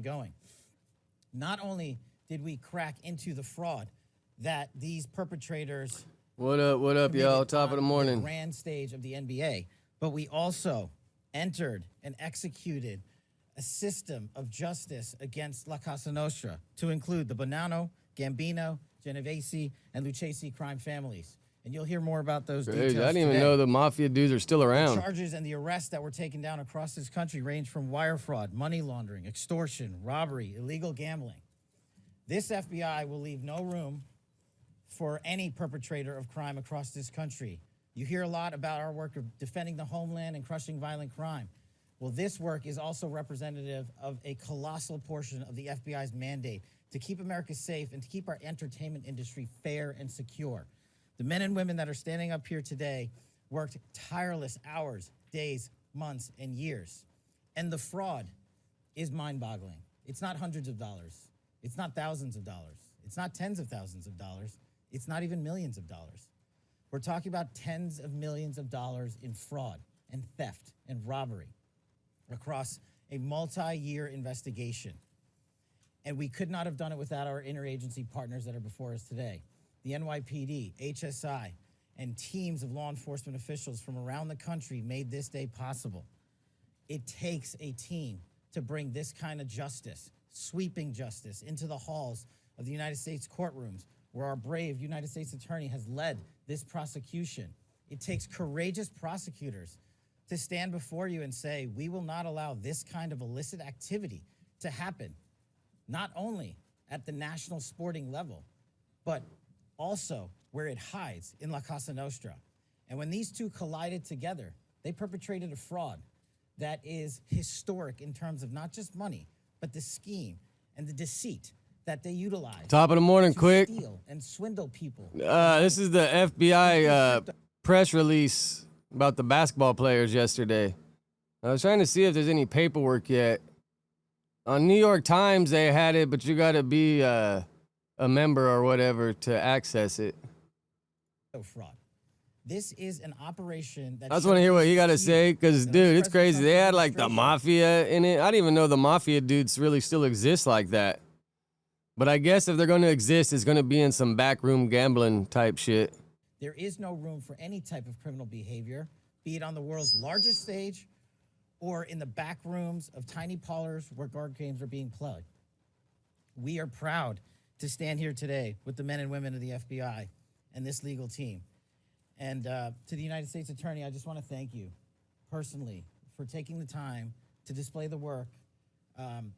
I'm going. Not only did we crack into the fraud that these perpetrators What up, y'all? Top of the morning. The grand stage of the NBA, but we also entered and executed a system of justice against La Casa Nostra to include the Bonanno, Gambino, Genovese, and Lucchese crime families. And you'll hear more about those details I didn't even today. know the mafia dudes are still around. The charges and the arrests that were taken down across this country range from wire fraud, money laundering, extortion, robbery, illegal gambling. This FBI will leave no room for any perpetrator of crime across this country. You hear a lot about our work of defending the homeland and crushing violent crime. Well, this work is also representative of a colossal portion of the FBI's mandate to keep America safe and to keep our entertainment industry fair and secure. The men and women that are standing up here today worked tireless hours, days, months, and years. And the fraud is mind-boggling. It's not hundreds of dollars. It's not thousands of dollars. It's not tens of thousands of dollars. It's not even millions of dollars. We're talking about tens of millions of dollars in fraud and theft and robbery across a multi-year investigation. And we could not have done it without our interagency partners that are before us today. The NYPD, HSI, and teams of law enforcement officials from around the country made this day possible. It takes a team to bring this kind of justice, sweeping justice, into the halls of the United States courtrooms, where our brave United States attorney has led this prosecution. It takes courageous prosecutors to stand before you and say, we will not allow this kind of illicit activity to happen, not only at the national sporting level, but also where it hides in La Casa Nostra. And when these two collided together, they perpetrated a fraud that is historic in terms of not just money, but the scheme and the deceit that they utilize. Top of the morning, quick. Steal and swindle people. This is the FBI press release about the basketball players yesterday. I was trying to see if there's any paperwork yet. On New York Times, they had it, but you got to be a member or whatever to access it. Fraud. This is an operation that I just want to hear what he got to say, because, dude, it's crazy. They had, like, the mafia in it. I didn't even know the mafia dudes really still exist like that. But I guess if they're going to exist, it's going to be in some backroom gambling type shit. There is no room for any type of criminal behavior, be it on the world's largest stage or in the back rooms of tiny parlors where card games are being played. We are proud to stand here today with the men and women of the FBI and this legal team. And to the United States Attorney, I just want to thank you personally for taking the time to display the work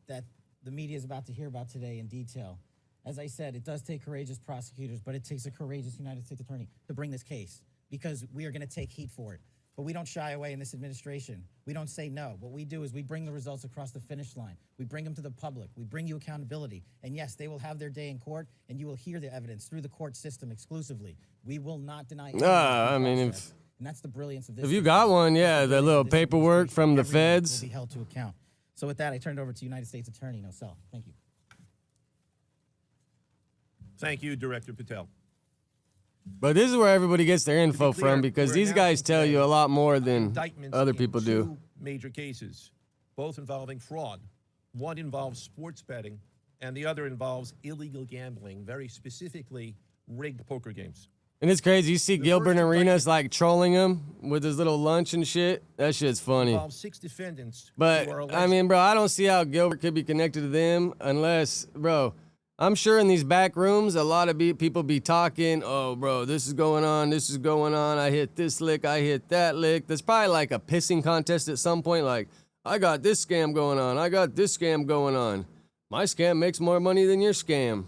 that the media is about to hear about today in detail. As I said, it does take courageous prosecutors, but it takes a courageous United States Attorney to bring this case, because we are going to take heat for it. But we don't shy away in this administration. We don't say no. What we do is we bring the results across the finish line. We bring them to the public. We bring you accountability. And yes, they will have their day in court, and you will hear the evidence through the court system exclusively. We will not deny any I mean, and that's the brilliance of this. If you got one, yeah, the little paperwork from the feds. Will be held to account. So with that, I turn it over to United States Attorney Nosell. Thank you. Thank you, Director Patel. But this is where everybody gets their info from, because these guys tell you a lot more than other people do. Two major cases, both involving fraud. One involves sports betting, and the other involves illegal gambling, very specifically rigged poker games. And it's crazy. You see Gilbert Arenas like trolling him with his little lunch and shit. That shit's funny. Involves 6 defendants. But, I mean, bro, I don't see how Gilbert could be connected to them unless, bro, I'm sure in these back rooms, a lot of people be talking, oh, bro, this is going on, this is going on. I hit this lick, I hit that lick. There's probably like a pissing contest at some point, like, I got this scam going on, I got this scam going on. My scam makes more money than your scam.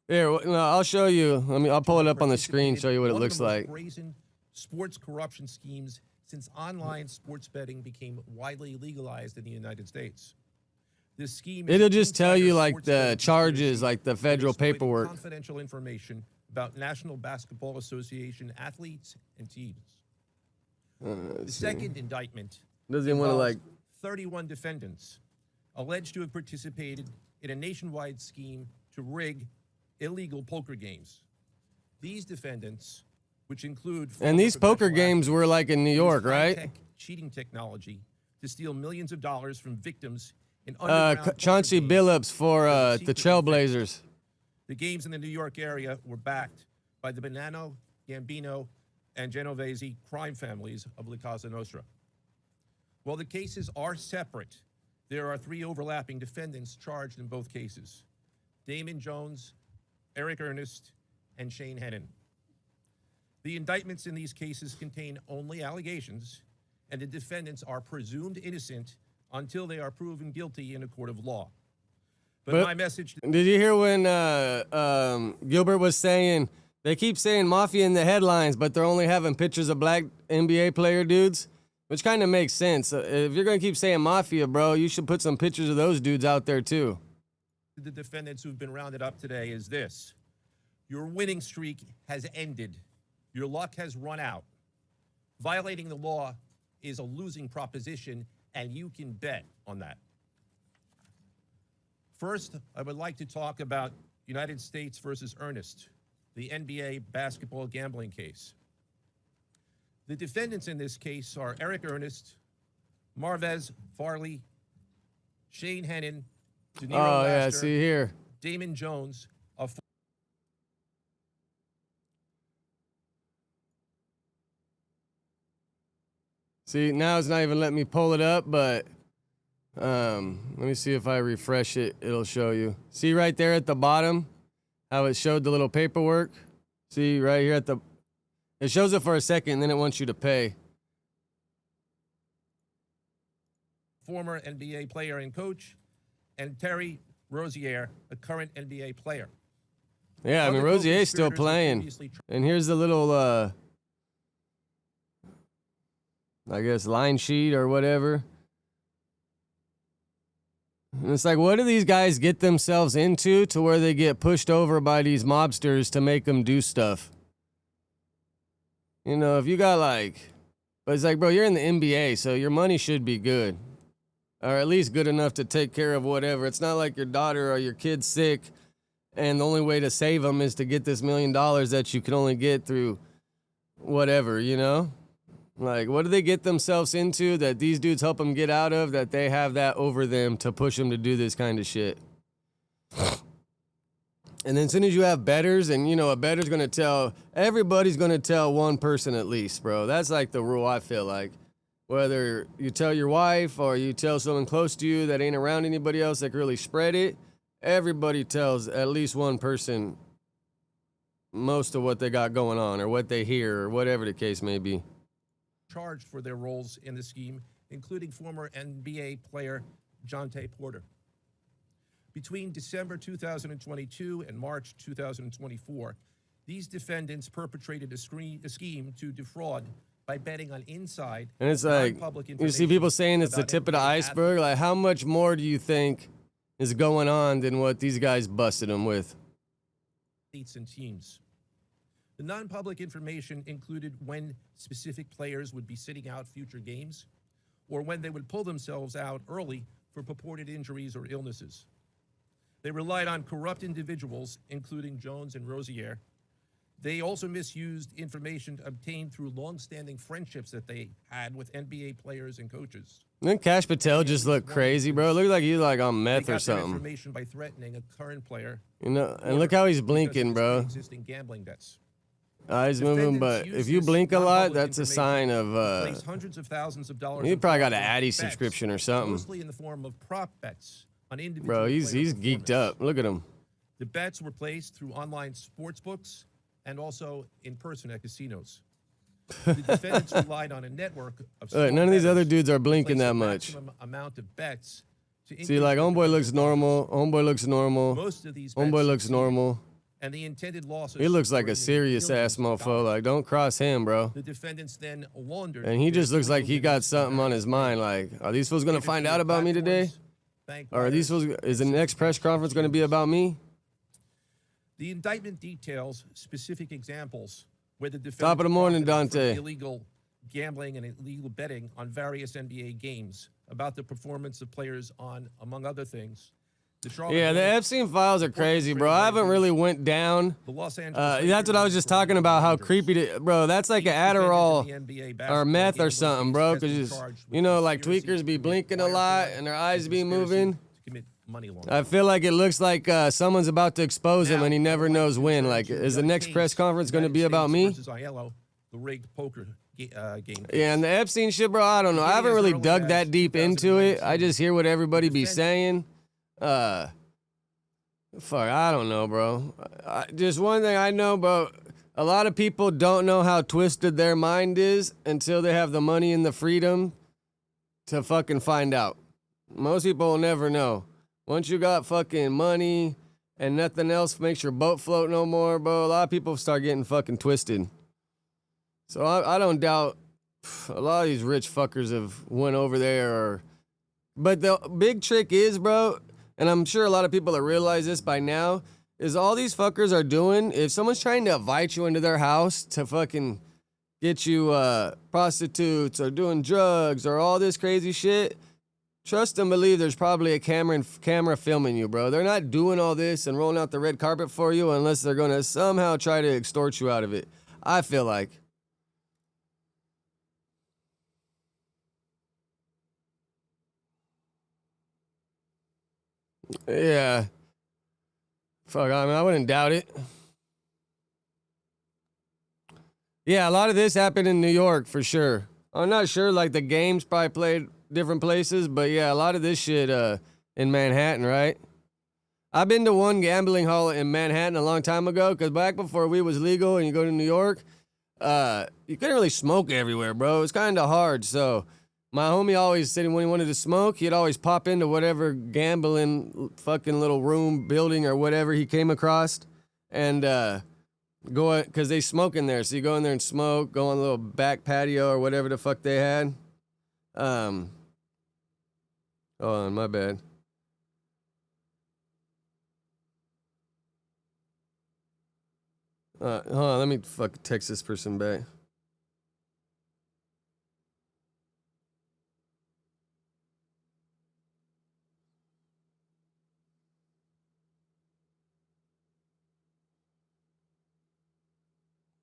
Here, no, I'll show you. I'll pull it up on the screen, show you what it looks like. Brazen sports corruption schemes since online sports betting became widely legalized in the United States. This scheme It'll just tell you like the charges, like the federal paperwork. Confidential information about National Basketball Association athletes and teams. The second indictment doesn't want to like 31 defendants alleged to have participated in a nationwide scheme to rig illegal poker games. These defendants, which include and these poker games were like in New York, right? cheating technology to steal millions of dollars from victims in underground Chauncey poker games Billups for that the were secretly Trailblazers. The games in the New York area were backed by the Bonanno, Gambino, and Genovese crime families of La Cosa Nostra. While the cases are separate, there are 3 overlapping defendants charged in both cases: Damon Jones, Eric Ernest, and Shane Hennon. The indictments in these cases contain only allegations, and the defendants are presumed innocent until they are proven guilty in a court of law. But my message... Did you hear when Gilbert was saying, they keep saying Mafia in the headlines, but they're only having pictures of black NBA player dudes? Which kind of makes sense. If you're going to keep saying Mafia, bro, you should put some pictures of those dudes out there, too. The defendants who've been rounded up today is this: your winning streak has ended. Your luck has run out. Violating the law is a losing proposition, and you can bet on that. First, I would like to talk about United States versus Ernest, the NBA basketball gambling case. The defendants in this case are Eric Ernest, Marvez Farley, Shane Hennon, De Niro Oh, yeah, Laster, see here. Damon Jones, See, now it's not even letting me pull it up, but let me see if I refresh it, it'll show you. See right there at the bottom how it showed the little paperwork? See right here at the, it shows it for a second, and then it wants you to pay. former NBA player and coach, and Terry Rozier, a current NBA player. Yeah, I mean, Rozier's still playing. And here's the little, I guess, line sheet or whatever. And it's like, what do these guys get themselves into to where they get pushed over by these mobsters to make them do stuff? You know, if you got like, but it's like, bro, you're in the NBA, so your money should be good. Or at least good enough to take care of whatever. It's not like your daughter or your kid's sick, and the only way to save them is to get this $1 million that you can only get through whatever, you know? Like, what do they get themselves into that these dudes help them get out of, that they have that over them to push them to do this kind of shit? And then as soon as you have bettors, and, you know, a bettor's going to tell, everybody's going to tell one person at least, bro. That's like the rule, I feel like. Whether you tell your wife or you tell someone close to you that ain't around anybody else that can really spread it, everybody tells at least one person most of what they got going on or what they hear or whatever the case may be. Charged for their roles in the scheme, including former NBA player Jonte Porter. Between December 2022 and March 2024, these defendants perpetrated a scheme to defraud by betting on inside. And it's like, you see people saying it's the tip of the iceberg. Like, how much more do you think is going on than what these guys busted them with? And teams. The non-public information included when specific players would be sitting out future games, or when they would pull themselves out early for purported injuries or illnesses. They relied on corrupt individuals, including Jones and Rozier. They also misused information obtained through long-standing friendships that they had with NBA players and coaches. Didn't Cash Patel just look crazy, bro? Look like he's like on meth or something. Information by threatening a current player. You know, and look how he's blinking, bro. Existing gambling debts. Eyes moving, but if you blink a lot, that's a sign of hundreds of thousands of dollars. You probably got an Addy subscription or something. Mostly in the form of prop bets on individual. Bro, he's geeked up. Look at him. The bets were placed through online sports books and also in person at casinos. The defendants relied on a network of none of these other dudes are blinking that much. Amount of bets to see, like, homeboy looks normal. Homeboy looks normal. Most of these homeboy looks normal. And the intended losses. He looks like a serious ass mofo. Like, don't cross him, bro. The defendants then laundered. And he just looks like he got something on his mind. Like, are these fools gonna find out about me today? Or are these fools? Is the next press conference gonna be about me? The indictment details specific examples where the defendants top of the morning, Dante. Illegal gambling and illegal betting on various NBA games, about the performance of players on, among other things, The Charlotte Yeah, the ring, Epstein files are crazy, bro. I haven't really went down. the Los Angeles That's what I was just talking about, how creepy it, bro. That's like an Adderall or meth or something, bro. Because, you know, like tweakers be blinking a lot and their eyes be moving. I feel like it looks like someone's about to expose him and he never knows when. Like, is the next press conference going to be about me? The rigged poker game. Yeah, and the Epstein shit, bro, I don't know. I haven't really dug that deep into it. I just hear what everybody be saying. Fuck, I don't know, bro. Just one thing I know, bro. A lot of people don't know how twisted their mind is until they have the money and the freedom to fucking find out. Most people will never know. Once you got fucking money and nothing else makes your boat float no more, bro, a lot of people start getting fucking twisted. So I don't doubt a lot of these rich fuckers have went over there. But the big trick is, bro, and I'm sure a lot of people that realize this by now, is all these fuckers are doing, if someone's trying to invite you into their house to fucking get you prostitutes or doing drugs or all this crazy shit, trust and believe there's probably a camera filming you, bro. They're not doing all this and rolling out the red carpet for you unless they're going to somehow try to extort you out of it. I feel like. Yeah. Fuck, I mean, I wouldn't doubt it. Yeah, a lot of this happened in New York for sure. I'm not sure, like the games probably played different places, but yeah, a lot of this shit in Manhattan, right? I've been to one gambling hall in Manhattan a long time ago, because back before weed was legal and you go to New York, you couldn't really smoke everywhere, bro. It was kind of hard, so my homie always said when he wanted to smoke, he'd always pop into whatever gambling fucking little room, building, or whatever he came across, and go, because they smoke in there. So you go in there and smoke, go on a little back patio or whatever the fuck they had. Hold on, my bad. Hold on, let me fucking text this person back.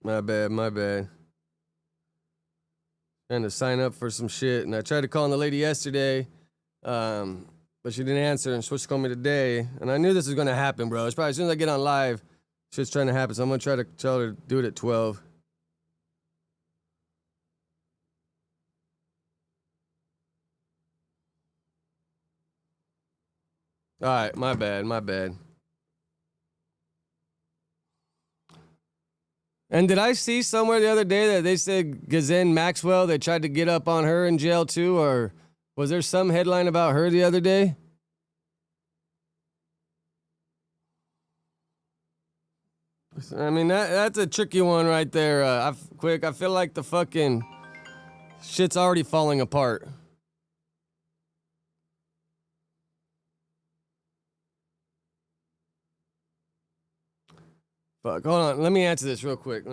My bad. Trying to sign up for some shit, and I tried to call the lady yesterday, but she didn't answer, and she was supposed to call me today, and I knew this was gonna happen, bro. It's probably as soon as I get on live, shit's trying to happen, so I'm gonna try to tell her to do it at 12. All right, my bad. And did I see somewhere the other day that they said Ghislaine Maxwell, they tried to get up on her in jail too? Or was there some headline about her the other day? I mean, that's a tricky one right there. I feel like the fucking shit's already falling apart. Fuck, hold on. Let me answer this real quick.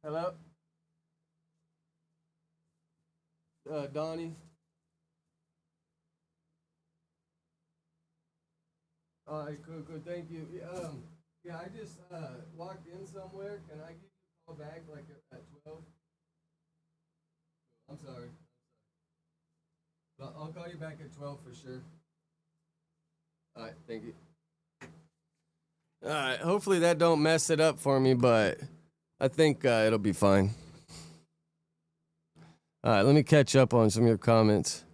Hello? Donnie? All right, cool. Thank you. Yeah, I just walked in somewhere. Can I give you a call back like at 12? I'm sorry. I'll call you back at 12 for sure. All right, thank you. All right, hopefully that don't mess it up for me, but I think it'll be fine. All right, let me catch up on some of your comments.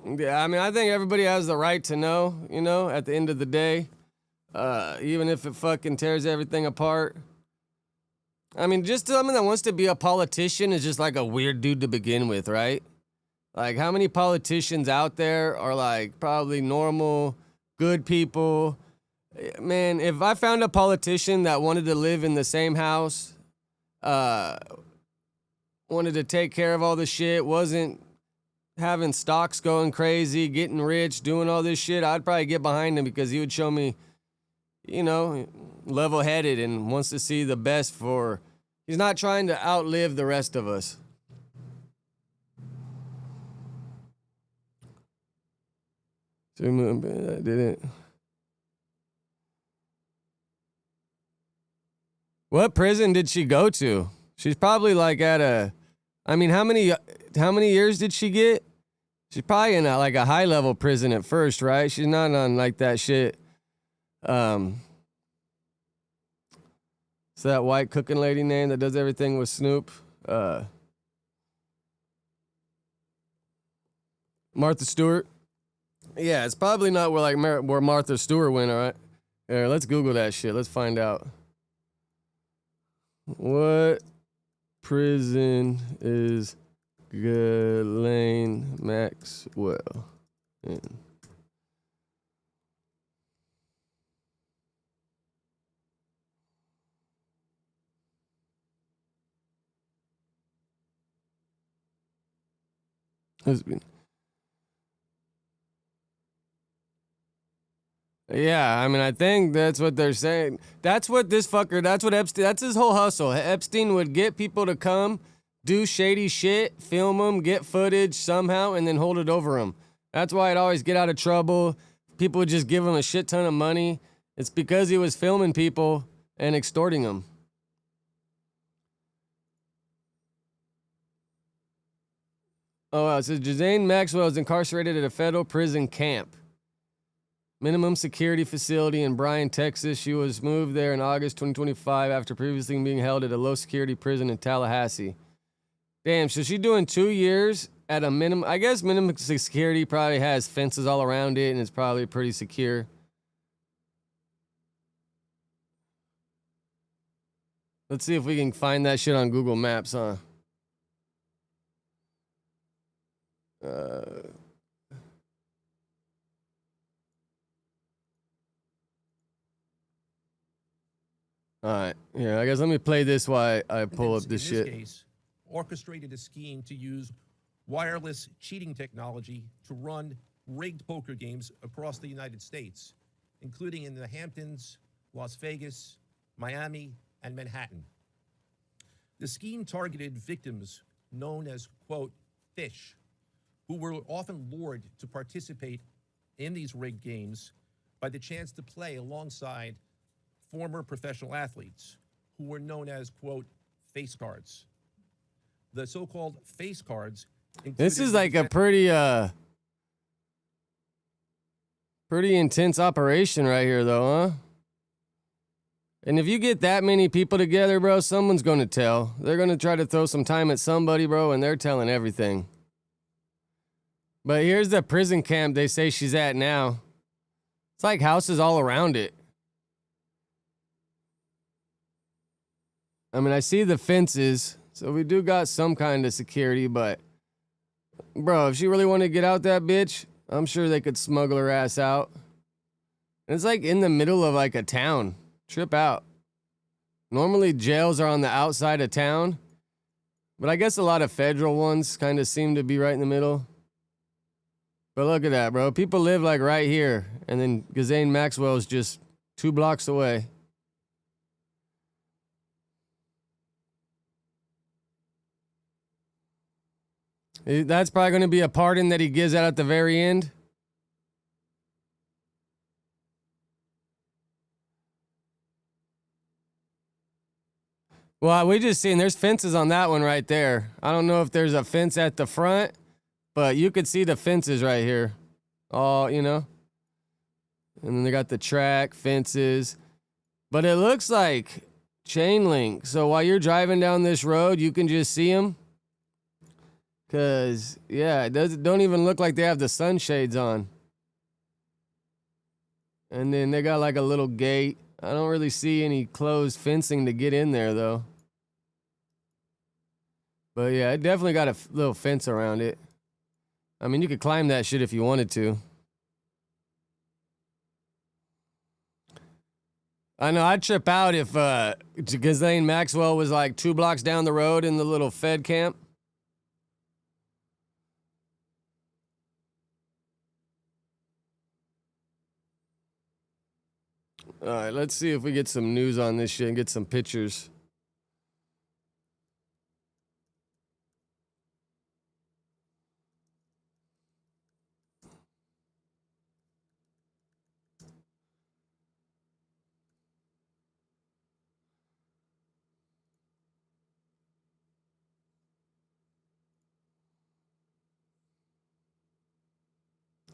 Yeah, I mean, I think everybody has the right to know, you know, at the end of the day, even if it fucking tears everything apart. I mean, just someone that wants to be a politician is just like a weird dude to begin with, right? Like, how many politicians out there are like probably normal, good people? Man, if I found a politician that wanted to live in the same house, wanted to take care of all the shit, wasn't having stocks going crazy, getting rich, doing all this shit, I'd probably get behind him because he would show me, you know, level-headed and wants to see the best for. He's not trying to outlive the rest of us. I didn't. What prison did she go to? She's probably like at a. I mean, how many years did she get? She's probably in like a high-level prison at first, right? She's not on like that shit. So that white cooking lady name that does everything with Snoop. Martha Stewart. Yeah, it's probably not where where Martha Stewart went, all right? Here, let's Google that shit. Let's find out. What prison is Ghislaine Maxwell in? Yeah, I mean, I think that's what they're saying. That's what this fucker, that's what Epstein, that's his whole hustle. Epstein would get people to come, do shady shit, film them, get footage somehow, and then hold it over them. That's why I'd always get out of trouble. People would just give him a shit ton of money. It's because he was filming people and extorting them. Oh, wow, it says Ghislaine Maxwell is incarcerated at a federal prison camp. Minimum security facility in Bryan, Texas. She was moved there in August 2025 after previously being held at a low security prison in Tallahassee. Damn, so she's doing 2 years at a minimum. I guess minimum security probably has fences all around it and it's probably pretty secure. Let's see if we can find that shit on Google Maps, huh? All right. Yeah, I guess let me play this while I pull up this shit. In this case, orchestrated a scheme to use wireless cheating technology to run rigged poker games across the United States, including in the Hamptons, Las Vegas, Miami, and Manhattan. The scheme targeted victims known as, quote, fish, who were often lured to participate in these rigged games by the chance to play alongside former professional athletes who were known as, quote, face cards. The so-called face cards. This is like a pretty intense operation right here, though, huh? And if you get that many people together, bro, someone's going to tell. They're going to try to throw some time at somebody, bro, and they're telling everything. But here's the prison camp they say she's at now. It's like houses all around it. I mean, I see the fences, so we do got some kind of security, but, bro, if she really wanted to get out that bitch, I'm sure they could smuggle her ass out. And it's like in the middle of like a town. Trip out. Normally jails are on the outside of town, but I guess a lot of federal ones kind of seem to be right in the middle. But look at that, bro. People live like right here, and then Ghislaine Maxwell is just 2 blocks away. That's probably going to be a pardon that he gives out at the very end. Well, we just seen there's fences on that one right there. I don't know if there's a fence at the front, but you could see the fences right here. All, you know. And then they got the track, fences. But it looks like chain link. So while you're driving down this road, you can just see them. Because, yeah, it don't even look like they have the sunshades on. And then they got like a little gate. I don't really see any closed fencing to get in there, though. But, yeah, it definitely got a little fence around it. I mean, you could climb that shit if you wanted to. I know, I'd trip out if Ghislaine Maxwell was like 2 blocks down the road in the little Fed camp. All right, let's see if we get some news on this shit and get some pictures.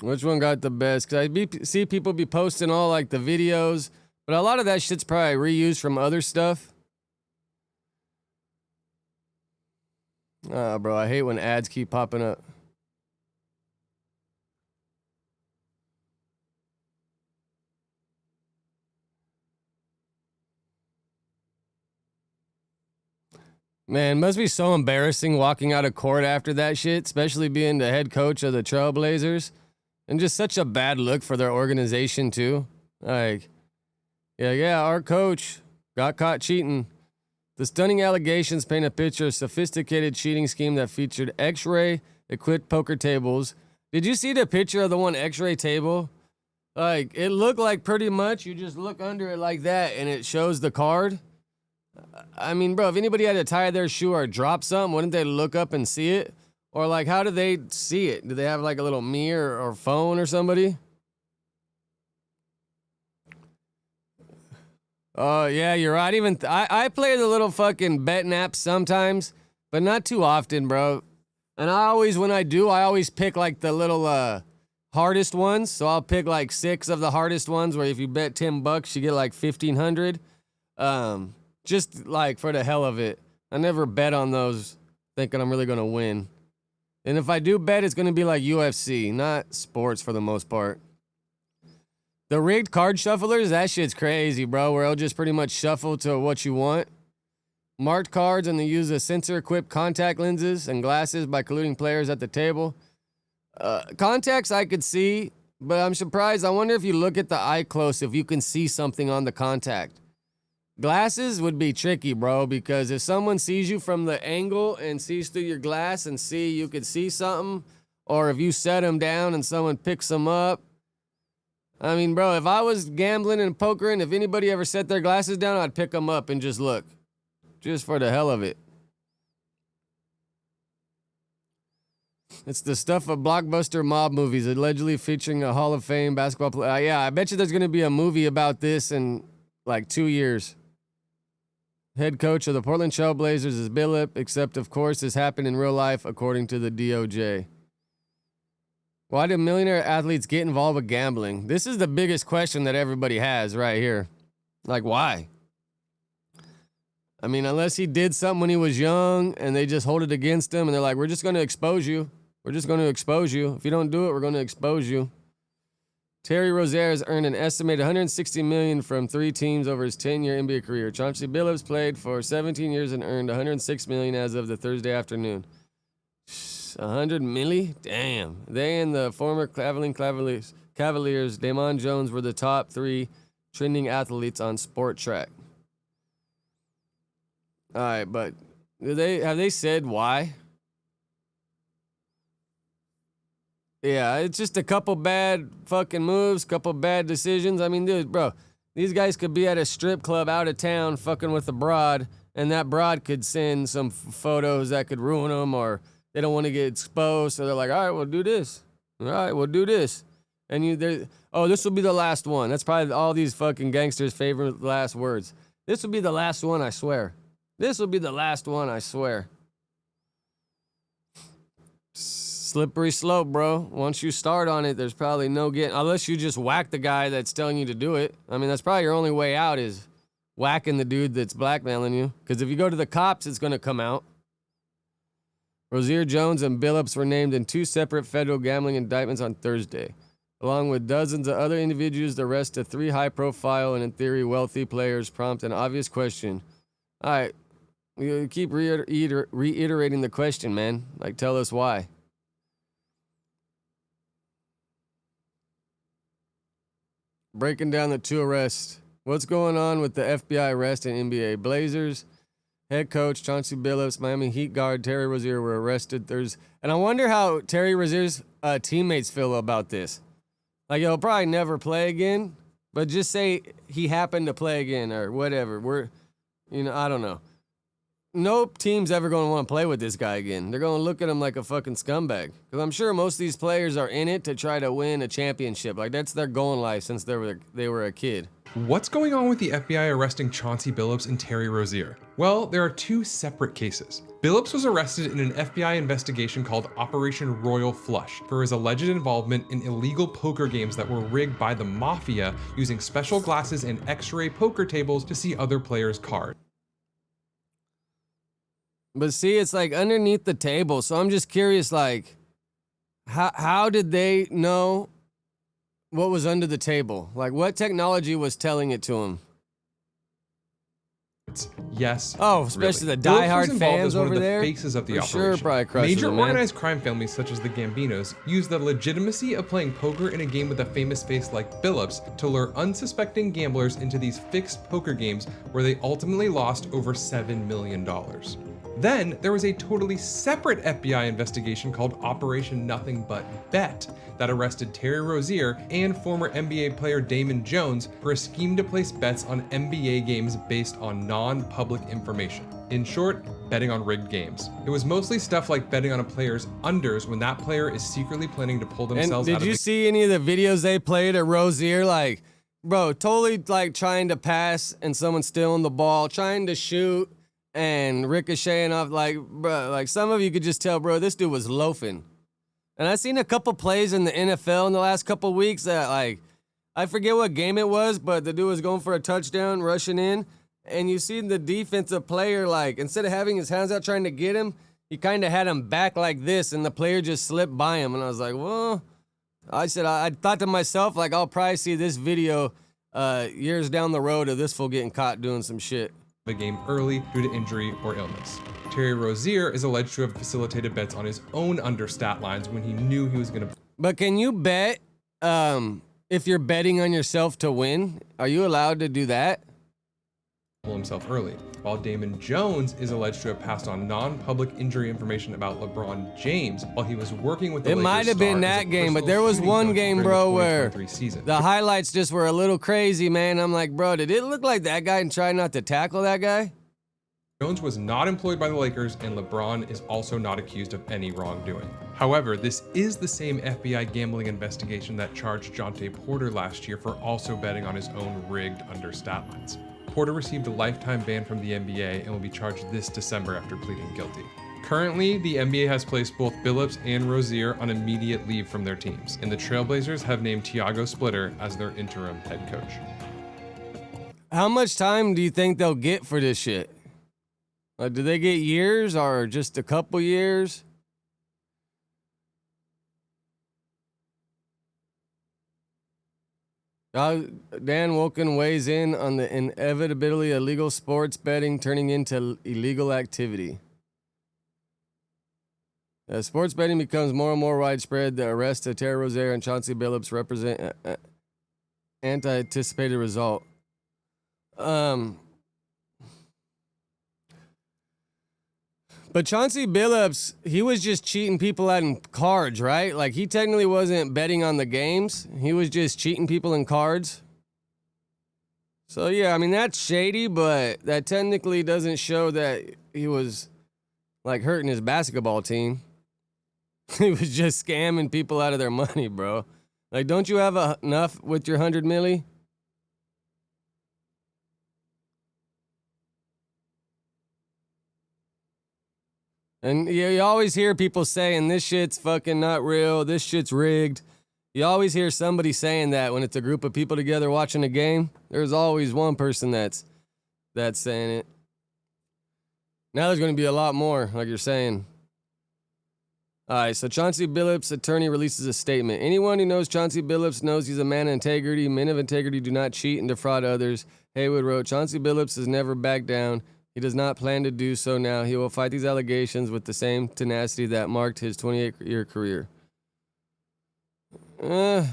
Which one got the best? Because see people be posting all like the videos, but a lot of that shit's probably reused from other stuff. Ah, bro, I hate when ads keep popping up. Man, must be so embarrassing walking out of court after that shit, especially being the head coach of the Trailblazers. And just such a bad look for their organization, too. Like, yeah, our coach got caught cheating. The stunning allegations paint a picture of a sophisticated cheating scheme that featured X-ray equipped poker tables. Did you see the picture of the one X-ray table? Like, it looked like pretty much you just look under it like that and it shows the card. I mean, bro, if anybody had to tie their shoe or drop something, wouldn't they look up and see it? Or, like, how do they see it? Do they have, like, a little mirror or phone or somebody? Oh, yeah, you're right. Even I play the little fucking betting apps sometimes, but not too often, bro. And I always, when I do, I always pick, like, the little hardest ones. So I'll pick, like, 6 of the hardest ones where if you bet $10, you get, like, 1,500. Just, like, for the hell of it. I never bet on those thinking I'm really going to win. And if I do bet, it's going to be like UFC, not sports for the most part. The rigged card shufflers, that shit's crazy, bro, where it'll just pretty much shuffle to what you want. Marked cards, and they use a sensor-equipped contact lenses and glasses by colluding players at the table. Contacts I could see, but I'm surprised. I wonder if you look at the eye close, if you can see something on the contact. Glasses would be tricky, bro, because if someone sees you from the angle and sees through your glass and see you could see something, or if you set them down and someone picks them up. I mean, bro, if I was gambling and pokering, if anybody ever set their glasses down, I'd pick them up and just look. Just for the hell of it. It's the stuff of blockbuster mob movies, allegedly featuring a Hall of Fame basketball player. Yeah, I bet you there's going to be a movie about this in like 2 years. Head coach of the Portland Trailblazers is Gilbert, except, of course, this happened in real life, according to the DOJ. Why do millionaire athletes get involved with gambling? This is the biggest question that everybody has right here. Like, why? I mean, unless he did something when he was young and they just hold it against him and they're like, we're just going to expose you. We're just going to expose you. If you don't do it, we're going to expose you. Terry Rozier has earned an estimated $160 million from 3 teams over his 10-year NBA career. Chauncey Billups played for 17 years and earned $106 million as of the Thursday afternoon. 100 milli? Damn. They and the former Cleveland Cavaliers, Damon Jones, were the top 3 trending athletes on Sport Track. All right, but have they said why? Yeah, it's just a couple bad fucking moves, couple bad decisions. I mean, dude, bro, these guys could be at a strip club out of town fucking with a broad, and that broad could send some photos that could ruin them, or they don't want to get exposed, so they're like, all right, we'll do this. All right, we'll do this. And this will be the last one. That's probably all these fucking gangsters' favorite last words. This will be the last one, I swear. This will be the last one, I swear. Slippery slope, bro. Once you start on it, there's probably no getting, unless you just whack the guy that's telling you to do it. I mean, that's probably your only way out is whacking the dude that's blackmailing you. Because if you go to the cops, it's going to come out. Rozier Jones and Billups were named in 2 separate federal gambling indictments on Thursday. Along with dozens of other individuals, the arrest of 3 high-profile and, in theory, wealthy players prompt an obvious question. All right, we keep reiterating the question, man. Like, tell us why. Breaking down the 2 arrests. What's going on with the FBI arrest in NBA? Blazers head coach Chauncey Billups, Miami Heat guard Terry Rozier were arrested Thursday. And I wonder how Terry Rozier's teammates feel about this. Like, he'll probably never play again, But just say he happened to play again or whatever. I don't know. No team's ever going to want to play with this guy again. They're going to look at him like a fucking scumbag. Because I'm sure most of these players are in it to try to win a championship. Like, that's their goal in life since they were a kid. What's going on with the FBI arresting Chauncey Billups and Terry Rozier? Well, there are two separate cases. Billups was arrested in an FBI investigation called Operation Royal Flush for his alleged involvement in illegal poker games that were rigged by the mafia using special glasses and X-ray poker tables to see other players' cards. But see, it's like underneath the table. So I'm just curious, like, how did they know what was under the table? Like, what technology was telling it to him? Yes. Oh, especially really. the diehard fans over over there. Faces of the operation. Sure, probably crushes Major them, man. organized crime families such as the Gambinos use the legitimacy of playing poker in a game with a famous face like Billups to lure unsuspecting gamblers into these fixed poker games where they ultimately lost over $7 million. Then there was a totally separate FBI investigation called Operation Nothing But Bet that arrested Terry Rozier and former NBA player Damon Jones for a scheme to place bets on NBA games based on non-public information. In short, betting on rigged games. It was mostly stuff like betting on a player's unders when that player is secretly planning to pull themselves and out of did you the see any of the videos they played at Rozier? Like, bro, totally like trying to pass and someone stealing the ball, trying to shoot and ricocheting off, like, bro, like some of you could just tell, bro, this dude was loafing. And I seen a couple plays in the NFL in the last couple weeks that, like, I forget what game it was, but the dude was going for a touchdown, rushing in, and you see the defensive player, like, instead of having his hands out trying to get him, he kind of had him back like this, and the player just slipped by him. And I was like, well, I thought to myself, like, I'll probably see this video years down the road of this fool getting caught doing some shit. The game early due to injury or illness. Terry Rozier is alleged to have facilitated bets on his own under stat lines when he knew he was going to. But can you bet if you're betting on yourself to win? Are you allowed to do that? Himself early, while Damon Jones is alleged to have passed on non-public injury information about LeBron James while he was working with the It Lakers might have been star as a that game, but personal there was shooting one coach game, during bro, the where 2023 season. the highlights just were a little crazy, man. I'm like, bro, did it look like that guy and try not to tackle that guy? Jones was not employed by the Lakers, and LeBron is also not accused of any wrongdoing. However, this is the same FBI gambling investigation that charged Jonte Porter last year for also betting on his own rigged under stat lines. Porter received a lifetime ban from the NBA and will be charged this December after pleading guilty. Currently, the NBA has placed both Billups and Rozier on immediate leave from their teams, and the Trailblazers have named Tiago Splitter as their interim head coach. How much time do you think they'll get for this shit? Like, do they get years or just a couple years? Dan Wolken weighs in on the inevitability of illegal sports betting turning into illegal activity. As sports betting becomes more and more widespread, the arrest of Terry Rozier and Chauncey Billups represent an anticipated result. But Chauncey Billups, he was just cheating people out in cards, right? Like, he technically wasn't betting on the games. He was just cheating people in cards. So, yeah, I mean, that's shady, but that technically doesn't show that he was, like, hurting his basketball team. He was just scamming people out of their money, bro. Like, don't you have enough with your 100 milli? And you always hear people saying, this shit's fucking not real, this shit's rigged. You always hear somebody saying that when it's a group of people together watching a game. There's always one person that's saying it. Now there's going to be a lot more, like you're saying. All right, so Chauncey Billups' attorney releases a statement. Anyone who knows Chauncey Billups knows he's a man of integrity. Men of integrity do not cheat and defraud others. Haywood wrote, Chauncey Billups has never backed down. He does not plan to do so now. He will fight these allegations with the same tenacity that marked his 28-year career. I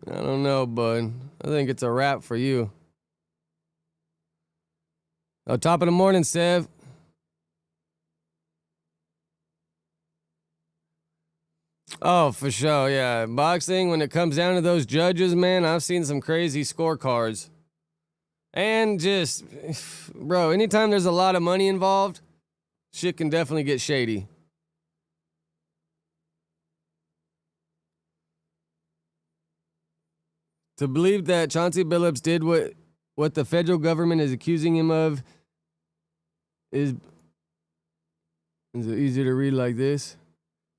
don't know, bud. I think it's a wrap for you. Oh, top of the morning, Sev. Oh, for sure, yeah. Boxing, when it comes down to those judges, man, I've seen some crazy scorecards. And just, bro, anytime there's a lot of money involved, shit can definitely get shady. To believe that Chauncey Billups did what the federal government is accusing him of is it easier to read like this?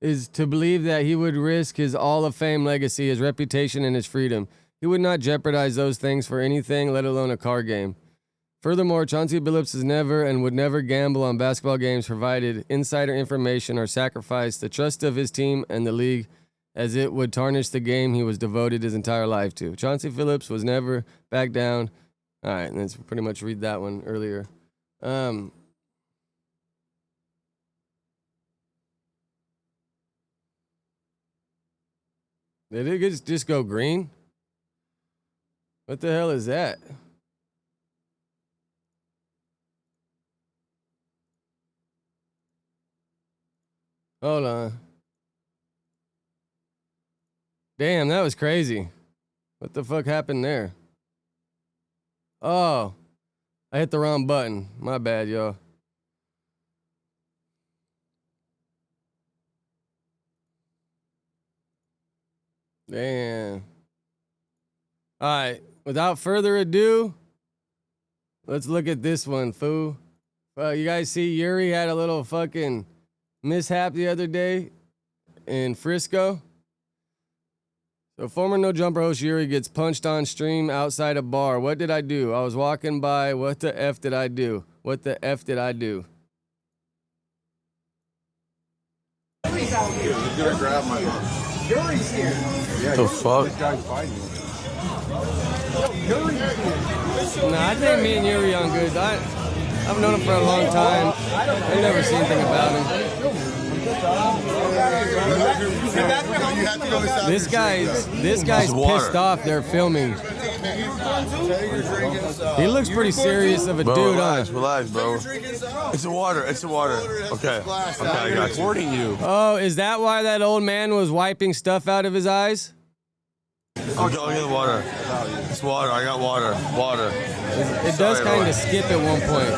Is to believe that he would risk his Hall of Fame legacy, his reputation, and his freedom. He would not jeopardize those things for anything, let alone a card game. Furthermore, Chauncey Billups has never and would never gamble on basketball games, provided insider information, or sacrifice the trust of his team and the league, as it would tarnish the game he was devoted his entire life to. Chauncey Billups was never back down. All right, let's pretty much read that one earlier. Did it just go green? What the hell is that? Hold on. Damn, that was crazy. What the fuck happened there? Oh, I hit the wrong button. My bad, y'all. Damn. All right, without further ado, let's look at this one, fool. You guys see Yuri had a little fucking mishap the other day in Frisco. So former No Jumper host Yuri gets punched on stream outside a bar. What did I do? I was walking by. What the F did I do? What the F did I do? Yuri's out here. He's gonna grab my arm. Yuri's here. Yeah, the fuck? This guy's fighting me. Yuri's here. Nah, I think me and Yuri on good. I've known him for a long time. I've never seen anything about him. This guy's pissed off. They're filming. He looks pretty serious of a dude, relax, huh? Relax, bro. It's the water. It's the water. Okay. Okay, I got you. Recording you. Oh, is that why that old man was wiping stuff out of his eyes? I'll get the water. It's water. I got water. Water. It does kind of skip at one point.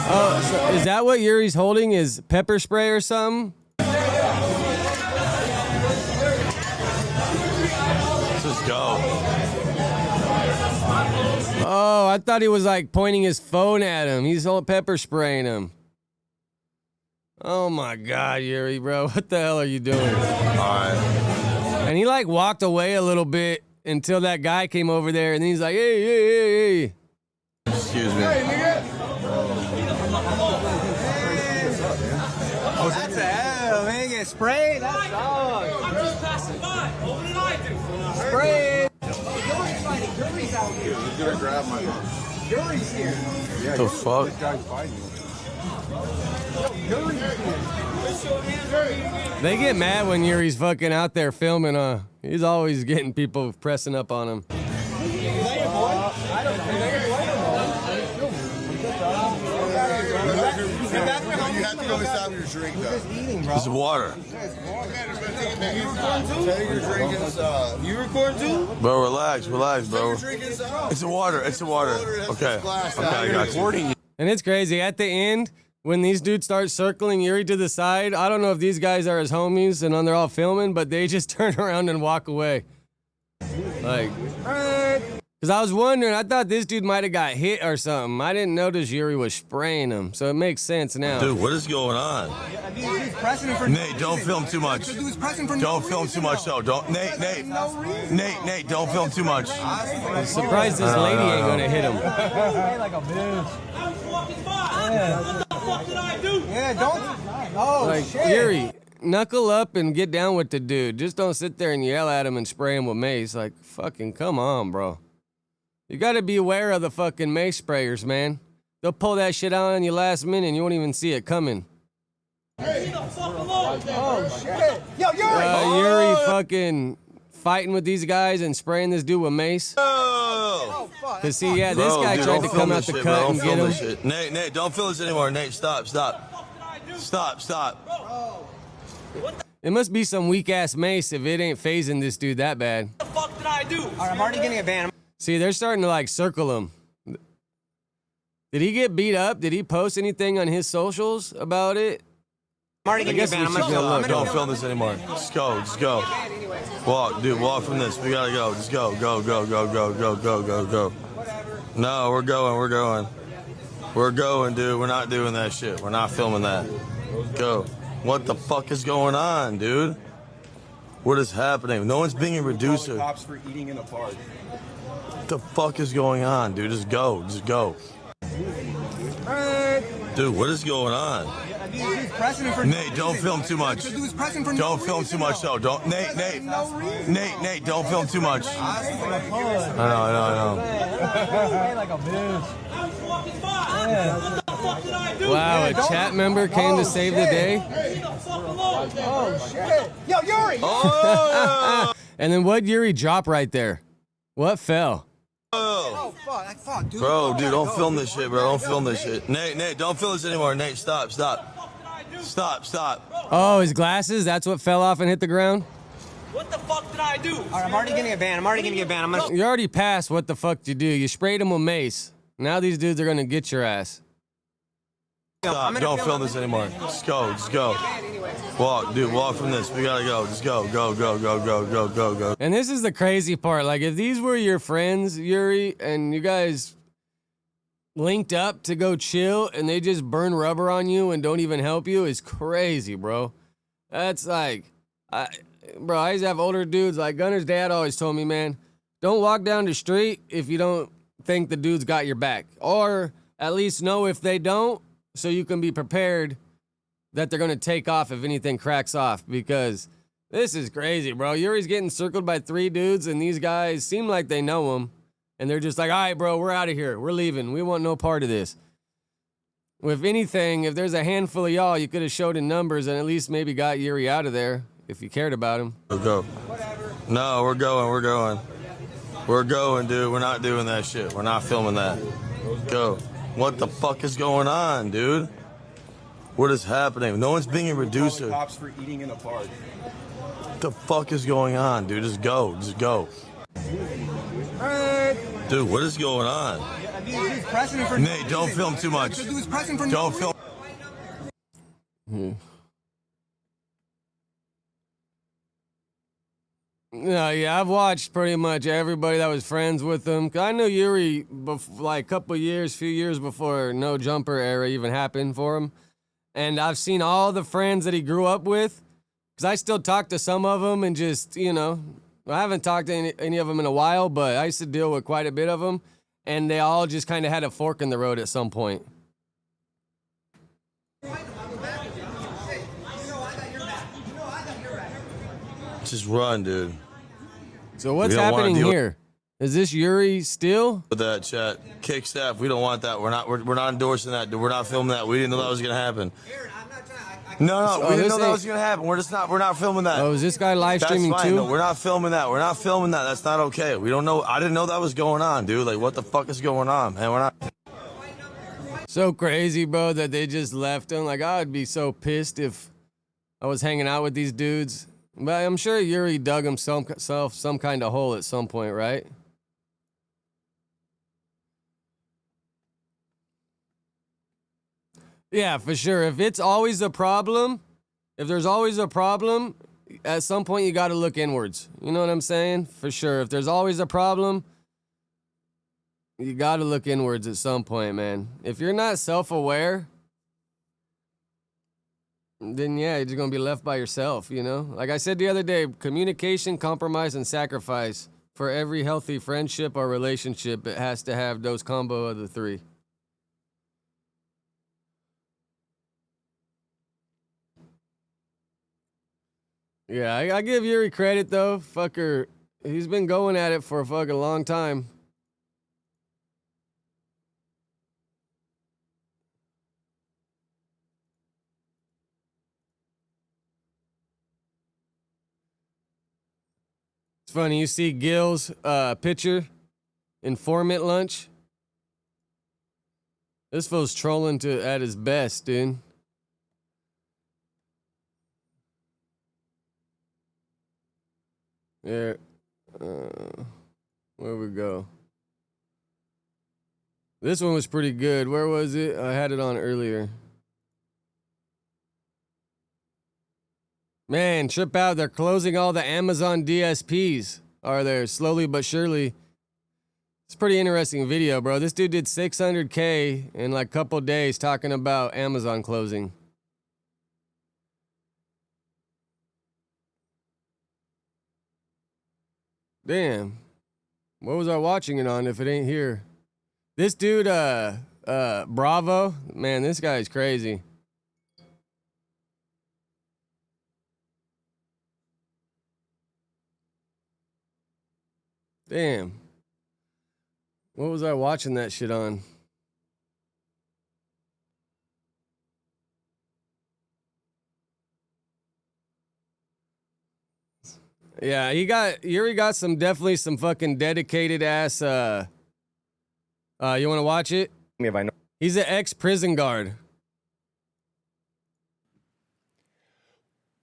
Oh, so is that what Yuri's holding? Is pepper spray or something? Let's just go. Oh, I thought he was like pointing his phone at him. He's all pepper spraying him. Oh my God, Yuri, bro. What the hell are you doing? All right. And he like walked away a little bit until that guy came over there, and then he's like, hey. Excuse me. Oh, that's a hell, man. Get sprayed. That's dog. I'm just passing by. What did I do? Sprayed. Yuri's fighting. Yuri's out here. He's gonna grab my arm. Yuri's here. Yeah, The fuck? This guy's fighting me. Yuri's here. They get mad when Yuri's fucking out there filming, huh? He's always getting people pressing up on him. You have to go inside with your drink, though. This is water. Take your drink inside. You record too? Bro, relax, bro. Drink inside. It's the water. It's the water. Okay. Okay, I got you. Recording you. And it's crazy. At the end, when these dudes start circling Yuri to the side, I don't know if these guys are his homies and they're all filming, but they just turn around and walk away. Like, because I was wondering, I thought this dude might have got hit or something. I didn't notice Yuri was spraying him, so it makes sense now. Dude, what is going on? Nate, don't film too much. Don't film too much, though. Don't, Nate, don't film too much. I'm surprised this lady ain't gonna hit him. Like a bitch. I was walking by. What the fuck did I do? Yeah, don't. Oh, Like, shit. Yuri, knuckle up and get down with the dude. Just don't sit there and yell at him and spray him with mace. Like, fucking come on, bro. You gotta be aware of the fucking mace sprayers, man. They'll pull that shit out on you last minute and you won't even see it coming. Leave the fuck alone. Oh, shit. Yo, Yuri. Yuri fucking fighting with these guys and spraying this dude with mace. Oh! Cause see, yeah, this Bro, guy dude, tried don't to film come out this the shit, cut bro. and Don't get film him. this shit. Nate, don't film this anymore. Nate, stop. It must be some weak ass mace if it ain't phasing this dude that bad. What the fuck did I do? All right, I'm already getting a ban. See, they're starting to like circle him. Did he get beat up? Did he post anything on his socials about it? I'm already getting a guess ban. we I'm should gonna go go. look. I'm gonna Don't go. film this anymore. Just go. Just go. Walk, dude. Walk from this. We gotta go. Just go. Go. Go. Go. Go. Go. Go. Go. Go. No, we're going. We're going. We're going, dude. We're not doing that shit. We're not filming that. Go. What the fuck is going on, dude? What is happening? No one's being a reducer. Cops for eating in a park. What the fuck is going on, dude? Just go. Just go. Dude, what is going on? He's pressing for Nate, don't film too much. Dude's pressing for Don't film too much, though. Don't, Nate, Nate, don't film too much. I know. like a bitch. I was walking by. What the fuck did I do? Wow, a chat member came to save the day. Leave the fuck alone. Oh shit! Yo, Yuri! Oh! And then what Yuri drop right there? What fell? Oh fuck, dude. Bro, dude, don't film this shit, bro. Don't film this shit. Nate, don't film this anymore. Nate, stop. Oh, his glasses? That's what fell off and hit the ground? What the fuck did I do? All right, I'm already getting a ban. I'm already getting a ban. I'm gonna. You already passed what the fuck you do. You sprayed him with mace. Now these dudes are gonna get your ass. Stop. Don't film this anymore. Just go. Just go. Walk, dude. Walk from this. We gotta go. Just go. Go. Go. Go. Go. Go. Go. Go. And this is the crazy part. Like, if these were your friends, Yuri, and you guys linked up to go chill and they just burn rubber on you and don't even help you, is crazy, bro. That's like, I used to have older dudes. Like, Gunner's dad always told me, man, don't walk down the street if you don't think the dude's got your back. Or at least know if they don't, so you can be prepared that they're going to take off if anything cracks off, because this is crazy, bro. Yuri's getting circled by 3 dudes, and these guys seem like they know him, and they're just like, all right, bro, we're out of here. We're leaving. We want no part of this. If anything, if there's a handful of y'all, you could have showed in numbers and at least maybe got Yuri out of there if you cared about him. Go. No, we're going. We're going. We're going, dude. We're not doing that shit. We're not filming that. Go. What the fuck is going on, dude? What is happening? No one's being a reducer. Cops for eating in a park. What the fuck is going on, dude? Just go. Just go. Dude, what is going on? He's pressing for. Nate, don't film too much. Dude's pressing for. Don't film. No, yeah, I've watched pretty much everybody that was friends with him. I knew Yuri like a few years before No Jumper era even happened for him. And I've seen all the friends that he grew up with, because I still talk to some of them and just, I haven't talked to any of them in a while, but I used to deal with quite a bit of them. And they all just kind of had a fork in the road at some point. Just run, dude. So what's We don't wanna happening deal- here? Is this Yuri still? With that chat, kick staff. We don't want that. We're not endorsing that, dude. We're not filming that. We didn't know that was gonna happen. No, we didn't know that was gonna happen. We're not filming that. Oh, is this guy live That's streaming fine, too? though. We're not filming that. We're not filming that. That's not okay. We don't know. I didn't know that was going on, dude. Like, what the fuck is going on, man? We're not. So crazy, bro, that they just left him. Like, I would be so pissed if I was hanging out with these dudes. But I'm sure Yuri dug himself some kind of hole at some point, right? Yeah, for sure. If it's always a problem, if there's always a problem, at some point you got to look inwards. You know what I'm saying? For sure. If there's always a problem, you got to look inwards at some point, man. If you're not self-aware, then yeah, you're just going to be left by yourself, Like I said the other day, communication, compromise, and sacrifice. For every healthy friendship or relationship, it has to have those combo of the 3. Yeah, I give Yuri credit, though. Fucker, he's been going at it for a fucking long time. It's funny, you see Gil's picture, informant lunch. This fool's trolling at his best, dude. Yeah. Where we go? This one was pretty good. Where was it? I had it on earlier. Man, trip out. They're closing all the Amazon DSPs. Are there slowly but surely? It's a pretty interesting video, bro. This dude did 600K in like a couple days talking about Amazon closing. Damn. What was I watching it on if it ain't here? This dude, Bravo. Man, this guy's crazy. Damn. What was I watching that shit on? Yeah, Yuri got definitely some fucking dedicated ass, you want to watch it? If I know. He's an ex-prison guard.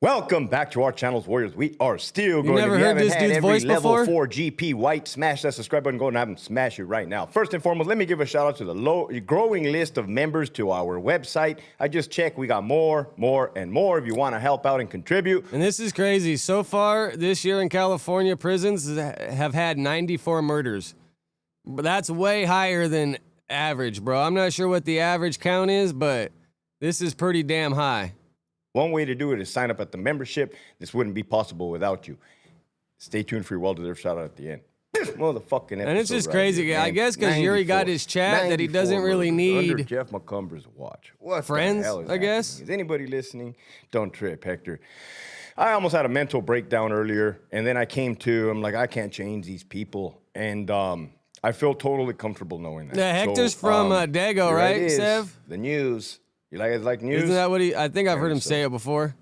Welcome back to our channels, Warriors. We are still going never to be heard this dude's voice level before? 4 GP white. Smash that subscribe button. Go and have them smash it right now. First and foremost, let me give a shout out to the growing list of members to our website. I just checked. We got more, and more. If you want to help out and contribute. And this is crazy. So far this year in California, prisons have had 94 murders. But that's way higher than average, bro. I'm not sure what the average count is, but this is pretty damn high. One way to do it is sign up at the membership. This wouldn't be possible without you. Stay tuned for your well-deserved shout-out at the end. This motherfucking episode. And it's just right crazy. here, I guess because Yuri got his chat that he doesn't really under need Jeff McCumber's watch. What friends, the hell is I guess. happening? Is anybody listening? Don't trip, Hector. I almost had a mental breakdown earlier, and then I came to, I'm like, I can't change these people. And I feel totally comfortable knowing that. Yeah, Hector's from Dago, here right, it is, Sev? The news. You guys like news? Isn't that what I think I've heard him say it before.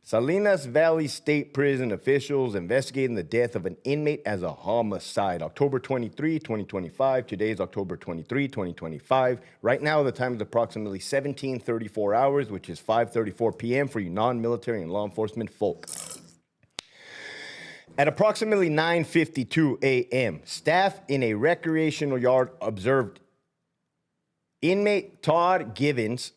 Salinas Valley State Prison officials investigating the death of an inmate as a homicide. October 23, 2025. Today is October 23, 2025. Right now, the time is approximately 17:34 hours, which is 5:34 p.m. for you non-military and law enforcement folk. At approximately 9:52 a.m., staff in a recreational yard observed inmate Todd Givens,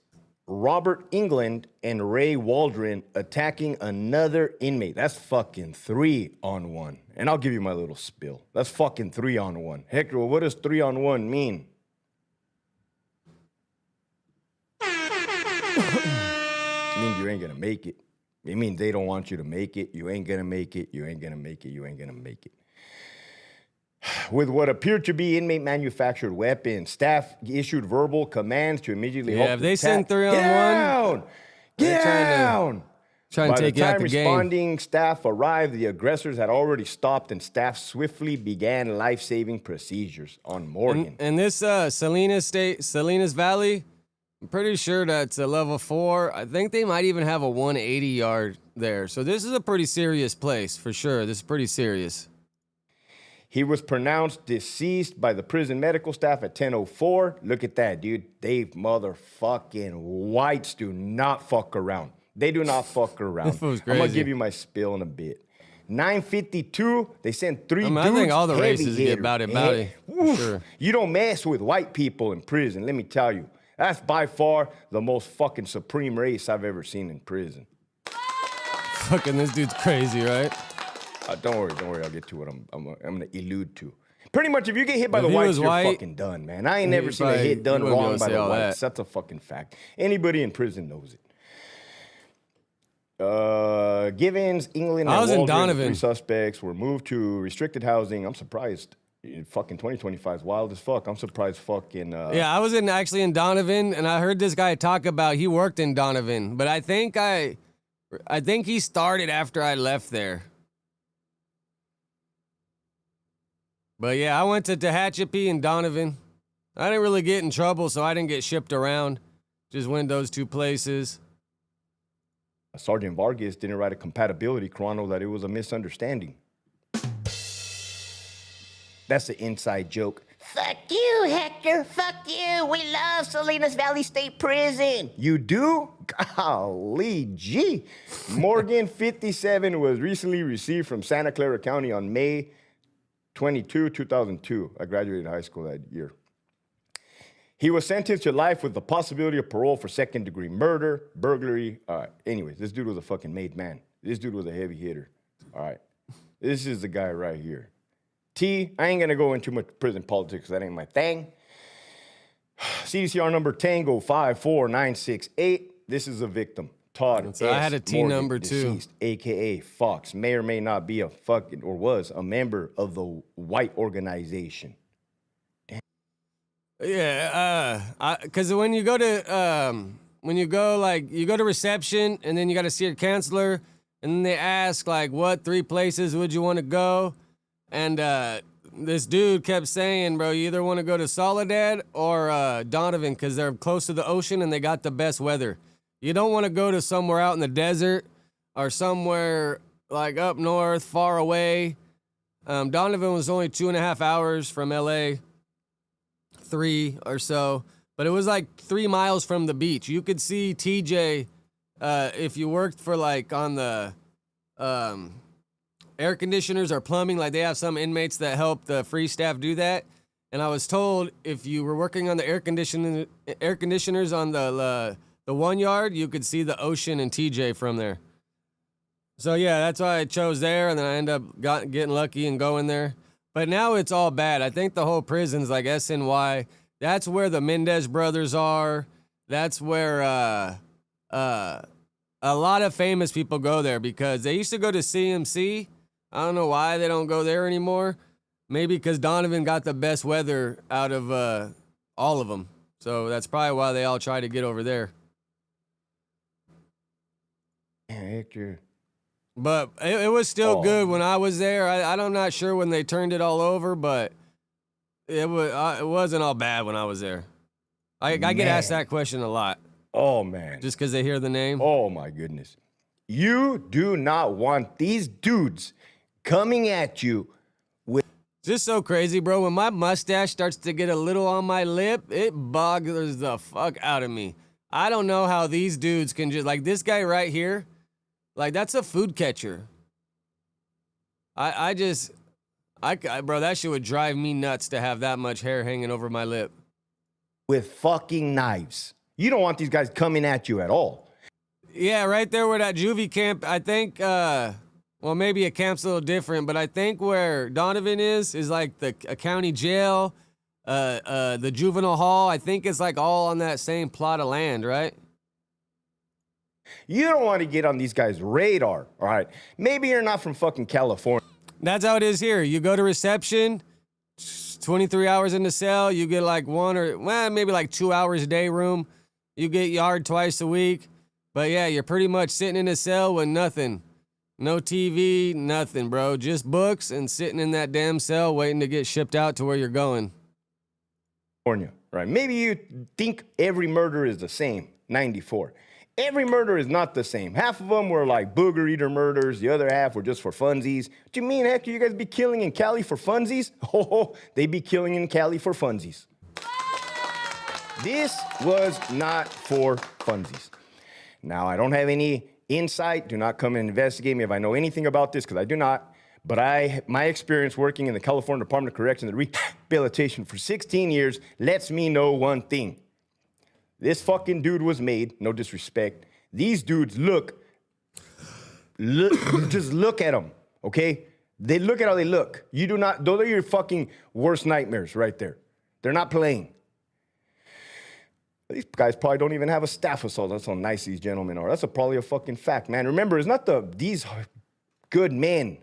Robert England, and Ray Waldron attacking another inmate. That's fucking 3-on-1. And I'll give you my little spill. That's fucking 3-on-1. Hector, what does 3-on-1 mean? It means you ain't gonna make it. It means they don't want you to make it. You ain't gonna make it. You ain't gonna make it. You ain't gonna make it. With what appeared to be inmate manufactured weapons, staff issued verbal commands to immediately halt if the they send attack. 3-on-1, Get down! Get down! Trying to take you out the game. By the time responding staff arrived, the aggressors had already stopped, and staff swiftly began life-saving procedures on Morgan. And this Salinas Valley, I'm pretty sure that's a level 4. I think they might even have a 180 yard there. So this is a pretty serious place for sure. This is pretty serious. He was pronounced deceased by the prison medical staff at 10:04. Look at that, dude. They motherfucking whites do not fuck around. They do not fuck around. That was I'm gonna crazy. give you my spill in a bit. 9:52, they sent 3 dudes. I think all the heavy races get hitters. bowdy, for sure. You don't mess with white people in prison, let me tell you. That's by far the most fucking supreme race I've ever seen in prison. Fucking this dude's crazy, right? Don't worry. I'll get to what I'm gonna allude to. Pretty much, if you get hit by If the he whites, was you're white, fucking done, man. I ain't never he seen a probably- hit done he wouldn't be able wrong to by say the all whites. that. That's a fucking fact. Anybody in prison knows it. Givens, England, I was in and Waldron, the Donovan. 3 suspects were moved to restricted housing. I'm surprised. Fucking 2025 is wild as fuck. I'm surprised fucking... Yeah, I was actually in Donovan, and I heard this guy talk about he worked in Donovan, but I think he started after I left there. But yeah, I went to Tehachapi and Donovan. I didn't really get in trouble, so I didn't get shipped around. Just went those 2 places. Sergeant Vargas didn't write a compatibility chrono that it was a misunderstanding. That's an inside joke. Fuck you, Hector. Fuck you. We love Salinas Valley State Prison. You do? Golly gee. Morgan, 57, was recently received from Santa Clara County on May 22, 2002. I graduated high school that year. He was sentenced to life with the possibility of parole for second-degree murder, burglary. All right. Anyways, this dude was a fucking made man. This dude was a heavy hitter. All right. This is the guy right here. I ain't gonna go into much prison politics, that ain't my thing. CDCR number Tango 54968. This is a victim. Todd So S. I had a T Morgan, number too. deceased, AKA Fox, may or may not be a fucking, or was a member of the white organization. Yeah, because when you go to you go to reception and then you got to see your counselor and then they ask like, what 3 places would you want to go? And this dude kept saying, bro, you either want to go to Soledad or Donovan because they're close to the ocean and they got the best weather. You don't want to go to somewhere out in the desert or somewhere like up north, far away. Donovan was only 2.5 hours from LA, 3 or so, but it was like 3 miles from the beach. You could see TJ if you worked for like on the air conditioners or plumbing, like they have some inmates that help the free staff do that. And I was told if you were working on the air conditioners on the 1 yard, you could see the ocean and TJ from there. So yeah, that's why I chose there, and then I ended up getting lucky and going there. But now it's all bad. I think the whole prison's like SNY. That's where the Mendez brothers are. That's where a lot of famous people go there because they used to go to CMC. I don't know why they don't go there anymore. Maybe because Donovan got the best weather out of all of them. So that's probably why they all try to get over there. Hector. But it was still good when I was there. I'm not sure when they turned it all over, but it wasn't all bad when I was there. I get asked that question a lot. Oh, man. Just because they hear the name? Oh, my goodness. You do not want these dudes coming at you with... Just so crazy, bro. When my mustache starts to get a little on my lip, it boggles the fuck out of me. I don't know how these dudes can just... Like, this guy right here, like, that's a food catcher. Bro, that shit would drive me nuts to have that much hair hanging over my lip. With fucking knives. You don't want these guys coming at you at all. Yeah, right there where that juvie camp, I think, well, maybe a camp's a little different, but I think where Donovan is like a county jail, the juvenile hall. I think it's like all on that same plot of land, right? You don't want to get on these guys' radar, all right? Maybe you're not from fucking California. That's how it is here. You go to reception, 23 hours in the cell, you get like maybe like 2 hours day room. You get yard twice a week. But yeah, you're pretty much sitting in a cell with nothing. No TV, nothing, bro. Just books and sitting in that damn cell waiting to get shipped out to where you're going. Right? Maybe you think every murder is the same, 94. Every murder is not the same. Half of them were like booger eater murders. The other half were just for funsies. What do you mean, Hector? You guys be killing in Cali for funsies? Oh, they be killing in Cali for funsies. This was not for funsies. Now, I don't have any insight. Do not come and investigate me if I know anything about this, because I do not. But my experience working in the California Department of Corrections and Rehabilitation for 16 years lets me know one thing. This fucking dude was made, no disrespect. These dudes just look at them, okay? They look at how they look. You do not, those are your fucking worst nightmares right there. They're not playing. These guys probably don't even have a staff assault. That's how nice these gentlemen are. That's probably a fucking fact, man. Remember, it's not these good men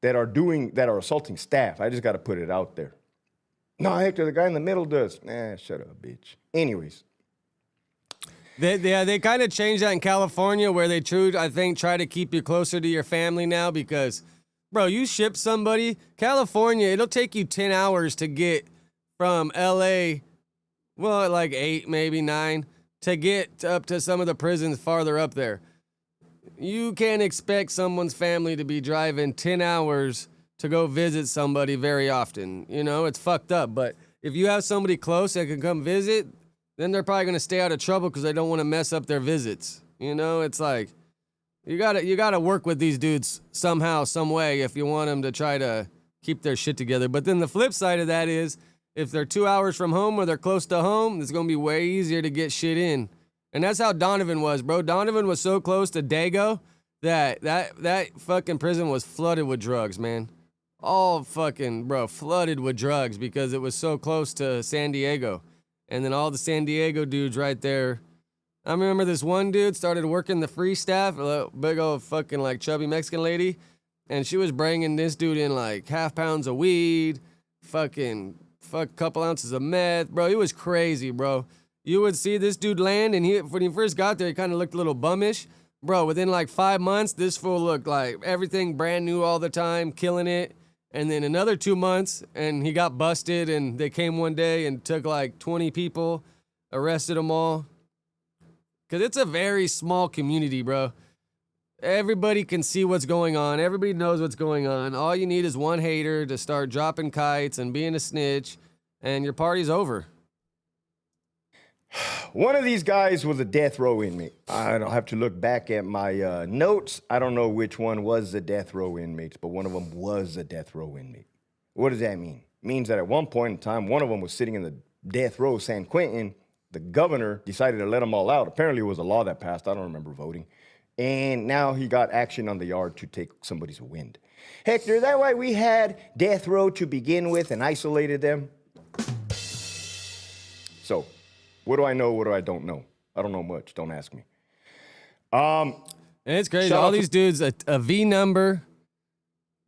that are assaulting staff. I just got to put it out there. No, Hector, the guy in the middle does. Shut up, bitch. Anyways. They kind of changed that in California where they try to keep you closer to your family now because, bro, you ship somebody, California, it'll take you 10 hours to get from LA, well, like 8, maybe 9, to get up to some of the prisons farther up there. You can't expect someone's family to be driving 10 hours to go visit somebody very often. You know, it's fucked up, but if you have somebody close that can come visit, then they're probably gonna stay out of trouble because they don't want to mess up their visits. You know, it's like you gotta work with these dudes somehow, some way, if you want them to try to keep their shit together. But then the flip side of that is, if they're 2 hours from home or they're close to home, it's gonna be way easier to get shit in. And that's how Donovan was, bro. Donovan was so close to Dago that fucking prison was flooded with drugs, man. All fucking, bro, flooded with drugs because it was so close to San Diego. And then all the San Diego dudes right there. I remember this one dude started working the free staff, a big old fucking like chubby Mexican lady. And she was bringing this dude in like half pounds of weed, couple ounces of meth. Bro, it was crazy, bro. You would see this dude land, and when he first got there, he kind of looked a little bummish. Bro, within like 5 months, this fool looked like everything brand new all the time, killing it. And then another 2 months, and he got busted, and they came one day and took like 20 people, arrested them all. Because it's a very small community, bro. Everybody can see what's going on. Everybody knows what's going on. All you need is one hater to start dropping kites and being a snitch, and your party's over. One of these guys was a death row inmate. I don't have to look back at my notes. I don't know which one was the death row inmates, but one of them was a death row inmate. What does that mean? It means that at one point in time, one of them was sitting in the death row, San Quentin. The governor decided to let them all out. Apparently, it was a law that passed. I don't remember voting. And now he got action on the yard to take somebody's wind. Hector, is that why we had death row to begin with and isolated them? So, what do I know? What do I don't know? I don't know much. Don't ask me. And it's crazy. All these dudes, a V number,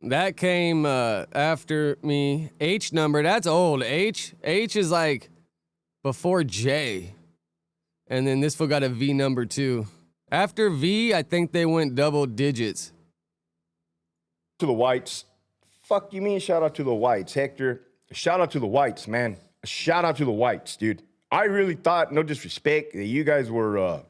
that came after me. H number, that's old. H is like before J. And then this fool got a V number too. After V, I think they went double digits. To the whites. Fuck you mean shout out to the whites, Hector? Shout out to the whites, man. Shout out to the whites, dude. I really thought, no disrespect, that you guys were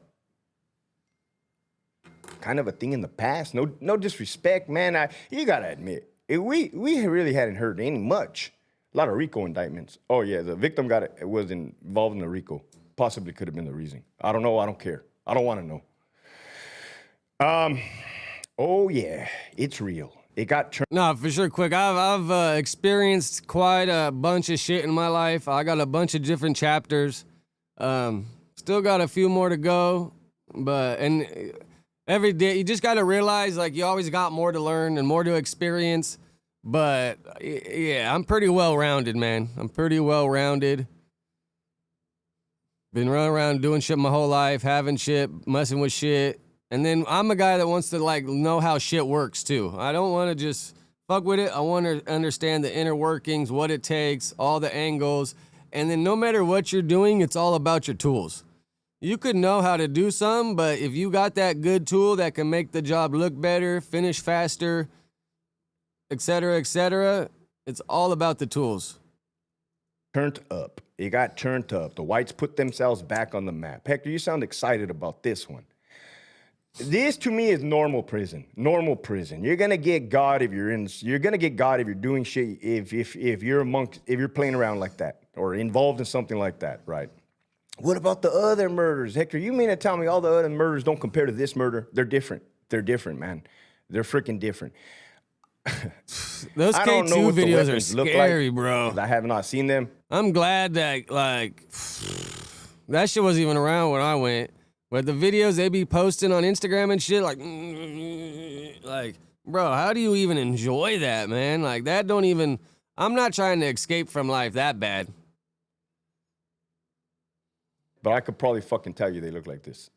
kind of a thing in the past. No disrespect, man. You gotta admit, we really hadn't heard any much. A lot of RICO indictments. Oh yeah, the victim was involved in the RICO. Possibly could have been the reason. I don't know. I don't care. I don't want to know. Oh yeah, it's real. It got turned. No, for sure, quick. I've experienced quite a bunch of shit in my life. I got a bunch of different chapters. Still got a few more to go, and every day you just got to realize like you always got more to learn and more to experience. But yeah, I'm pretty well rounded, man. I'm pretty well rounded. Been running around doing shit my whole life, having shit, messing with shit. And then I'm a guy that wants to like know how shit works too. I don't want to just fuck with it. I want to understand the inner workings, what it takes, all the angles. And then no matter what you're doing, it's all about your tools. You could know how to do something, but if you got that good tool that can make the job look better, finish faster, etc., it's all about the tools. Turned up. It got turned up. The whites put themselves back on the map. Hector, you sound excited about this one. This to me is normal prison. Normal prison. You're gonna get God if you're in. You're gonna get God if you're doing shit. If you're playing around like that or involved in something like that, right? What about the other murders, Hector? You mean to tell me all the other murders don't compare to this murder? They're different. They're different, man. They're freaking different. Those K2 videos are scary, like, bro. I have not seen them. I'm glad that like that shit wasn't even around when I went. But the videos they be posting on Instagram and shit, like, bro, how do you even enjoy that, man? Like, that don't even, I'm not trying to escape from life that bad. But I could probably fucking tell you they look like this.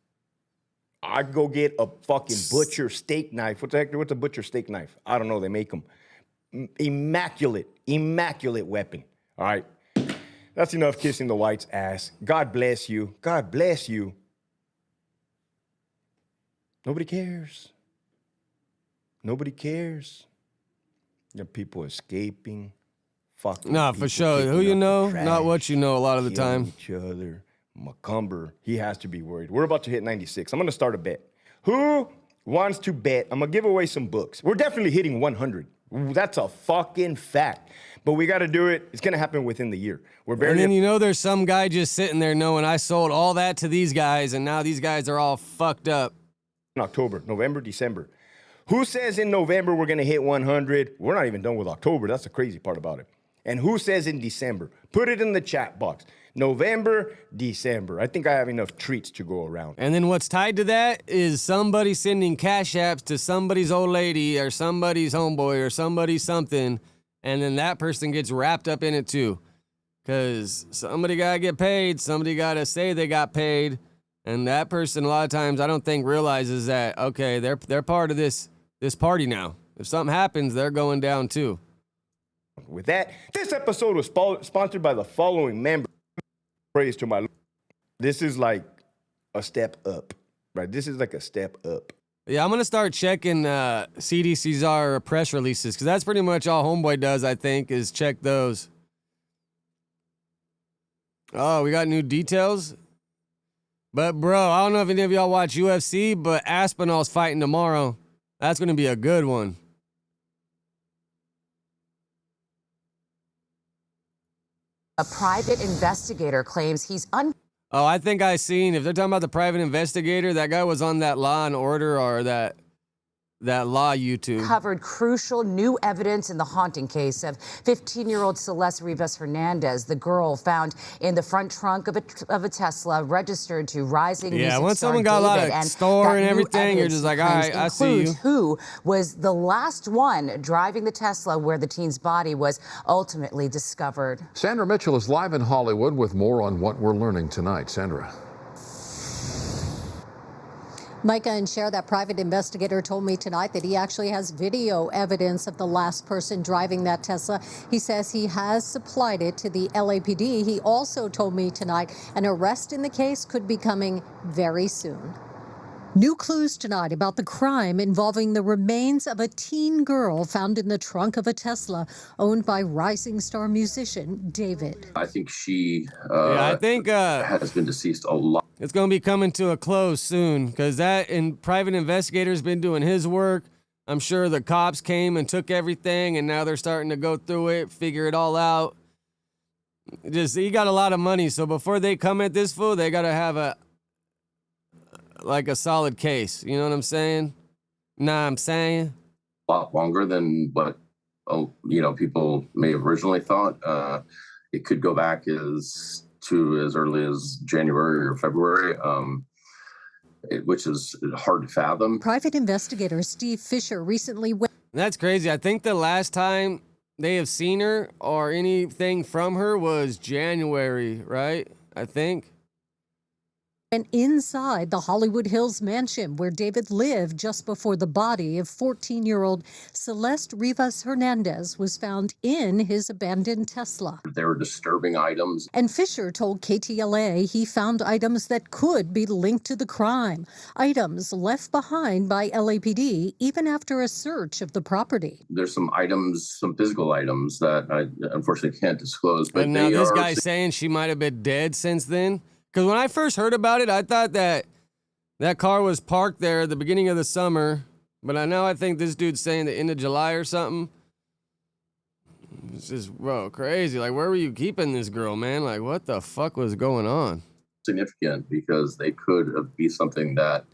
I'd go get a fucking butcher steak knife. What's a butcher steak knife? I don't know, they make them. Immaculate weapon, all right? That's enough kissing the white's ass. God bless you. God bless you. Nobody cares. Nobody cares. You have people escaping, fucking. Nah, for sure. Who you know, not what you know a lot of the time. Each other. Macumber, he has to be worried. We're about to hit 96. I'm going to start a bet. Who wants to bet? I'm going to give away some books. We're definitely hitting 100. That's a fucking fact. But we got to do it. It's going to happen within the year. We're barely. And then you know there's some guy just sitting there knowing I sold all that to these guys, and now these guys are all fucked up. In October, November, December. Who says in November we're going to hit 100? We're not even done with October. That's the crazy part about it. And who says in December? Put it in the chat box. November, December. I think I have enough treats to go around. And then what's tied to that is somebody sending cash apps to somebody's old lady or somebody's homeboy or somebody's something, and then that person gets wrapped up in it too. Because somebody got to get paid, somebody got to say they got paid, and that person a lot of times I don't think realizes that, okay, they're part of this party now. If something happens, they're going down too. With that, this episode was sponsored by the following members. Praise to my Lord. This is like a step up, right? This is like a step up. Yeah, I'm going to start checking CDC's press releases because that's pretty much all Homeboy does, I think, is check those. Oh, we got new details? But, bro, I don't know if any of y'all watch UFC, but Aspinall's fighting tomorrow. That's going to be a good one. A private investigator claims he's Oh, I think I seen, if they're talking about the private investigator, that guy was on that Law and Order or that Law YouTube. uncovered crucial new evidence in the haunting case of 15-year-old Celeste Rivas Hernandez, the girl found in the front trunk of a Tesla registered to rising music once star someone got a lot David. of And store that and new everything, you're evidence just like, he all claims right, I see includes you. who was the last one driving the Tesla where the teen's body was ultimately discovered. Sandra Mitchell is live in Hollywood with more on what we're learning tonight. Sandra. Micah and Cher, that private investigator, told me tonight that he actually has video evidence of the last person driving that Tesla. He says he has supplied it to the LAPD. He also told me tonight an arrest in the case could be coming very soon. New clues tonight about the crime involving the remains of a teen girl found in the trunk of a Tesla owned by rising star musician David. I think she I think has been deceased a lot. It's going to be coming to a close soon because private investigator's been doing his work. I'm sure the cops came and took everything, and now they're starting to go through it, figure it all out. He got a lot of money, so before they come at this fool, they got to have a solid case. You know what I'm saying? Nah, I'm saying A lot longer than what people may have originally thought. It could go back as early as January or February, which is hard to fathom. Private investigator Steve Fisher recently went. That's crazy. I think the last time they have seen her or anything from her was January, right? I think. And inside the Hollywood Hills mansion where David lived just before the body of 14-year-old Celeste Rivas Hernandez was found in his abandoned Tesla. There were disturbing items. And Fisher told KTLA he found items that could be linked to the crime, items left behind by LAPD even after a search of the property. There's some physical items that I unfortunately can't disclose. But now this guy's saying she might have been dead since then. Because when I first heard about it, I thought that car was parked there at the beginning of the summer. But I think this dude's saying the end of July or something. It's just, bro, crazy. Like, where were you keeping this girl, man? Like, what the fuck was going on? Significant because they could be something that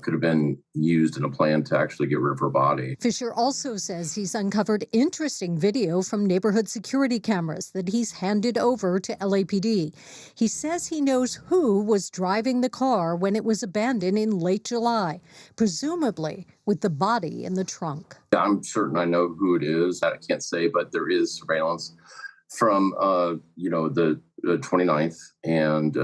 could have been used in a plan to actually get rid of her body. Fisher also says he's uncovered interesting video from neighborhood security cameras that he's handed over to LAPD. He says he knows who was driving the car when it was abandoned in late July, presumably with the body in the trunk. I'm certain I know who it is. I can't say, but there is surveillance from the 29th, and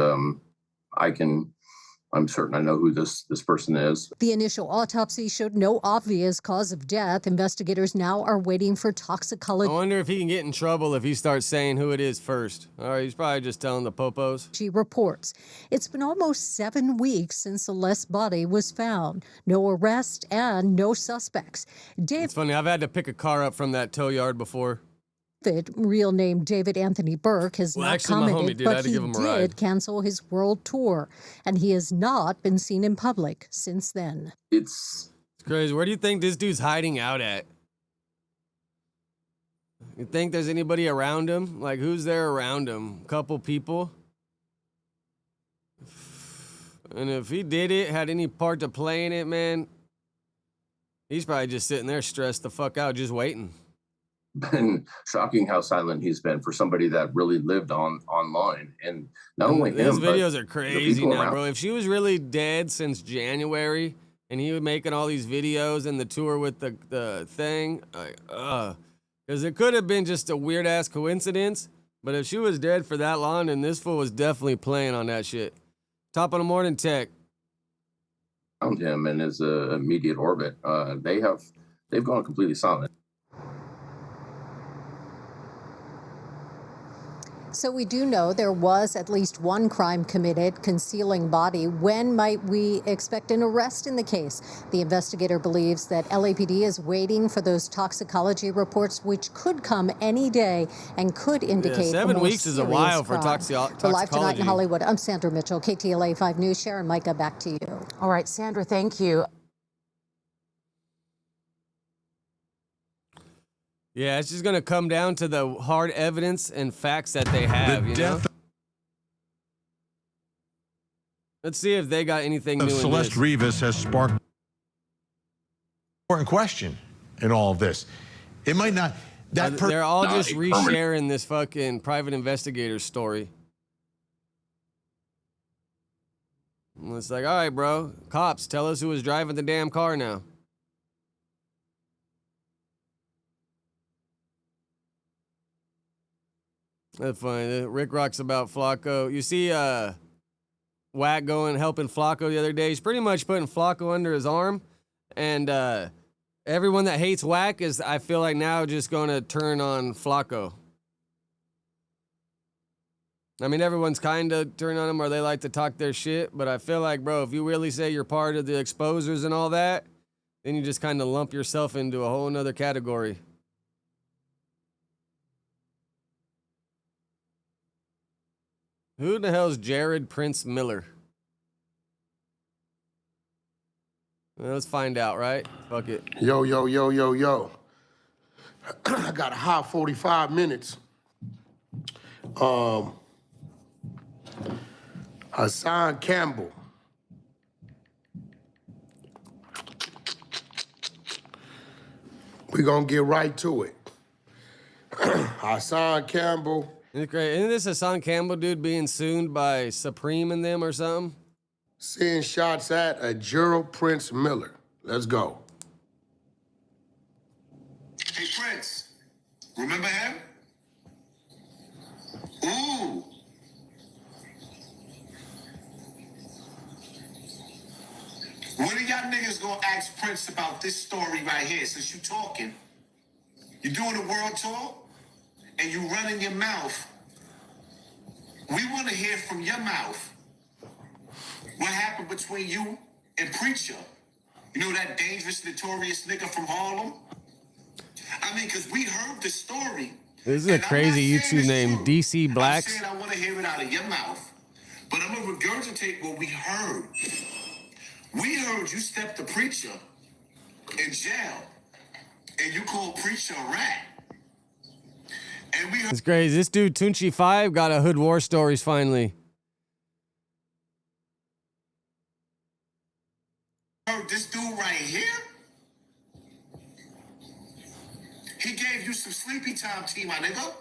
I'm certain I know who this person is. The initial autopsy showed no obvious cause of death. Investigators now are waiting for toxicology. I wonder if he can get in trouble if he starts saying who it is first. All right, he's probably just telling the popos. She reports. It's been almost 7 weeks since Celeste's body was found. No arrest and no suspects. It's funny, I've had to pick a car up from that tow yard before. David, real name David Anthony Burke, has not commented, but he did cancel his world tour, and he has not been seen in public since then. It's crazy. Where do you think this dude's hiding out at? You think there's anybody around him? Like, who's there around him? Couple people? And if he did it, had any part to play in it, man, he's probably just sitting there stressed the fuck out, just waiting. Been shocking how silent he's been for somebody that really lived online. And not only him, his videos but are crazy people now, around. bro. If she was really dead since January and he was making all these videos and the tour with the thing, like, because it could have been just a weird ass coincidence. But if she was dead for that long, then this fool was definitely playing on that shit. Top of the morning, Tech. Around him in his immediate orbit, they've gone completely silent. So we do know there was at least one crime committed, concealing body. When might we expect an arrest in the case? The investigator believes that LAPD is waiting for those toxicology reports, which could come any day and could indicate 7 a more weeks is a while for serious crime. toxicology. For Live Tonight in Hollywood, I'm Sandra Mitchell, KTLA 5 News. Sharon, Micah, back to you. All right, Sandra, thank you. Yeah, it's just gonna come down to the hard evidence and facts that they have. You know. Let's see if they got anything new. Celeste Rivas has sparked an important question in all of this. It might not. They're all just resharing this fucking private investigator story. And it's like, all right, bro, cops, tell us who was driving the damn car now. That's funny. Rick rocks about Flacco. You see Wack going helping Flacco the other day. He's pretty much putting Flacco under his arm. And everyone that hates Wack is, I feel like, now just going to turn on Flacco. I mean, everyone's kind of turning on him or they like to talk their shit. But I feel like, bro, if you really say you're part of the exposers and all that, then you just kind of lump yourself into a whole nother category. Who the hell's Jared Prince Miller? Well, let's find out, right? Fuck it. Yo. I got a hot 45 minutes. Hassan Campbell. We're gonna get right to it. Hassan Campbell. Isn't it great? Isn't this Hassan Campbell dude being sued by Supreme and them or something? Seeing shots at a Gerald Prince Miller. Let's go. Hey, Prince, remember him? Ooh. When are y'all niggas gonna ask Prince about this story right here, since you talking? You doing a world tour? And you running your mouth. We want to hear from your mouth what happened between you and Preacher. You know that dangerous, notorious nigga from Harlem? I mean, because we heard the story. This is a crazy YouTube name, DC Blacks. I'm saying I want to hear it out of your mouth. But I'm going to regurgitate what we heard. We heard you stepped the Preacher in jail. And you called Preacher a rat. It's crazy. This dude, Tunchi 5, got a Hood War Stories finally. Heard this dude right here? He gave you some sleepy time tea, my nigga.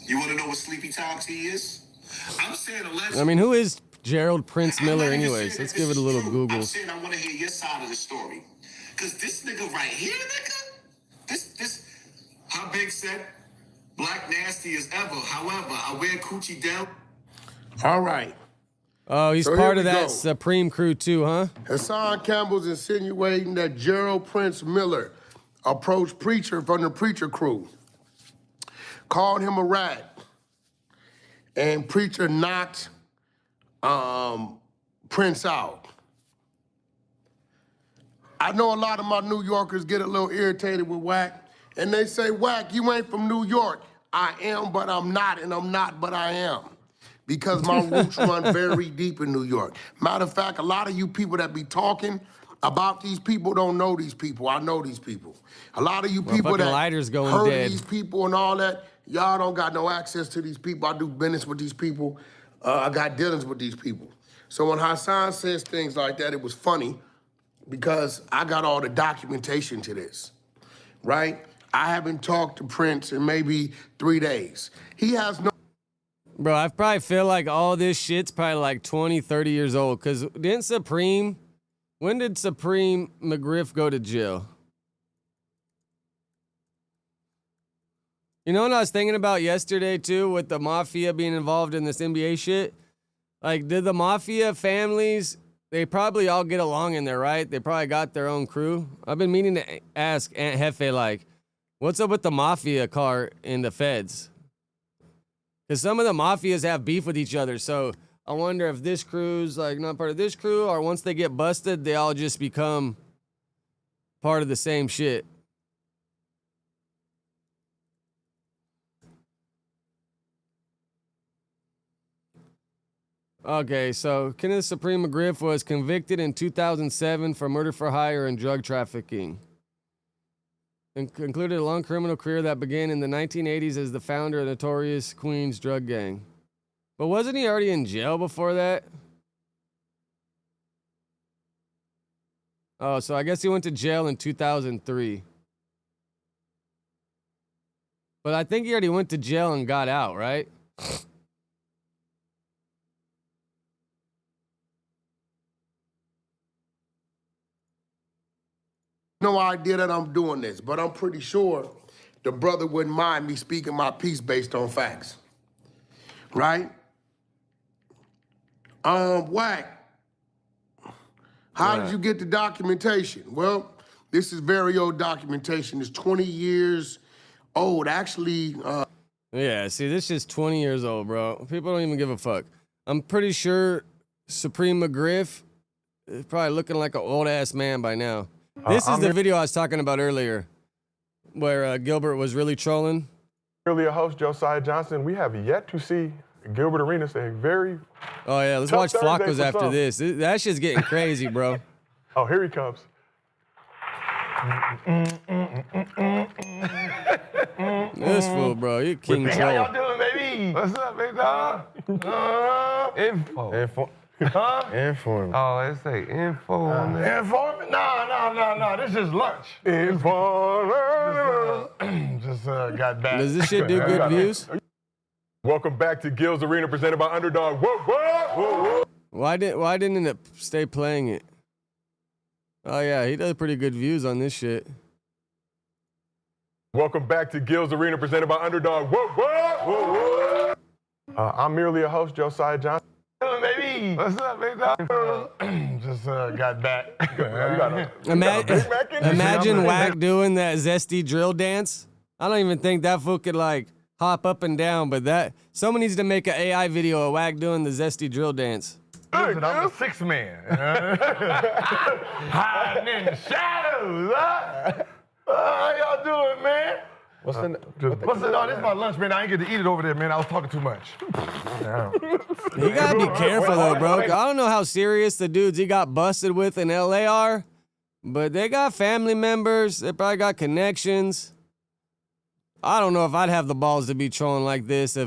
You want to know what sleepy time tea is? I'm saying I mean, who is Gerald Prince Miller anyways? Let's give it a little Google. I'm saying I want to hear your side of the story. Because this nigga right here, nigga, this, how Big said, black nasty as ever. However, I wear Coochie down. All right. Oh, he's So part here of we that go. Supreme crew too, huh? Hassan Campbell's insinuating that Gerald Prince Miller approached Preacher from the Preacher crew, called him a rat, and Preacher knocked Prince out. I know a lot of my New Yorkers get a little irritated with Wack, and they say, Wack, you ain't from New York. I am, but I'm not, and I'm not, but I am. Because my roots run very deep in New York. Matter of fact, a lot of you people that be talking about these people don't know these people. I know these people. A lot of you Well, people fucking that lighter's going heard dead. of these people and all that, y'all don't got no access to these people. I do business with these people. I got dealings with these people. So when Hassan says things like that, it was funny because I got all the documentation to this, right? I haven't talked to Prince in maybe 3 days. He has no... Bro, I probably feel like all this shit's probably like 20, 30 years old. Because when did Supreme McGriff go to jail? You know what I was thinking about yesterday, too, with the Mafia being involved in this NBA shit? Like, did the Mafia families, they probably all get along in there, right? They probably got their own crew. I've been meaning to ask Aunt Hefe, like, what's up with the Mafia car in the feds? Because some of the Mafias have beef with each other, so I wonder if this crew's, like, not part of this crew, or once they get busted, they all just become part of the same shit. Okay, so Kenneth Supreme McGriff was convicted in 2007 for murder for hire and drug trafficking, and concluded a long criminal career that began in the 1980s as the founder of the notorious Queens drug gang. But wasn't he already in jail before that? Oh, so I guess he went to jail in 2003. But I think he already went to jail and got out, right? No idea that I'm doing this, but I'm pretty sure the brother wouldn't mind me speaking my piece based on facts. Right? Whack. How did you get the documentation? Well, this is very old documentation. It's 20 years old. Actually, Yeah, see, this is 20 years old, bro. People don't even give a fuck. I'm pretty sure Supreme McGriff is probably looking like an old-ass man by now. This is the video I was talking about earlier, where Gilbert was really trolling. Earlier host Josiah Johnson, we have yet to see Gilbert Arenas a very... Oh, yeah, let's watch Flacco's after this. That shit's getting crazy, bro. Oh, here he comes. This fool, bro, you king troll. How y'all doing, baby? What's up, big dog? Info. Huh? Inform. Oh, let's say info on there. Inform? No. This is lunch. Inform. Just got back. Does this shit do good views? Welcome back to Gil's Arena, presented by Underdog. Whoa. Why didn't it stay playing it? Oh yeah, he does pretty good views on this shit. Welcome back to Gil's Arena, presented by Underdog. Whoa. I'm merely a host, Josiah Johnson. Baby. What's up, big dog? Just got back. Imagine Wack doing that zesty drill dance. I don't even think that fool could like hop up and down, but someone needs to make an AI video of Wack doing the zesty drill dance. Listen, I'm the sixth man. Hiding in the shadows, huh? How y'all doing, man? What's the no, this is my lunch, man. I ain't get to eat it over there, man. I was talking too much. You gotta be careful though, bro. I don't know how serious the dudes he got busted with in LA are, but they got family members. They probably got connections. I don't know if I'd have the balls to be trolling like this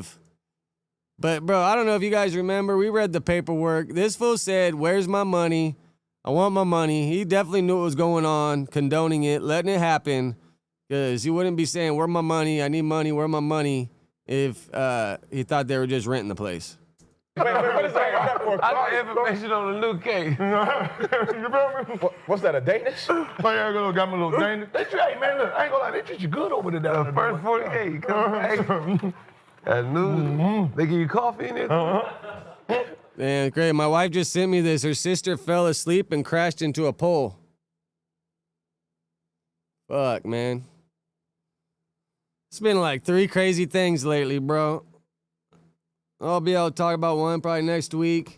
but bro, I don't know if you guys remember, we read the paperwork. This fool said, "Where's my money? I want my money." He definitely knew what was going on, condoning it, letting it happen. Because he wouldn't be saying, "Where my money? I need money. Where my money?" if he thought they were just renting the place. Wait, what is that? I got information on the new case. What's that, a Danish? Oh, yeah, got my little Danish. Hey, man, look, I ain't gonna lie, they treat you good over there. The first 48, come back. That news, they give you coffee in it? Man, great. My wife just sent me this. Her sister fell asleep and crashed into a pole. Fuck, man. It's been like 3 crazy things lately, bro. I'll be able to talk about one probably next week.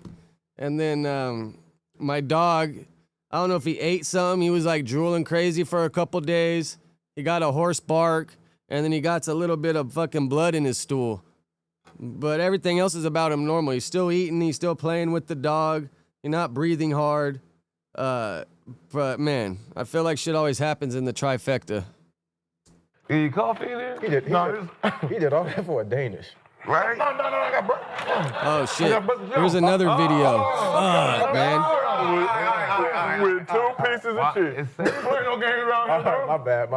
And then my dog, I don't know if he ate something. He was like drooling crazy for a couple days. He got a horse bark, and then he got a little bit of fucking blood in his stool. But everything else is about him normal. He's still eating. He's still playing with the dog. He's not breathing hard. But man, I feel like shit always happens in the trifecta. Any coffee in there? He did all that for a Danish. Right? No, I got Oh shit. Here's another video. Fuck, man. With 2 pieces of shit. Play no games around here. My bad.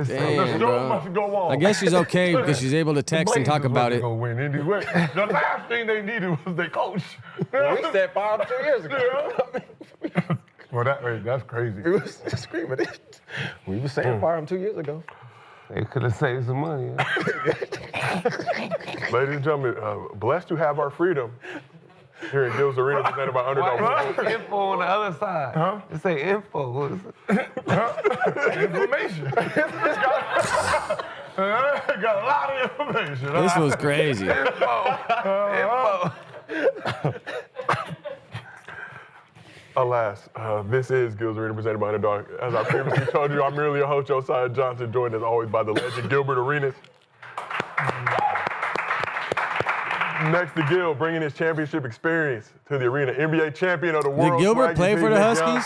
Damn, Show bro. must go on. I guess she's okay because she's able to text and talk about it. Gonna win anyway. The last thing they needed was their coach. We said fire 2 years ago. Well, that's crazy. We was screaming it. We were saying fire him 2 years ago. They could have saved some money. Ladies and gentlemen, blessed to have our freedom here in Gil's Arena, presented by Underdog. Info on the other side. Huh? It say info. What is it? Information. Got a lot of information. This was crazy. Info. Alas, this is Gil's Arena, presented by Underdog. As I previously told you, I'm merely a host, Josiah Johnson, joined as always by the legend Gilbert Arenas. Next to Gil, bringing his championship experience to the arena, NBA champion of the world. Did Gilbert play for the Huskies?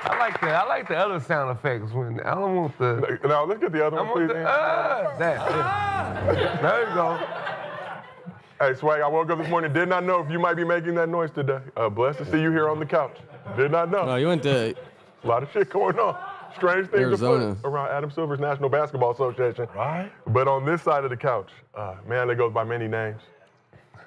I like the other sound effects when I don't want the. Now let's get the other one, please. There you go. Hey, Swag, I woke up this morning, did not know if you might be making that noise today. Blessed to see you here on the couch. Did not know. Oh, you went to... A lot of shit going on. Strange things Arizona. afoot around Adam Silver's National Basketball Association. Right. But on this side of the couch, man that goes by many names.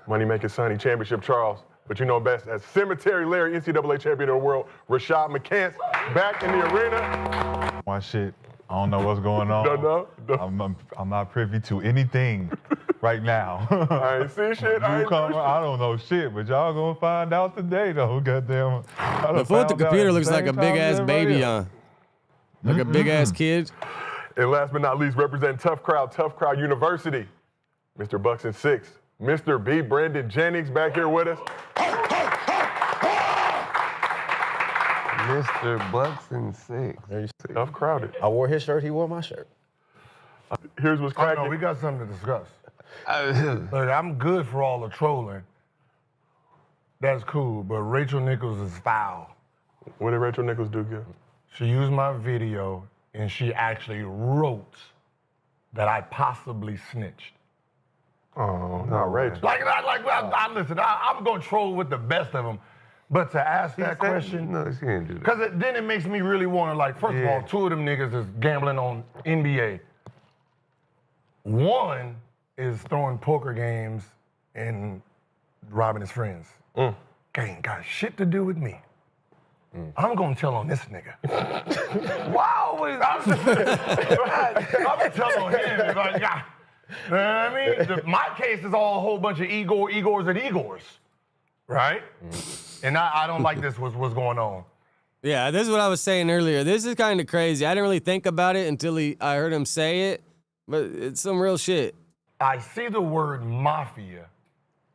Money Making Sonny, Championship Charles, but you know best as Cemetery Larry, NCAA champion of the world, Rashad McCants, back in the arena. My shit, I don't know what's going on. Don't know? I'm not privy to anything right now. I ain't see shit. I don't know shit, but y'all gonna find out today, though. Goddamn. The fool with the computer looks like a big ass baby on. Like a big ass kid. And last but not least, representing Tough Crowd University, Mr. Buxton 6, Mr. B. Brandon Jennings back here with us. Mr. Buxton 6. Tough Crowded. I wore his shirt, he wore my shirt. Here's what's cracking. No, we got something to discuss. Look, I'm good for all the trolling. That's cool, but Rachel Nichols is foul. What did Rachel Nichols do, Gil? She used my video, and she actually wrote that I possibly snitched. Oh, not Rachel. Listen, I'm going to troll with the best of them. But to ask that question, no, she didn't do that. because then it makes me really want to, first of all, 2 of them niggas is gambling on NBA. 1 is throwing poker games and robbing his friends. Ain't got shit to do with me. I'm gonna tell on this nigga. Wow, I'm gonna tell on him. You know what I mean? My case is all a whole bunch of Igors, and Igors, right? And I don't like this. What's going on? Yeah, this is what I was saying earlier. This is kind of crazy. I didn't really think about it until I heard him say it, but it's some real shit. I see the word mafia.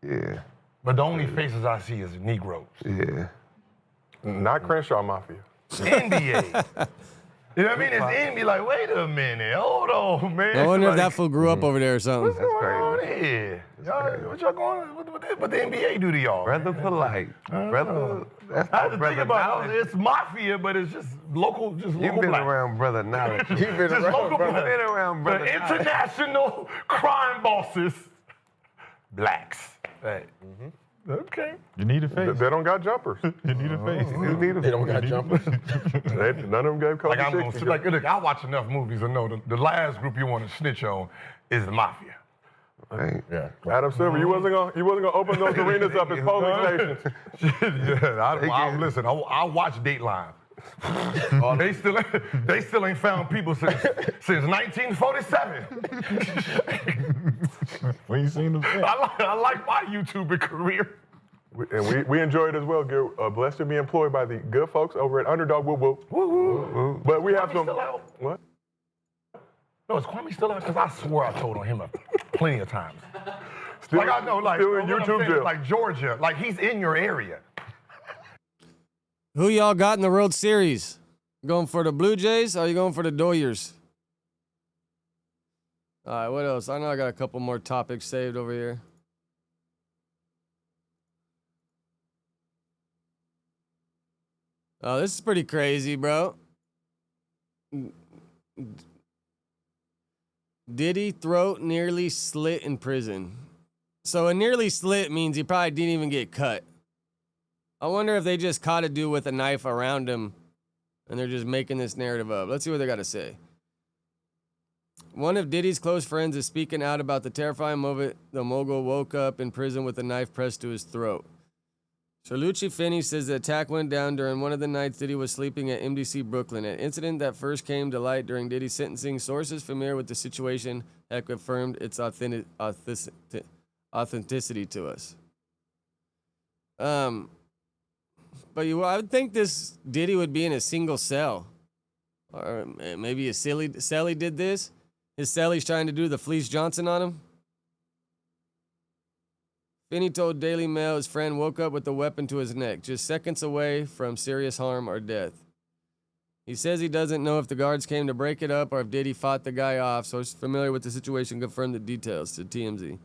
Yeah. But the only faces I see is Negroes. Yeah. Not Crenshaw Mafia. NBA. You know what I mean? It's NBA. Like, wait a minute. Hold on, man. I wonder if that fool grew up over there or something. What's going on here? What y'all going on? What the NBA do to y'all? Brother polite. Brother, that's I had to brother think about knowledge. it. It's mafia, but it's just local You've been black. around brother knowledge. You've been around You've been around brother The knowledge. international crime bosses, blacks. Right. Okay. You need a face. They don't got jumpers. You need a face. They don't got jumpers. None of them gave Kobe Like, look, I watch enough movies to know the last group you want to snitch on is the mafia. Right. Yeah. Adam Silver, you wasn't gonna open those arenas up as polling stations. Listen, I watch Dateline. They still ain't found people since 1947. When you seen them? I like my YouTubing career. And we enjoy it as well, Gil. Blessed to be employed by the good folks over at Underdog. Whoop whoop. Woo woo. But we have Kwame some. still out? What? No, is Kwame still out? Because I swore I told on him plenty of times. Still, I know, still in what I'm YouTube saying, jail. like Georgia, like he's in your area. Who y'all got in the World Series? Going for the Blue Jays or are you going for the Doyers? All right, what else? I know I got a couple more topics saved over here. Oh, this is pretty crazy, bro. Diddy throat nearly slit in prison. So a nearly slit means he probably didn't even get cut. I wonder if they just caught a dude with a knife around him and they're just making this narrative up. Let's see what they got to say. One of Diddy's close friends is speaking out about the terrifying moment the mogul woke up in prison with a knife pressed to his throat. Charlucci Finney says the attack went down during one of the nights Diddy was sleeping at MDC Brooklyn, an incident that first came to light during Diddy's sentencing. Sources familiar with the situation have confirmed its authenticity to us. But I would think this Diddy would be in a single cell. Or maybe a cellie did this. His cellie's trying to do the Fleece Johnson on him. Finney told Daily Mail his friend woke up with a weapon to his neck, just seconds away from serious harm or death. He says he doesn't know if the guards came to break it up or if Diddy fought the guy off, so he's familiar with the situation, confirmed the details to TMZ.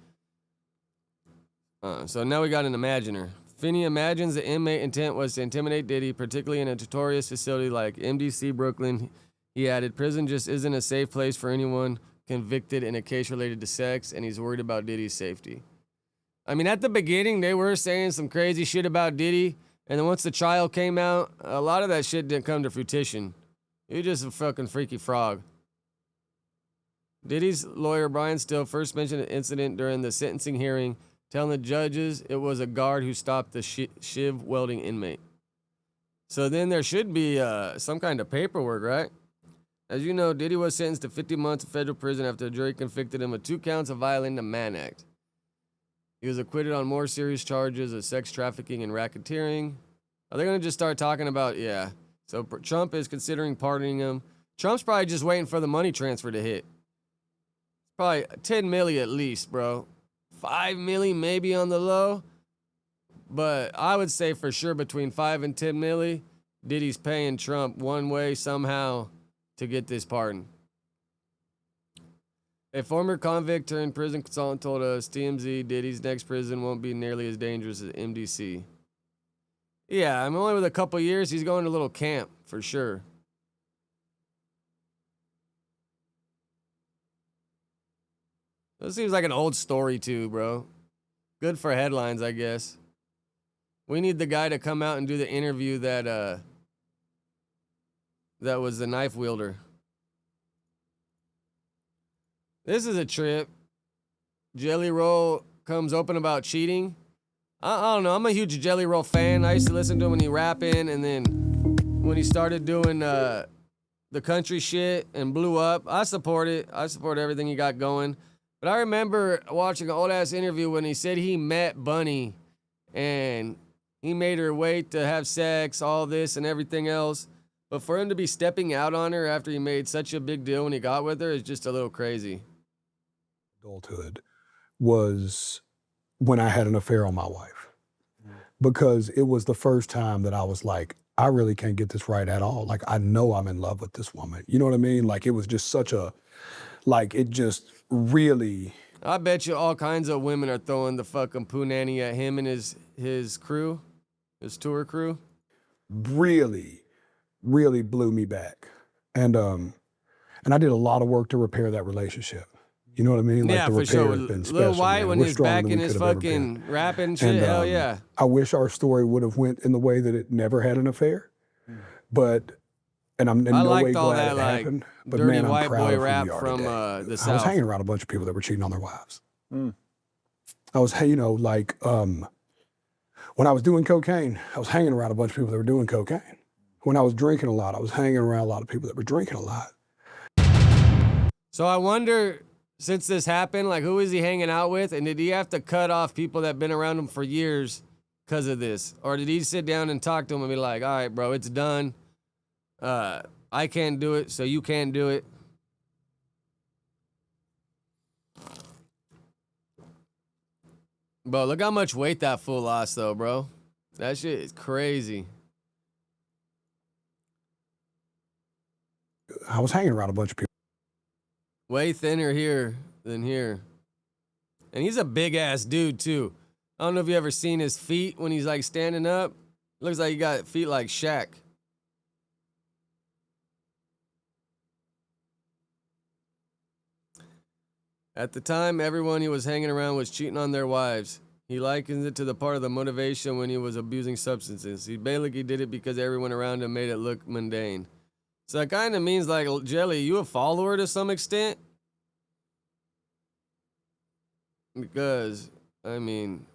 So now we got an imaginer. Finney imagines the inmate intent was to intimidate Diddy, particularly in a notorious facility like MDC Brooklyn. He added, prison just isn't a safe place for anyone convicted in a case related to sex, and he's worried about Diddy's safety. I mean, at the beginning, they were saying some crazy shit about Diddy, and then once the trial came out, a lot of that shit didn't come to fruition. He was just a fucking freaky frog. Diddy's lawyer, Brian Still, first mentioned an incident during the sentencing hearing, telling the judges it was a guard who stopped the shiv welding inmate. So then there should be some kind of paperwork, right? As you know, Diddy was sentenced to 50 months of federal prison after a jury convicted him of 2 counts of violating the Mann Act. He was acquitted on more serious charges of sex trafficking and racketeering. Are they going to just start talking about, yeah. So Trump is considering pardoning him. Trump's probably just waiting for the money transfer to hit. Probably 10 million at least, bro. 5 million maybe on the low. But I would say for sure between 5 and 10 million, Diddy's paying Trump one way somehow to get this pardon. A former convict turned prison consultant told us TMZ Diddy's next prison won't be nearly as dangerous as MDC. Yeah, I'm only with a couple years. He's going to a little camp for sure. This seems like an old story too, bro. Good for headlines, I guess. We need the guy to come out and do the interview that was the knife wielder. This is a trip. Jelly Roll comes open about cheating. I don't know. I'm a huge Jelly Roll fan. I used to listen to him when he rapping, and then when he started doing the country shit and blew up, I support it. I support everything he got going. But I remember watching an old-ass interview when he said he met Bunny, and he made her wait to have sex, all this and everything else. But for him to be stepping out on her after he made such a big deal when he got with her is just a little crazy. Adulthood was when I had an affair on my wife, because it was the first time that I was like, I really can't get this right at all. Like, I know I'm in love with this woman. You know what I mean? Like, it was just such a, like, it just really. I bet you all kinds of women are throwing the fucking punani at him and his crew, his tour crew. Really blew me back. And I did a lot of work to repair that relationship. You know what I mean? Like, yeah, the for repair sure. has been special, Lil White, man. when We're he's stronger back than in we his could have ever fucking been. rapping shit, hell yeah. I wish our story would have went in the way that it never had an affair, but, and I'm in no way liked all glad that, it like, happened, but dirty man, I'm white proud boy of who rap we are from today. the I was South. hanging around a bunch of people that were cheating on their wives. I was, you know, like, when I was doing cocaine, I was hanging around a bunch of people that were doing cocaine. When I was drinking a lot, I was hanging around a lot of people that were drinking a lot. So I wonder, since this happened, like, who is he hanging out with? And did he have to cut off people that have been around him for years because of this? Or did he sit down and talk to him and be like, all right, bro, it's done. I can't do it, so you can't do it. Bro, look how much weight that fool lost, though, bro. That shit is crazy. I was hanging around a bunch of people. Way thinner here than here. And he's a big-ass dude, too. I don't know if you ever seen his feet when he's, like, standing up. Looks like he got feet like Shaq. At the time, everyone he was hanging around was cheating on their wives. He likens it to the part of the motivation when he was abusing substances. He basically did it because everyone around him made it look mundane. So that kind of means, like, Jelly, you a follower to some extent? Because, I mean...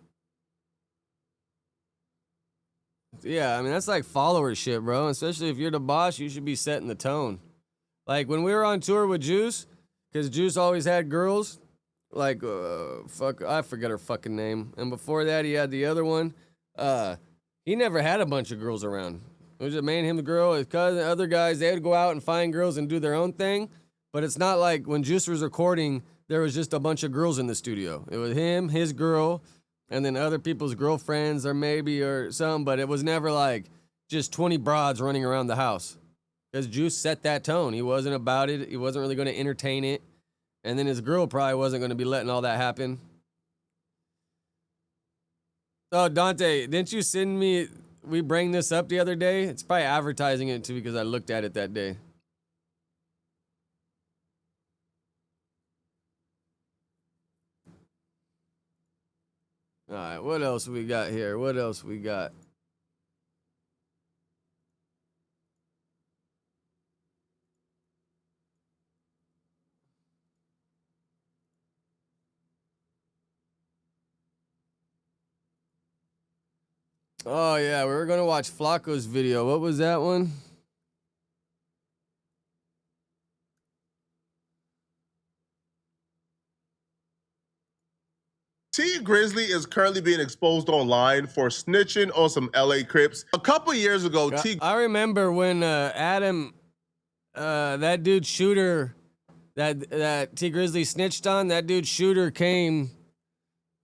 Yeah, I mean, that's like followership, bro. Especially if you're the boss, you should be setting the tone. Like, when we were on tour with Juice, because Juice always had girls, like, I forget her fucking name. And before that, he had the other one. He never had a bunch of girls around. It was just me and him, the girl, his cousin, other guys. They would go out and find girls and do their own thing. But it's not like when Juice was recording, there was just a bunch of girls in the studio. It was him, his girl, and then other people's girlfriends or something. But it was never like just 20 broads running around the house. Because Juice set that tone. He wasn't about it. He wasn't really going to entertain it. And then his girl probably wasn't going to be letting all that happen. Oh, Dante, didn't you send me... We bring this up the other day? It's probably advertising it too because I looked at it that day. All right, what else we got here? What else we got? Oh, yeah, we were going to watch Flacco's video. What was that one? T Grizzly is currently being exposed online for snitching on some LA Crips. A couple years ago, I remember when Adam, that dude Shooter, that T Grizzly snitched on, that dude Shooter came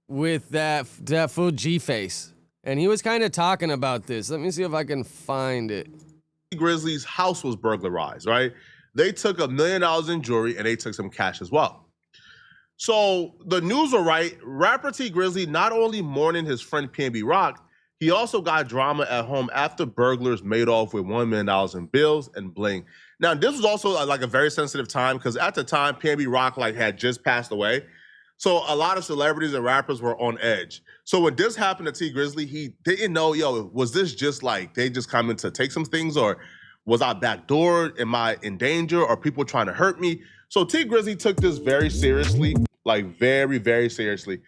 with that full G face. And he was kind of talking about this. Let me see if I can find it. T Grizzly's house was burglarized, right? They took $1 million in jewelry and they took some cash as well. So the news were right. Rapper T Grizzly not only mourning his friend PNB Rock, he also got drama at home after burglars made off with $1 million in bills and bling. Now, this was also like a very sensitive time because at the time, PNB Rock had just passed away. So a lot of celebrities and rappers were on edge. So when this happened to T Grizzly, he didn't know, was this just like they just coming to take some things, or was I backdoored? Am I in danger? Are people trying to hurt me? So T Grizzly took this very seriously, like very, very seriously.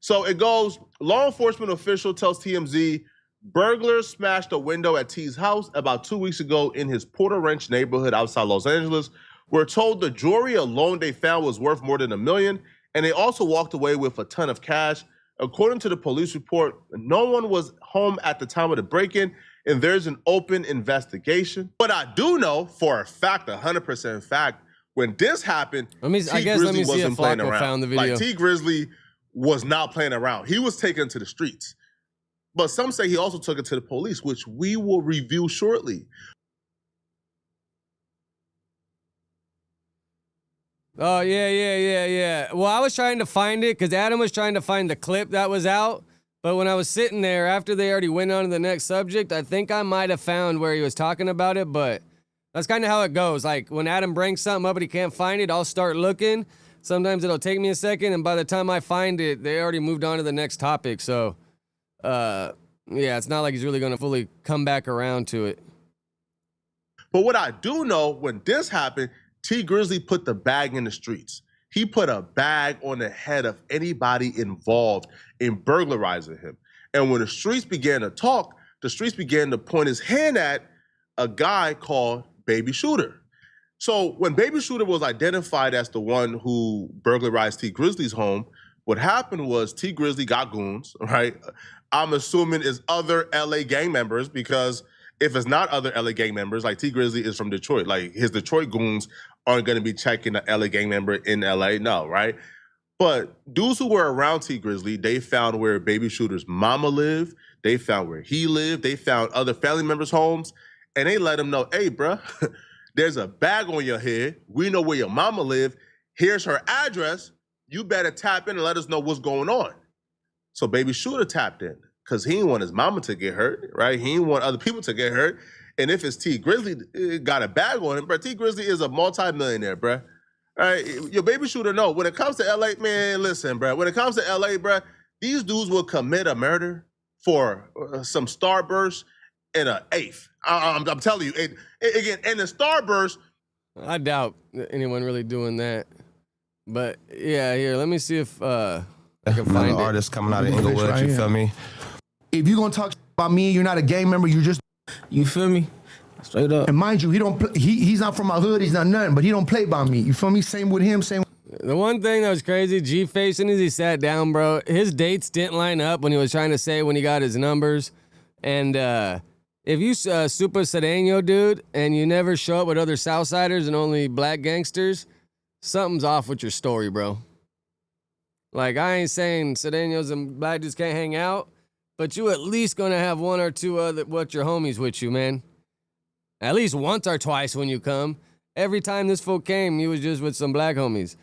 So it goes, law enforcement official tells TMZ, burglars smashed a window at T's house about 2 weeks ago in his Porter Ranch neighborhood outside Los Angeles. We're told the jewelry alone they found was worth more than $1 million. And they also walked away with a ton of cash. According to the police report, no one was home at the time of the break-in, and there's an open investigation. But I do know for a fact, 100% fact, when this happened, let me see if Flacco found the video. Like T Grizzly was not playing around. He was taken to the streets. But some say he also took it to the police, which we will review shortly. Oh, yeah. Well, I was trying to find it because Adam was trying to find the clip that was out. But when I was sitting there, after they already went on to the next subject, I think I might have found where he was talking about it. But that's kind of how it goes. Like, when Adam brings something up but he can't find it, I'll start looking. Sometimes it'll take me a second, and by the time I find it, they already moved on to the next topic. So, yeah, it's not like he's really going to fully come back around to it. But what I do know, when this happened, T Grizzly put the bag in the streets. He put a bag on the head of anybody involved in burglarizing him. And when the streets began to talk, the streets began to point his hand at a guy called Baby Shooter. So when Baby Shooter was identified as the one who burglarized T Grizzly's home, what happened was T Grizzly got goons, right? I'm assuming it's other LA gang members, because if it's not other LA gang members, like T Grizzly is from Detroit, like his Detroit goons aren't going to be checking an LA gang member in LA, no, right? But dudes who were around T Grizzly, they found where Baby Shooter's mama lived, they found where he lived, they found other family members' homes, and they let him know, hey, bruh, there's a bag on your head, we know where your mama lived, here's her address, you better tap in and let us know what's going on. So Baby Shooter tapped in, because he didn't want his mama to get hurt, right? He didn't want other people to get hurt. And if it's T Grizzly got a bag on him, bro, T Grizzly is a multi-millionaire, bro. right? Your baby shooter know. When it comes to LA, man, listen, bro. When it comes to LA, bro, these dudes will commit a murder for some starburst in an eighth. I'm telling you. Again, in the starburst. I doubt anyone really doing that. But yeah, here, let me see if I can find it. Artist coming out of Inglewood, right you here. feel me? If you're gonna talk about me, you're not a gang member. You just, You feel me? Straight up. and mind you, he don't. He's not from my hood. He's not nothing, but he don't play by me. You feel me? Same with him. Same. The one thing that was crazy, G-Face, as soon as he sat down, bro, his dates didn't line up when he was trying to say when he got his numbers. And if you super Sereno, dude, and you never show up with other Southsiders and only black gangsters, something's off with your story, bro. Like, I ain't saying Serenos and black dudes can't hang out, but you at least gonna have one or two other what your homies with you, man. At least once or twice when you come. Every time this fool came, he was just with some black homies.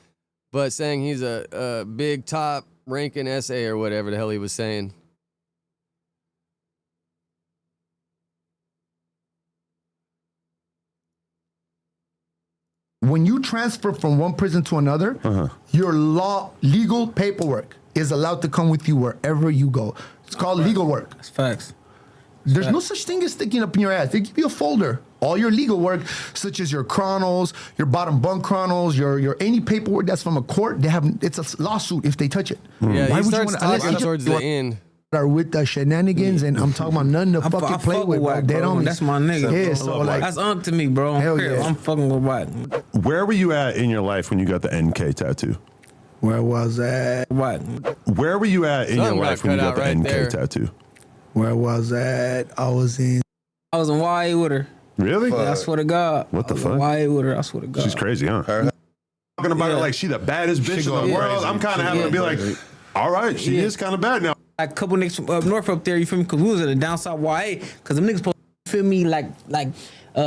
But saying he's a big top ranking SA or whatever the hell he was saying. When you transfer from one prison to another, your legal paperwork is allowed to come with you wherever you go. It's called legal work. That's facts. There's no such thing as sticking up in your ass. They give you a folder. All your legal work, such as your chronos, your bottom bunk chronos, your any paperwork that's from a court, they have it's a lawsuit if they touch it. Yeah, Why he would starts you talking unless towards the end. Are with the shenanigans, and I'm talking about nothing to I fucking play fuck with, bro. Wack, Dead bro. on me. That's my nigga. Yeah, bro. so like That's unk to me, bro. Hell Crip, yeah. I'm fucking with Wack. Where were you at in your life when you got the NK tattoo? Where was that? What? Where were you at in your Something got life when you cut got out the right NK there. tattoo? Where was that? I was in YA with her. Really? Yeah, I swear to God. What the I was fuck? YA with her. I swear to God. She's crazy, huh? Talking about her like she the baddest bitch in the world. I'm kind of having to be like, all right, she is kind of bad now. Like a couple niggas from up north up there, you feel me? Cause we was at a down south YA. Cause them niggas supposed to feel me like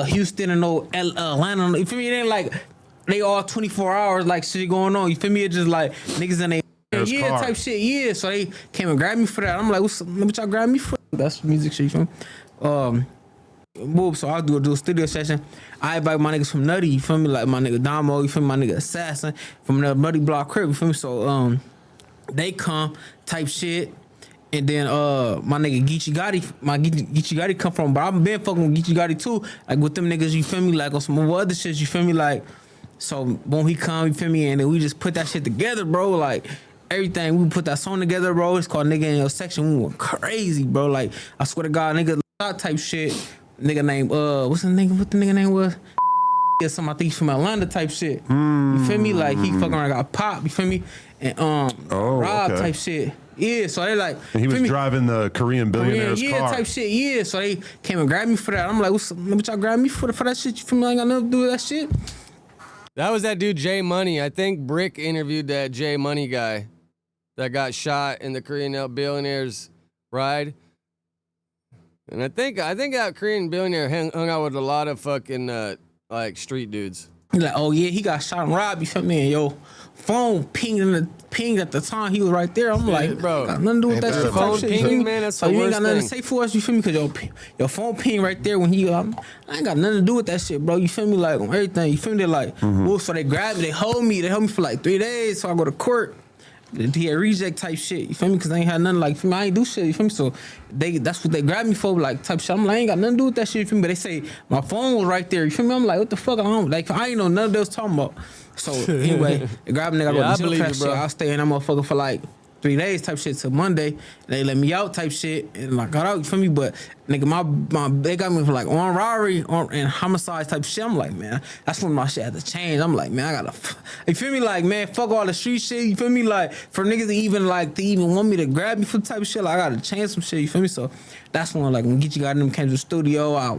Houston and Atlanta. You feel me? It ain't like they all 24 hours like shit going on. You feel me? It's just like niggas in they car. type shit. Yeah. So they came and grabbed me for that. I'm like, what y'all grab me for? That's music shit. You feel me? So I'll do a studio session. I invite my niggas from Nutty, you feel me? Like my nigga Damo, you feel me? My nigga Assassin from the Nutty Block Crib, you feel me? So they come type shit. And then my nigga Geechee Gotti come from, but I've been fucking with Geechee Gotti too. Like with them niggas, you feel me? Like on some other shit, you feel me? Like, so when he come, you feel me? And then we just put that shit together, bro. Like everything, we put that song together, bro. It's called Nigga in Your Section. We went crazy, bro. Like I swear to God, nigga type shit. Nigga named what the nigga name was? Yeah, some I think he's from Atlanta type shit. You feel me? Like he fucking around got pop, you feel me? And Rob type shit. Yeah, so they like. And he was driving the Korean billionaire's car. type shit. Yeah, so they came and grabbed me for that. I'm like, what y'all grab me for that shit? You feel me? I ain't got nothing to do with that shit. That was that dude J Money. I think Brick interviewed that J Money guy that got shot in the Korean billionaire's ride. And I think that Korean billionaire hung out with a lot of fucking like street dudes. He's like, oh yeah, he got shot and robbed. You feel me? And yo, phone pinged at the time he was right there. I'm like, bro, got nothing to do with that shit. Phone shit, pinging, man, that's so the you ain't worst got nothing thing. to say for us. You feel me? Cause your phone ping right there when he. I ain't got nothing to do with that shit, bro. You feel me? Like on everything. You feel me? They like, well, so they grabbed me, they hold me for like 3 days. So I go to court. He had reject type shit, you feel me? Cause I ain't had nothing like, you feel me? I ain't do shit, you feel me? So that's what they grabbed me for, like type shit. I'm like, I ain't got nothing to do with that shit, you feel me? But they say my phone was right there, you feel me? I'm like, what the fuck? I ain't know none of they was talking about. So anyway, they grabbed me, nigga, I go to jail for that shit. I'll stay in that motherfucker for like 3 days type shit till Monday. And they let me out type shit and I got out, you feel me? But nigga, they got me for like on robbery and homicide type shit. I'm like, man, that's when my shit had to change. I'm like, man, I gotta, you feel me? Like, man, fuck all the street shit, you feel me? Like, for niggas to even want me to grab me for the type of shit, like, I gotta change some shit, you feel me? So that's when, like, when Geechee got them came to the studio, I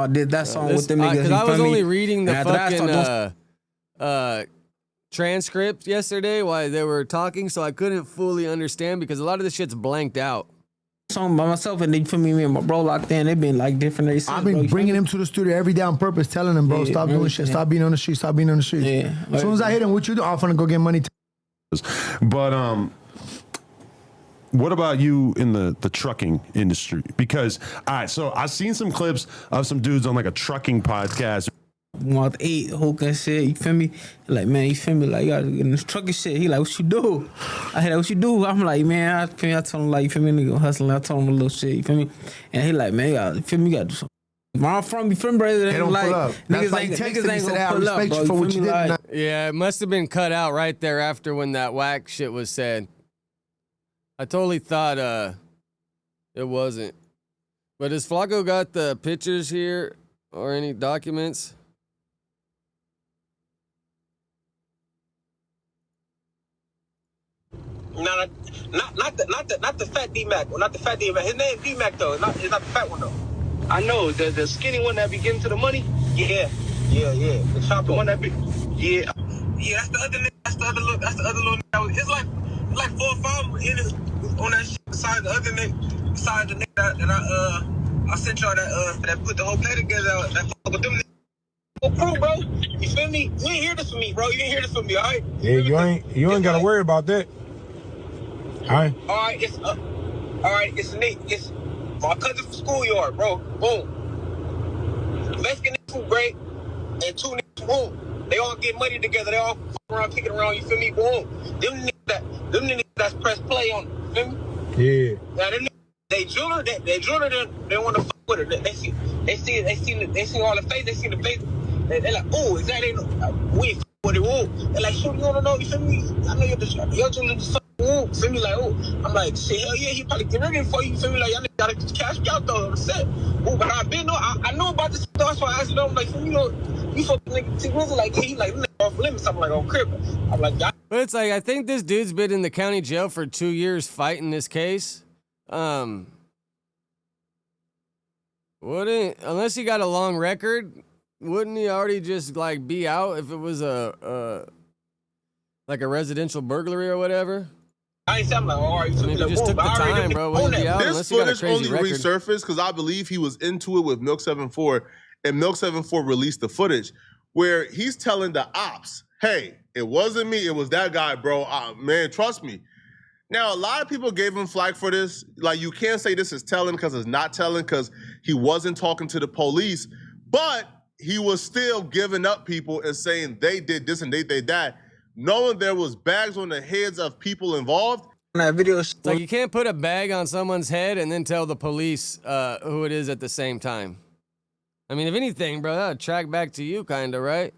did that song with them niggas, Because I was only reading the and fucking transcript yesterday while they were talking, so I couldn't fully understand because a lot of the shit's blanked out. Song by myself and they feel me and my bro locked in. They've been like different. I've been bringing him to the studio every day on purpose, telling him, bro, stop doing shit, stop being on the street, stop being on the street. Yeah, as soon as I hit him, what you do? I'm finna go get money. But what about you in the trucking industry? Because all right, so I've seen some clips of some dudes on like a trucking podcast. want 8, hook and shit, you feel me? He like, man, you feel me? Like, you gotta get in this truck and shit. He like, what you do? I had like, what you do? I'm like, man, I told him, like, you feel me, nigga, hustling. I told him a little shit, you feel me? And he like, man, you feel me, you gotta do something. Where I'm from, you feel me, brother? They don't like, pull up. That's why he texted me, said, "I respect you for what you did." Yeah, it must have been cut out right there after when that whack shit was said. I totally thought it wasn't. But has Flacco got the pictures here or any documents? No, not the fat D-Mac. Well, not the fat D-Mac. His name D-Mac though. It's not the fat one though. I know the skinny one that be getting to the money. Yeah. The chopper one that be. Yeah. That's the other nigga. That's the other little nigga. It's like 4 or 5 in it on that shit. Besides the other nigga, besides the nigga that I sent y'all that put the whole play together. That fuck with them niggas. Oh, crew, bro. You feel me? You ain't hear this from me, bro. You ain't hear this from me, all right? Yeah, you ain't gotta worry about that. All right. All right, it's Nick. It's my cousin from schoolyard, bro. Boom. Mexican niggas from Great and 2 niggas from Boom. They all get money together. They all fuck around, kicking around. You feel me? Boom. Them niggas that's press play on. You feel me? Yeah. Now them niggas, they jeweler. They want to fuck with her. They see all the face. They see the face. They like, oh, is that ain't we ain't with it? Oh, they like, shoot, you don't know. You feel me? I know your jeweler just. Ooh, feel me? Like, oh, I'm like, shit, hell yeah, he probably get ready for you. Feel me? Like, y'all gotta cash me out though on the set. Ooh, but I know about this stuff. That's why I asked him. I'm like, you know, you fucking nigga T Grizzly, like, he like off limits. I'm like, on crib. I'm like, y'all. But it's like, I think this dude's been in the county jail for 2 years fighting this case. Unless he got a long record, wouldn't he already just like be out if it was like a residential burglary or whatever? I ain't saying like, all right, he just took the time, bro. This footage only resurfaced because I believe he was into it with Milk 74, and Milk 74 released the footage where he's telling the ops, "Hey, it wasn't me. It was that guy, bro. Man, trust me." Now, a lot of people gave him flack for this. Like, you can't say this is telling because it's not telling because he wasn't talking to the police, but he was still giving up people and saying they did this and they did that, knowing there was bags on the heads of people involved. That video, like, you can't put a bag on someone's head and then tell the police who it is at the same time. I mean, if anything, bro, that would track back to you, kind of, right?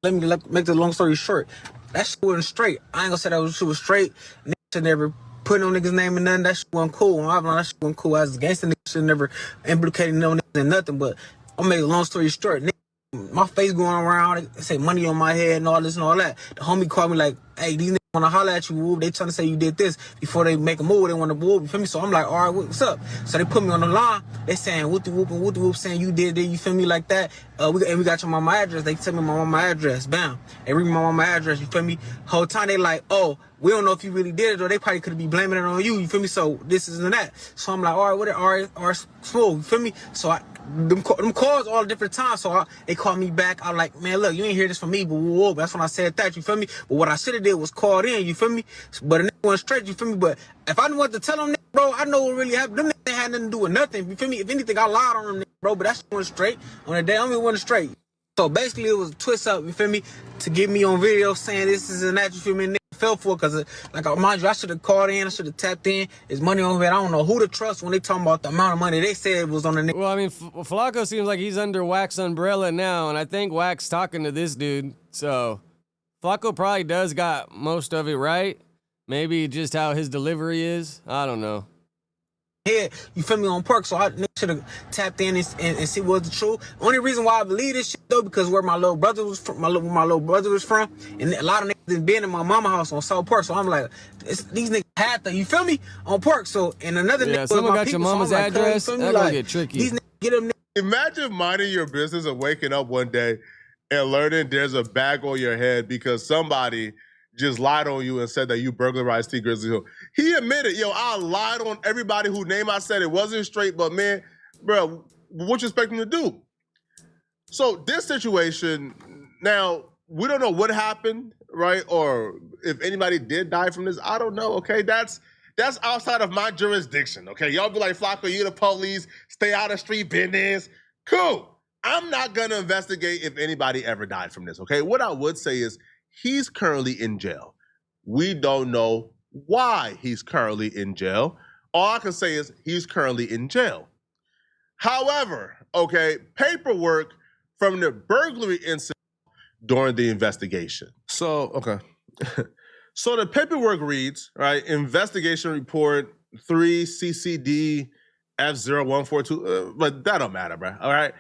Let me make the long story short. That shit wasn't straight. I ain't gonna say that shit was straight. Niggas should never put no niggas' name in nothing. That shit wasn't cool. That shit wasn't cool. As a gangster, niggas should never implicate no niggas in nothing. But I'll make a long story short. My face going around, they say money on my head and all this and all that. The homie called me like, hey, these niggas want to holler at you, whoop. They trying to say you did this before they make a move. They want to whoop, you feel me? So I'm like, all right, what's up? So they put me on the line. They saying whoop, saying you did it, you feel me, like that. We got your mama address. They tell me my mama address. Bam. They read my mama address, you feel me? Whole time they like, oh, we don't know if you really did it, or they probably could be blaming it on you feel me? So this is and that. So I'm like, all right, all right, smooth, you feel me? So them calls all different times. So they called me back. I'm like, man, look, you ain't hear this from me, but whoa, that's when I said that, you feel me? But what I should have did was called in, you feel me? But a nigga went straight, you feel me? But if I didn't want to tell them, bro, I know what really happened. Them niggas had nothing to do with nothing, you feel me? If anything, I lied on them, bro, but that shit went straight. On the day, I went straight. So basically, it was a twist up, you feel me? To get me on video saying this is and that, you feel me? Fell for it because, like, mind you, I should have called in, I should have tapped in. There's money on it. I don't know who to trust when they talking about the amount of money they said was on the nigga. Well, I mean, Flacco seems like he's under Wack's umbrella now, and I think Wack's talking to this dude. So Flacco probably does got most of it right. Maybe just how his delivery is. I don't know. Yeah, you feel me, on perk, so I should have tapped in and see what's the truth. Only reason why I believe this shit though, because where my little brother was from, my little brother was from, and a lot of niggas been in my mama house on South Park, so I'm like, these niggas had to, you feel me, on Park. So and another nigga, someone got people, your mama's so like, address. That's gonna get tricky. These niggas get them. Imagine minding your business and waking up one day and learning there's a bag on your head because somebody just lied on you and said that you burglarized T Grizzly Hill. He admitted, yo, I lied on everybody whose name I said. It wasn't straight, but man, bro, what you expect him to do? So this situation, now, we don't know what happened, right? Or if anybody did die from this, I don't know, okay? That's outside of my jurisdiction, okay? Y'all be like, Flacco, you the police, stay out of street business. Cool. I'm not going to investigate if anybody ever died from this, okay? What I would say is he's currently in jail. We don't know why he's currently in jail. All I can say is he's currently in jail. However, okay, paperwork from the burglary incident during the investigation. So, okay. So the paperwork reads, right, investigation report 3 CCD F0142, but that don't matter, bro, all right?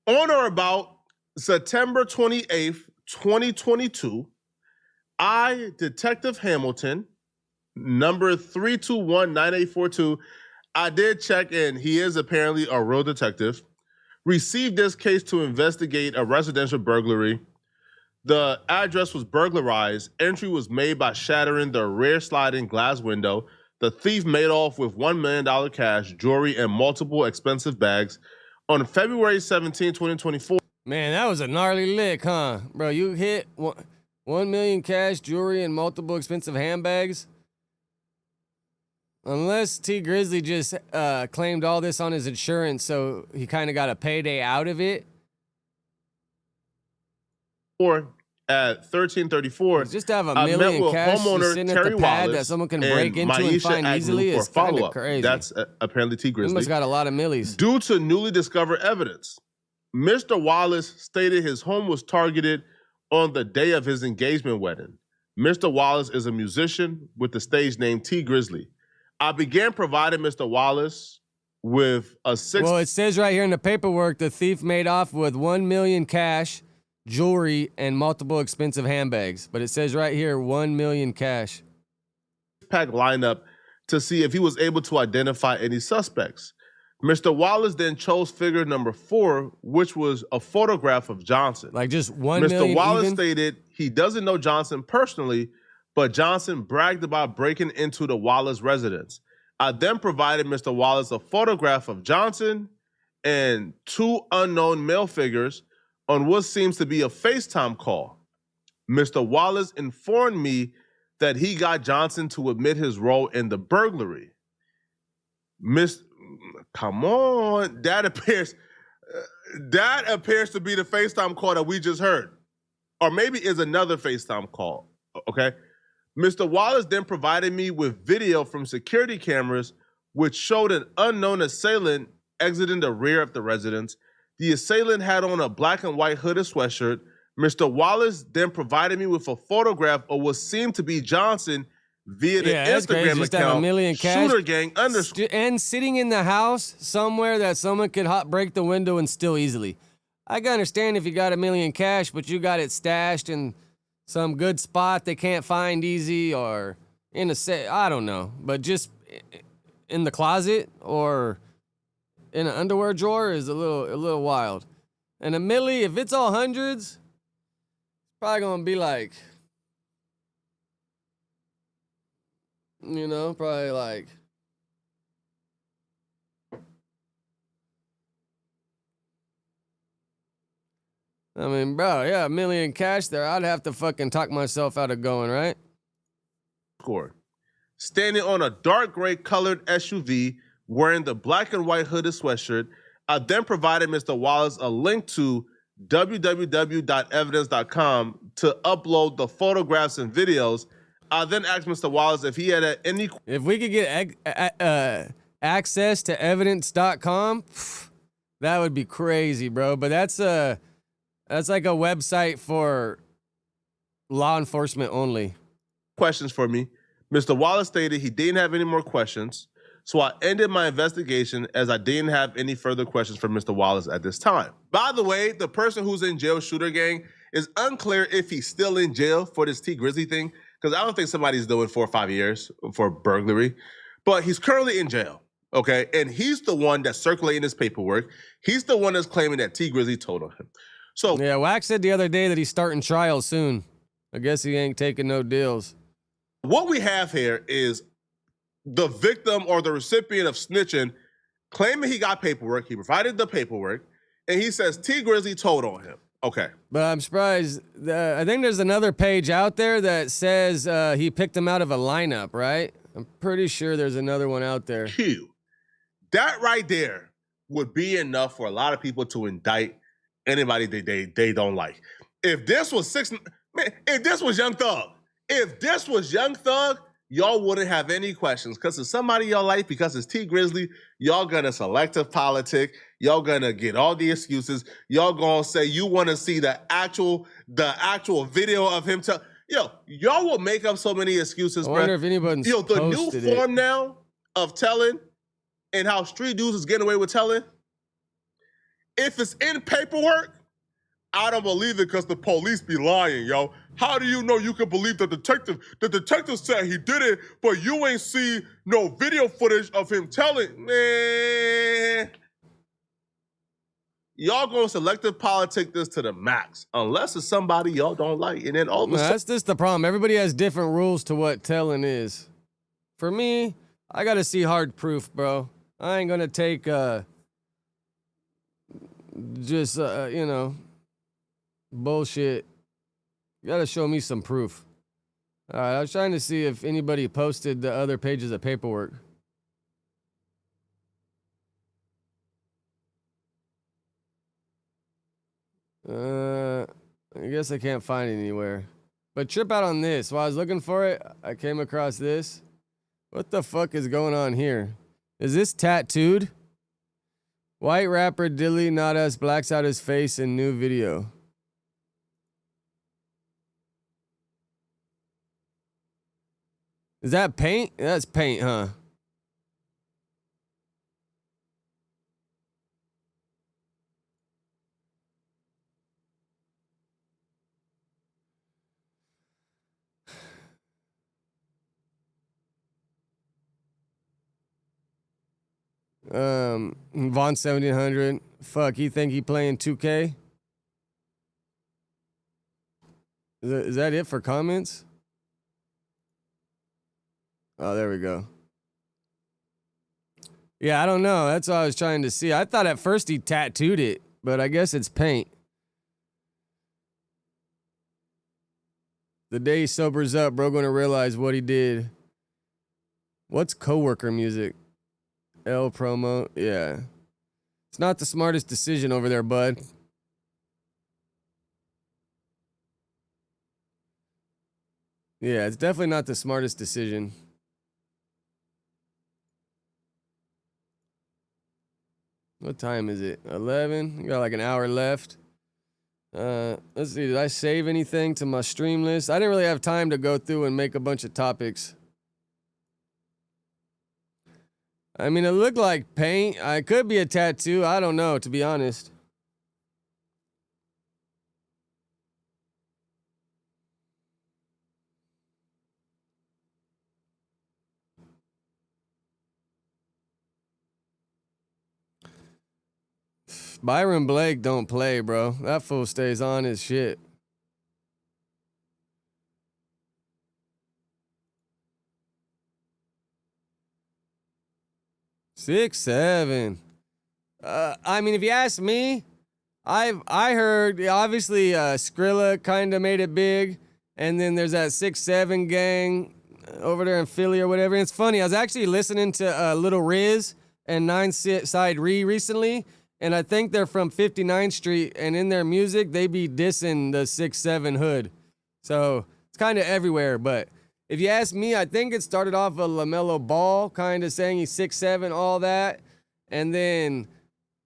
On or about September 28th, 2022, I, Detective Hamilton, number 3219842, I did check in. He is apparently a real detective. Received this case to investigate a residential burglary. The address was burglarized. Entry was made by shattering the rear sliding glass window. The thief made off with $1 million cash, jewelry, and multiple expensive bags. On February 17, 2024. Man, that was a gnarly lick, huh? Bro, you hit 1 million cash, jewelry, and multiple expensive handbags. Unless T Grizzly just claimed all this on his insurance, so he kind of got a payday out of it. Or at 1334, just to have $1 million cash just sitting at the pad that someone can break into and find easily is kind of crazy. That's apparently T Grizzly. He must got a lot of millies. Due to newly discovered evidence, Mr. Wallace stated his home was targeted on the day of his engagement wedding. Mr. Wallace is a musician with the stage name T Grizzly. I began providing Mr. Wallace with a Well, it says right here in the paperwork, the thief made off with $1 million cash, jewelry, and multiple expensive handbags. But it says right here, $1 million cash. Pack lineup to see if he was able to identify any suspects. Mr. Wallace then chose figure number 4, which was a photograph of Johnson. Like just 1 million Mr. Wallace even? stated he doesn't know Johnson personally, but Johnson bragged about breaking into the Wallace residence. I then provided Mr. Wallace a photograph of Johnson and 2 unknown male figures on what seems to be a FaceTime call. Mr. Wallace informed me that he got Johnson to admit his role in the burglary. Come on, that appears to be the FaceTime call that we just heard. Or maybe is another FaceTime call, okay? Mr. Wallace then provided me with video from security cameras which showed an unknown assailant exiting the rear of the residence. The assailant had on a black and white hooded sweatshirt. Mr. Wallace then provided me with a photograph of what seemed to be Johnson via the Instagram account, $1 million cash, Shooter Gang _ and sitting in the house somewhere that someone could break the window and steal easily. I can understand if you got $1 million cash, but you got it stashed in some good spot they can't find easy, or in a set, I don't know, but just in the closet or in an underwear drawer is a little wild. And $1 million, if it's all hundreds, it's probably gonna be like, probably like, I mean, bro, yeah, $1 million cash there. I'd have to fucking talk myself out of going, right? Score. Standing on a dark gray colored SUV, wearing the black and white hooded sweatshirt, I then provided Mr. Wallace a link to www.evidence.com to upload the photographs and videos. I then asked Mr. Wallace if he had any... If we could get access to evidence.com, that would be crazy, bro. But that's like a website for law enforcement only. Questions for me. Mr. Wallace stated he didn't have any more questions, so I ended my investigation as I didn't have any further questions for Mr. Wallace at this time. By the way, the person who's in jail, Shooter Gang, is unclear if he's still in jail for this T Grizzly thing, because I don't think somebody's doing 4 or 5 years for burglary, but he's currently in jail, okay? And he's the one that's circulating his paperwork. He's the one that's claiming that T Grizzly told on him. So yeah, Wax said the other day that he's starting trial soon. I guess he ain't taking no deals. What we have here is the victim or the recipient of snitching claiming he got paperwork. He provided the paperwork, and he says T Grizzly told on him. Okay. But I'm surprised. I think there's another page out there that says he picked him out of a lineup, right? I'm pretty sure there's another one out there. That right there would be enough for a lot of people to indict anybody they don't like. If this was if this was Young Thug, y'all wouldn't have any questions. Because it's somebody y'all like, because it's T Grizzly, y'all gonna selective politic. Y'all gonna get all the excuses. Y'all gonna say you want to see the actual video of him. Y'all will make up so many excuses. I wonder if anybody's the new posted form now of telling and how street dudes is getting away with telling. If it's in paperwork, I don't believe it because the police be lying, yo. How do you know you can believe the detective? The detective said he did it, but you ain't see no video footage of him telling. Man, y'all gonna selective politic this to the max, unless it's somebody y'all don't like, and then all of a sudden, that's just the problem. Everybody has different rules to what telling is. For me, I gotta see hard proof, bro. I ain't gonna take bullshit. You gotta show me some proof. All right, I was trying to see if anybody posted the other pages of paperwork. I guess I can't find it anywhere. But trip out on this. While I was looking for it, I came across this. What the fuck is going on here? Is this tattooed? White rapper Dilly Not Us blacks out his face in new video. Is that paint? That's paint, huh? Vaughn 1700. Fuck, he think he playing 2K? Is that it for comments? Oh, there we go. Yeah, I don't know. That's what I was trying to see. I thought at first he tattooed it, but I guess it's paint. The day he sobers up, bro gonna realize what he did. What's coworker music? L promo, yeah. It's not the smartest decision over there, bud. Yeah, it's definitely not the smartest decision. What time is it? 11? You got like an hour left. Let's see, did I save anything to my stream list? I didn't really have time to go through and make a bunch of topics. I mean, it looked like paint. It could be a tattoo. I don't know, to be honest. Byron Blake don't play, bro. That fool stays on his shit. Six, 7. I mean, if you ask me, I heard obviously Skrilla kind of made it big, and then there's that 6-7 gang over there in Philly or whatever. And it's funny. I was actually listening to Little Riz and 9 Side Re recently, and I think they're from 59th Street, and in their music they be dissing the 6-7 hood. So it's kind of everywhere, but. If you ask me, I think it started off a LaMelo Ball, kind of saying he's 6'7", all that. And then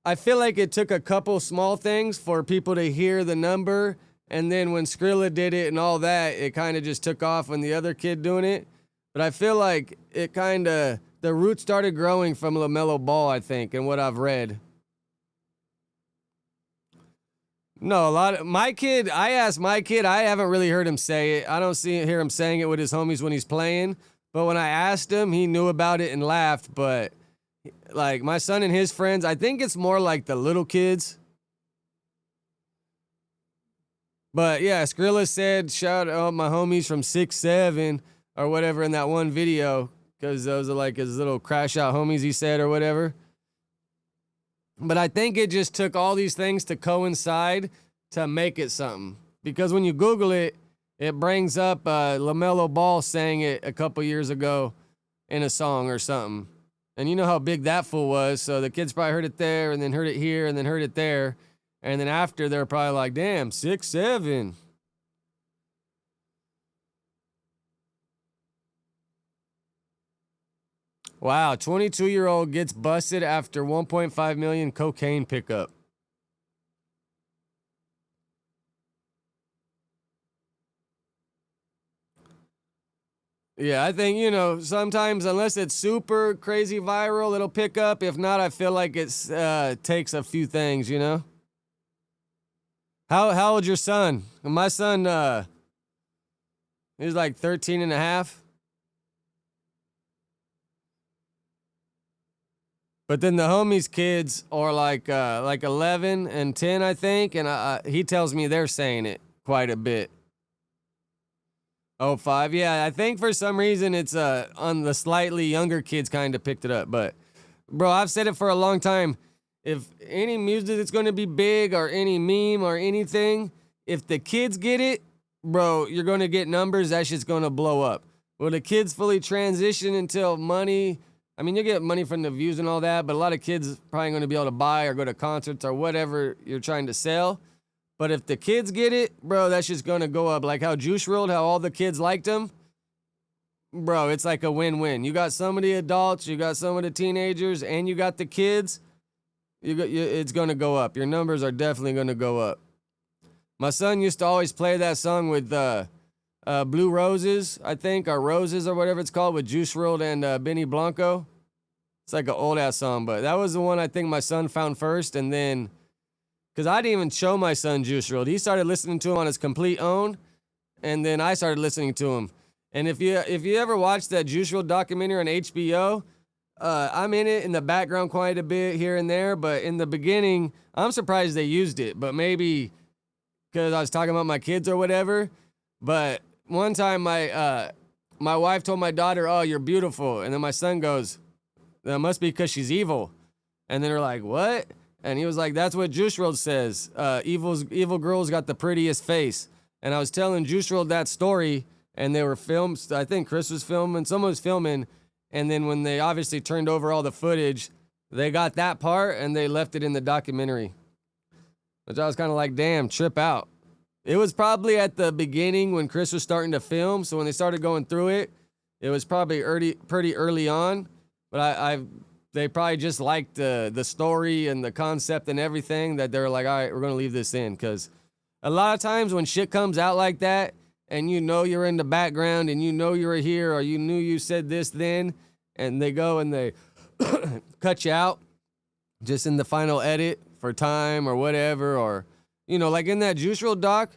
I feel like it took a couple small things for people to hear the number. And then when Skrilla did it and all that, it kind of just took off when the other kid doing it. But I feel like it kind of, the roots started growing from LaMelo Ball, I think, and what I've read. No, a lot of my kid, I asked my kid, I haven't really heard him say it. I don't hear him saying it with his homies when he's playing. But when I asked him, he knew about it and laughed. But like my son and his friends, I think it's more like the little kids. But yeah, Skrilla said, shout out my homies from 6'7" or whatever in that one video. Because those are like his little crash out homies, he said, or whatever. But I think it just took all these things to coincide to make it something. Because when you Google it, it brings up LaMelo Ball saying it a couple years ago in a song or something. And you know how big that fool was. So the kids probably heard it there and then heard it here and then heard it there. And then after, they're probably like, damn, 6'7". Wow, 22-year-old gets busted after 1.5 million cocaine pickup. Yeah, I think, you know, sometimes unless it's super crazy viral, it'll pick up. If not, I feel like it takes a few things, you know? How old's your son? My son, he's like 13 and a half. But then the homies' kids are like 11 and 10, I think. And he tells me they're saying it quite a bit. 05, yeah, I think for some reason it's on the slightly younger kids kind of picked it up. But, bro, I've said it for a long time. If any music that's going to be big or any meme or anything, if the kids get it, bro, you're going to get numbers. That shit's going to blow up. Will the kids fully transition until money? I mean, you get money from the views and all that, but a lot of kids probably going to be able to buy or go to concerts or whatever you're trying to sell. But if the kids get it, bro, that's just going to go up. Like how Juice WRLD, how all the kids liked him. Bro, it's like a win-win. You got some of the adults, you got some of the teenagers, and you got the kids. It's going to go up. Your numbers are definitely going to go up. My son used to always play that song with Blue Roses, I think, or Roses or whatever it's called, with Juice WRLD and Benny Blanco. It's like an old-ass song, but that was the one I think my son found first, and then... Because I didn't even show my son Juice WRLD. He started listening to him on his complete own, and then I started listening to him. And if you ever watched that Juice WRLD documentary on HBO, I'm in it in the background quite a bit here and there, but in the beginning, I'm surprised they used it. But maybe because I was talking about my kids or whatever. But one time my wife told my daughter, "Oh, you're beautiful," and then my son goes, "That must be because she's evil." And then they're like, "What?" And he was like, that's what Juice WRLD says. Evil girls got the prettiest face. And I was telling Juice WRLD that story, and they were filmed. I think Chris was filming, someone was filming. And then when they obviously turned over all the footage, they got that part and they left it in the documentary. Which I was kind of like, damn, trip out. It was probably at the beginning when Chris was starting to film. So when they started going through it, it was probably pretty early on. But they probably just liked the story and the concept and everything that they're like, all right, we're going to leave this in. Because a lot of times when shit comes out like that and you know you're in the background and you know you're here or you knew you said this then, and they go and they cut you out just in the final edit for time or whatever. Or, you know, like in that Juice WRLD doc,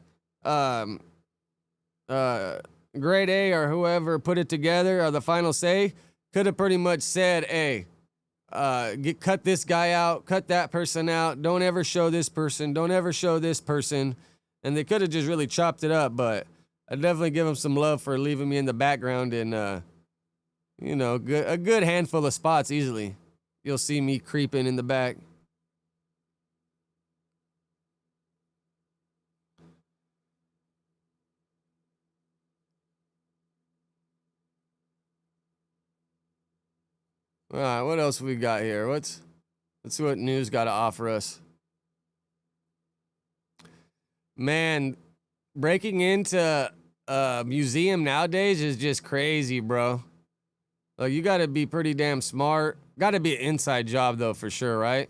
Grade A or whoever put it together or the final say could have pretty much said, hey, cut this guy out, cut that person out, don't ever show this person, don't ever show this person. And they could have just really chopped it up, but I definitely give them some love for leaving me in the background and, you know, a good handful of spots easily. You'll see me creeping in the back. All right, what else we got here? Let's see what news got to offer us. Man, breaking into a museum nowadays is just crazy, bro. Like, you got to be pretty damn smart. Got to be an inside job, though, for sure, right?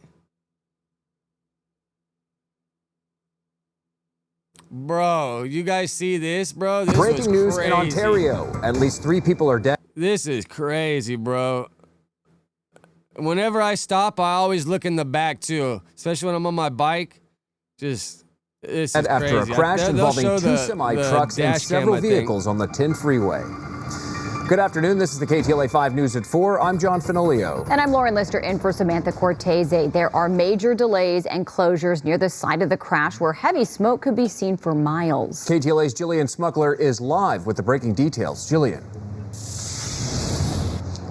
Bro, you guys see this, bro? This Breaking news crazy. In Ontario. At least 3 people are dead. This is crazy, bro. Whenever I stop, I always look in the back, too. Especially when I'm on my bike. Just, this is after crazy. a crash involving 2 semi-trucks and several vehicles on the 10 freeway. Good afternoon. This is the KTLA 5 News at 4. I'm John Finolio. And I'm Lauren Lister in for Samantha Cortese. There are major delays and closures near the site of the crash where heavy smoke could be seen for miles. KTLA's Jillian Smuggler is live with the breaking details. Jillian.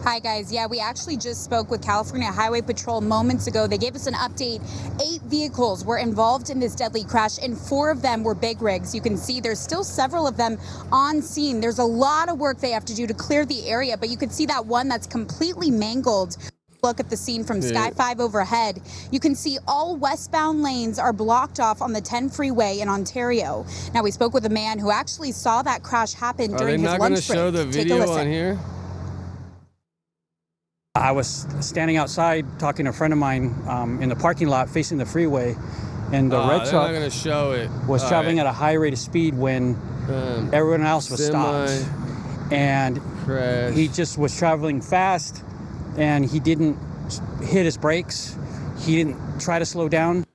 Hi, guys. Yeah, we actually just spoke with California Highway Patrol moments ago. They gave us an update. 8 vehicles were involved in this deadly crash, and 4 of them were big rigs. You can see there's still several of them on scene. There's a lot of work they have to do to clear the area, but you can see that one that's completely mangled. Look at the scene from Sky 5 overhead. You can see all westbound lanes are blocked off on the 10 freeway in Ontario. Now, we spoke with a man who actually saw that crash happen during his lunch break. Are they not going to show the video on here? I was standing outside talking to a friend of mine in the parking lot facing the freeway, and the red truck gonna show it. was traveling at a high rate of speed when everyone else was stopped. And he just was traveling fast, and he didn't hit his brakes. He didn't try to slow down.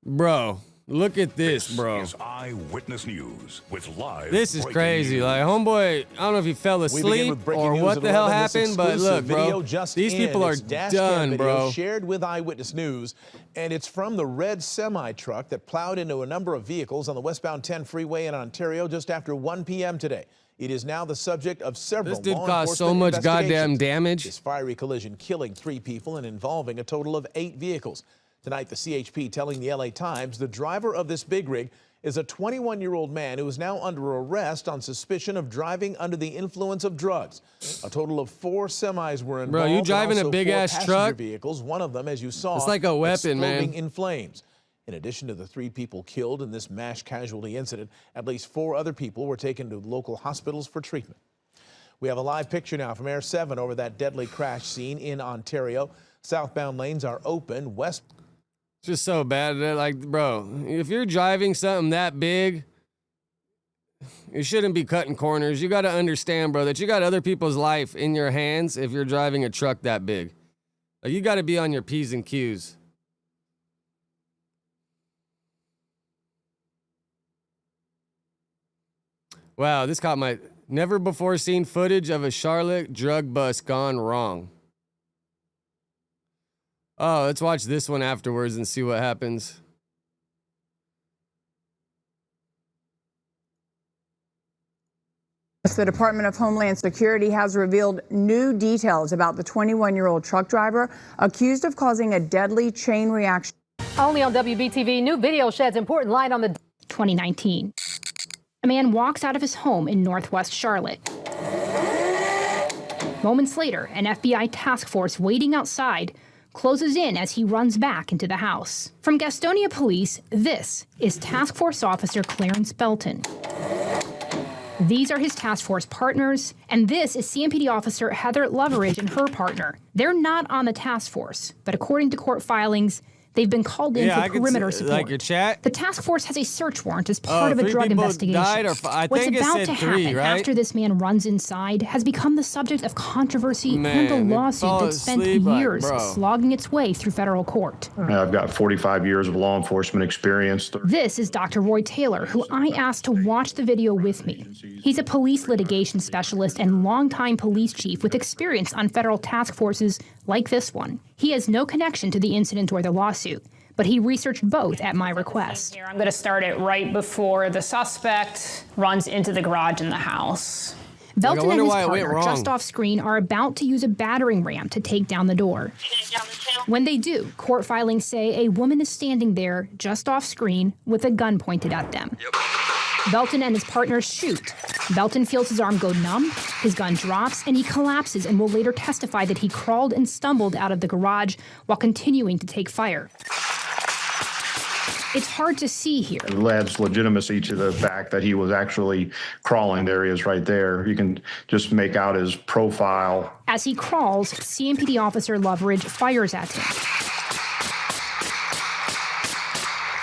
Bro, look at this, bro. This is Eyewitness News with live. This is breaking crazy. news. Like, homeboy, I don't know if he fell asleep or what the hell happened, but look, bro, these people are done, bro. Shared with Eyewitness News, and it's from the red semi-truck that plowed into a number of vehicles on the westbound 10 freeway in Ontario just after 1 p.m. today. It is now the subject of several This dude law caused so enforcement much goddamn investigations. damage. This fiery collision killing 3 people and involving a total of 8 vehicles. Tonight, the CHP telling the LA Times the driver of this big rig is a 21-year-old man who is now under arrest on suspicion of driving under the influence of drugs. A total of 4 semis were involved. Bro, you driving and a also big-ass 4 passenger truck? vehicles, one of them, as you saw, It's like a weapon, man. exploding in flames. In addition to the 3 people killed in this mass casualty incident, at least 4 other people were taken to local hospitals for treatment. We have a live picture now from Air 7 over that deadly crash scene in Ontario. Southbound lanes are open. It's just so bad. Like, bro, if you're driving something that big, you shouldn't be cutting corners. You got to understand, bro, that you got other people's life in your hands if you're driving a truck that big. Like, you got to be on your P's and Q's. Wow, this caught my never before seen footage of a Charlotte drug bust gone wrong. Oh, let's watch this one afterwards and see what happens. The Department of Homeland Security has revealed new details about the 21-year-old truck driver accused of causing a deadly chain reaction. Only on WBTV, new video sheds important light on the 2019. A man walks out of his home in Northwest Charlotte. Moments later, an FBI task force waiting outside closes in as he runs back into the house. From Gastonia Police, this is Task Force Officer Clarence Belton. These are his task force partners, and this is CMPD Officer Heather Loveridge and her partner. They're not on the task force, but according to court filings, they've been called in for perimeter support. Like your chat? The task force has a search warrant as part of a drug investigation. I What's think about it to said 3, happen right? after this man runs inside has become the subject of controversy Man, and a they lawsuit fall that spent asleep like, years bro. slogging its way through federal court. I've got 45 years of law enforcement experience. This is Dr. Roy Taylor, who I asked to watch the video with me. He's a police litigation specialist and longtime police chief with experience on federal task forces like this one. He has no connection to the incident or the lawsuit, but he researched both at my request. I'm going to start it right before the suspect runs into the garage in the house. Belton and his partner, just off screen, are about to use a battering ram to take down the door. When they do, court filings say a woman is standing there, just off screen, with a gun pointed at them. Belton and his partners shoot. Belton feels his arm go numb, his gun drops, and he collapses and will later testify that he crawled and stumbled out of the garage while continuing to take fire. It's hard to see here. It adds legitimacy to the fact that he was actually crawling. There he is right there. You can just make out his profile. As he crawls, CMPD Officer Loveridge fires at him.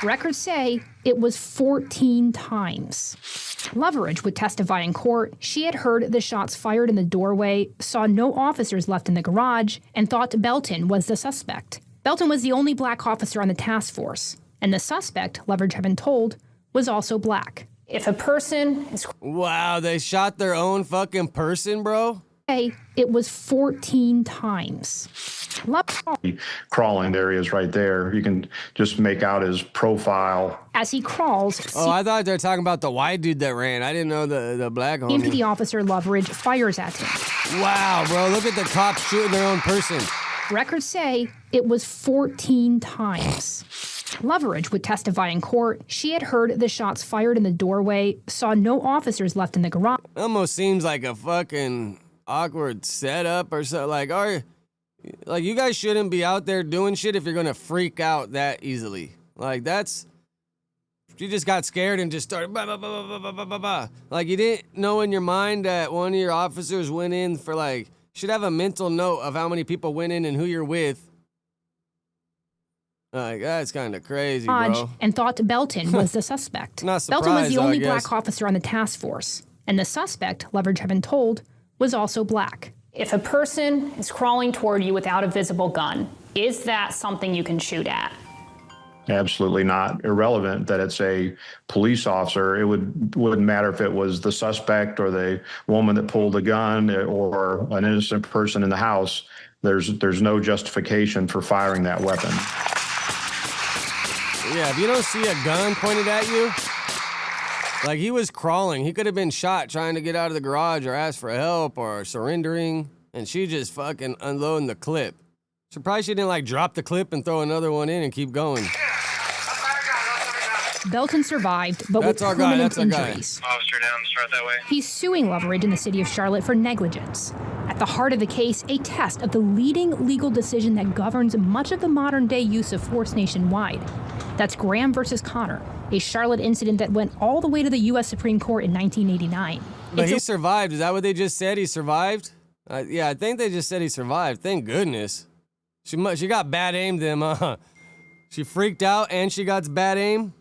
Records say it was 14 times. Loveridge would testify in court. She had heard the shots fired in the doorway, saw no officers left in the garage, and thought Belton was the suspect. Belton was the only black officer on the task force, and the suspect, Loveridge had been told, was also black. If a person is... Wow, they shot their own fucking person, bro? It was 14 times. Crawling, there he is right there. You can just make out his profile. As he crawls... Oh, I thought they were talking about the white dude that ran. I didn't know the black homie. CMPD Officer Loveridge fires at him. Wow, bro, look at the cops shooting their own person. Records say it was 14 times. Loveridge would testify in court. She had heard the shots fired in the doorway, saw no officers left in the garage. Almost seems like a fucking awkward setup or something. Like, you guys shouldn't be out there doing shit if you're gonna freak out that easily. Like, you just got scared and just started bah, bah, bah, bah, bah, bah, bah, bah. Like, you didn't know in your mind that one of your officers went in for, like, should have a mental note of how many people went in and who you're with. Like, that's kind of crazy, bro. And thought Belton was the suspect. Not surprised, Belton was the only I guess. black officer on the task force. And the suspect, Leverage had been told, was also black. If a person is crawling toward you without a visible gun, is that something you can shoot at? Absolutely not. Irrelevant that it's a police officer. It wouldn't matter if it was the suspect or the woman that pulled the gun or an innocent person in the house. There's no justification for firing that weapon. Yeah, if you don't see a gun pointed at you, like, he was crawling. He could have been shot trying to get out of the garage or ask for help or surrendering, and she just fucking unloading the clip. Surprised she didn't, like, drop the clip and throw another one in and keep going. Belton survived, but with permanent injuries. Officer down, start that way. He's suing Leverage in the city of Charlotte for negligence. At the heart of the case, a test of the leading legal decision that governs much of the modern-day use of force nationwide. That's Graham versus Connor, a Charlotte incident that went all the way to the U.S. Supreme Court in 1989. But he survived. Is that what they just said? He survived? Yeah, I think they just said he survived. Thank goodness. She got bad aim then, She freaked out and she got bad aim.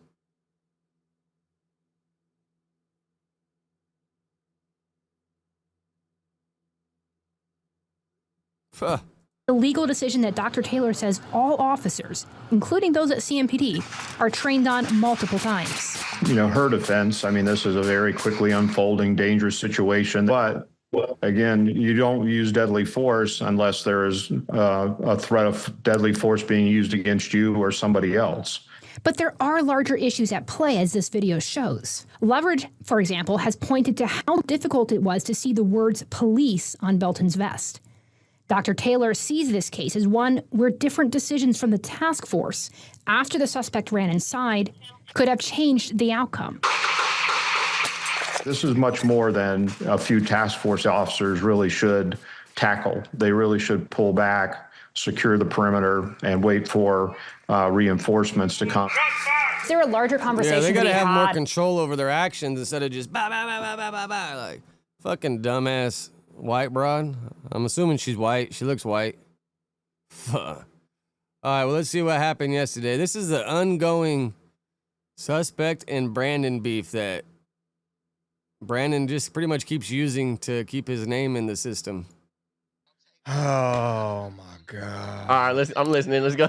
The legal decision that Dr. Taylor says all officers, including those at CMPD, are trained on multiple times. Her defense, I mean, this is a very quickly unfolding, dangerous situation. But again, you don't use deadly force unless there is a threat of deadly force being used against you or somebody else. But there are larger issues at play, as this video shows. Leverage, for example, has pointed to how difficult it was to see the words police on Belton's vest. Dr. Taylor sees this case as one where different decisions from the task force after the suspect ran inside could have changed the outcome. This is much more than a few task force officers really should tackle. They really should pull back, secure the perimeter, and wait for reinforcements to come. Is there a larger conversation? Yeah, they gotta have more control over their actions instead of just bah, bah, bah, bah, bah, bah, bah, like fucking dumbass white broad. I'm assuming she's white. She looks white. All right, well, let's see what happened yesterday. This is the ongoing suspect and Brandon beef that Brandon just pretty much keeps using to keep his name in the system. Oh, my God. All right, I'm listening. Let's go.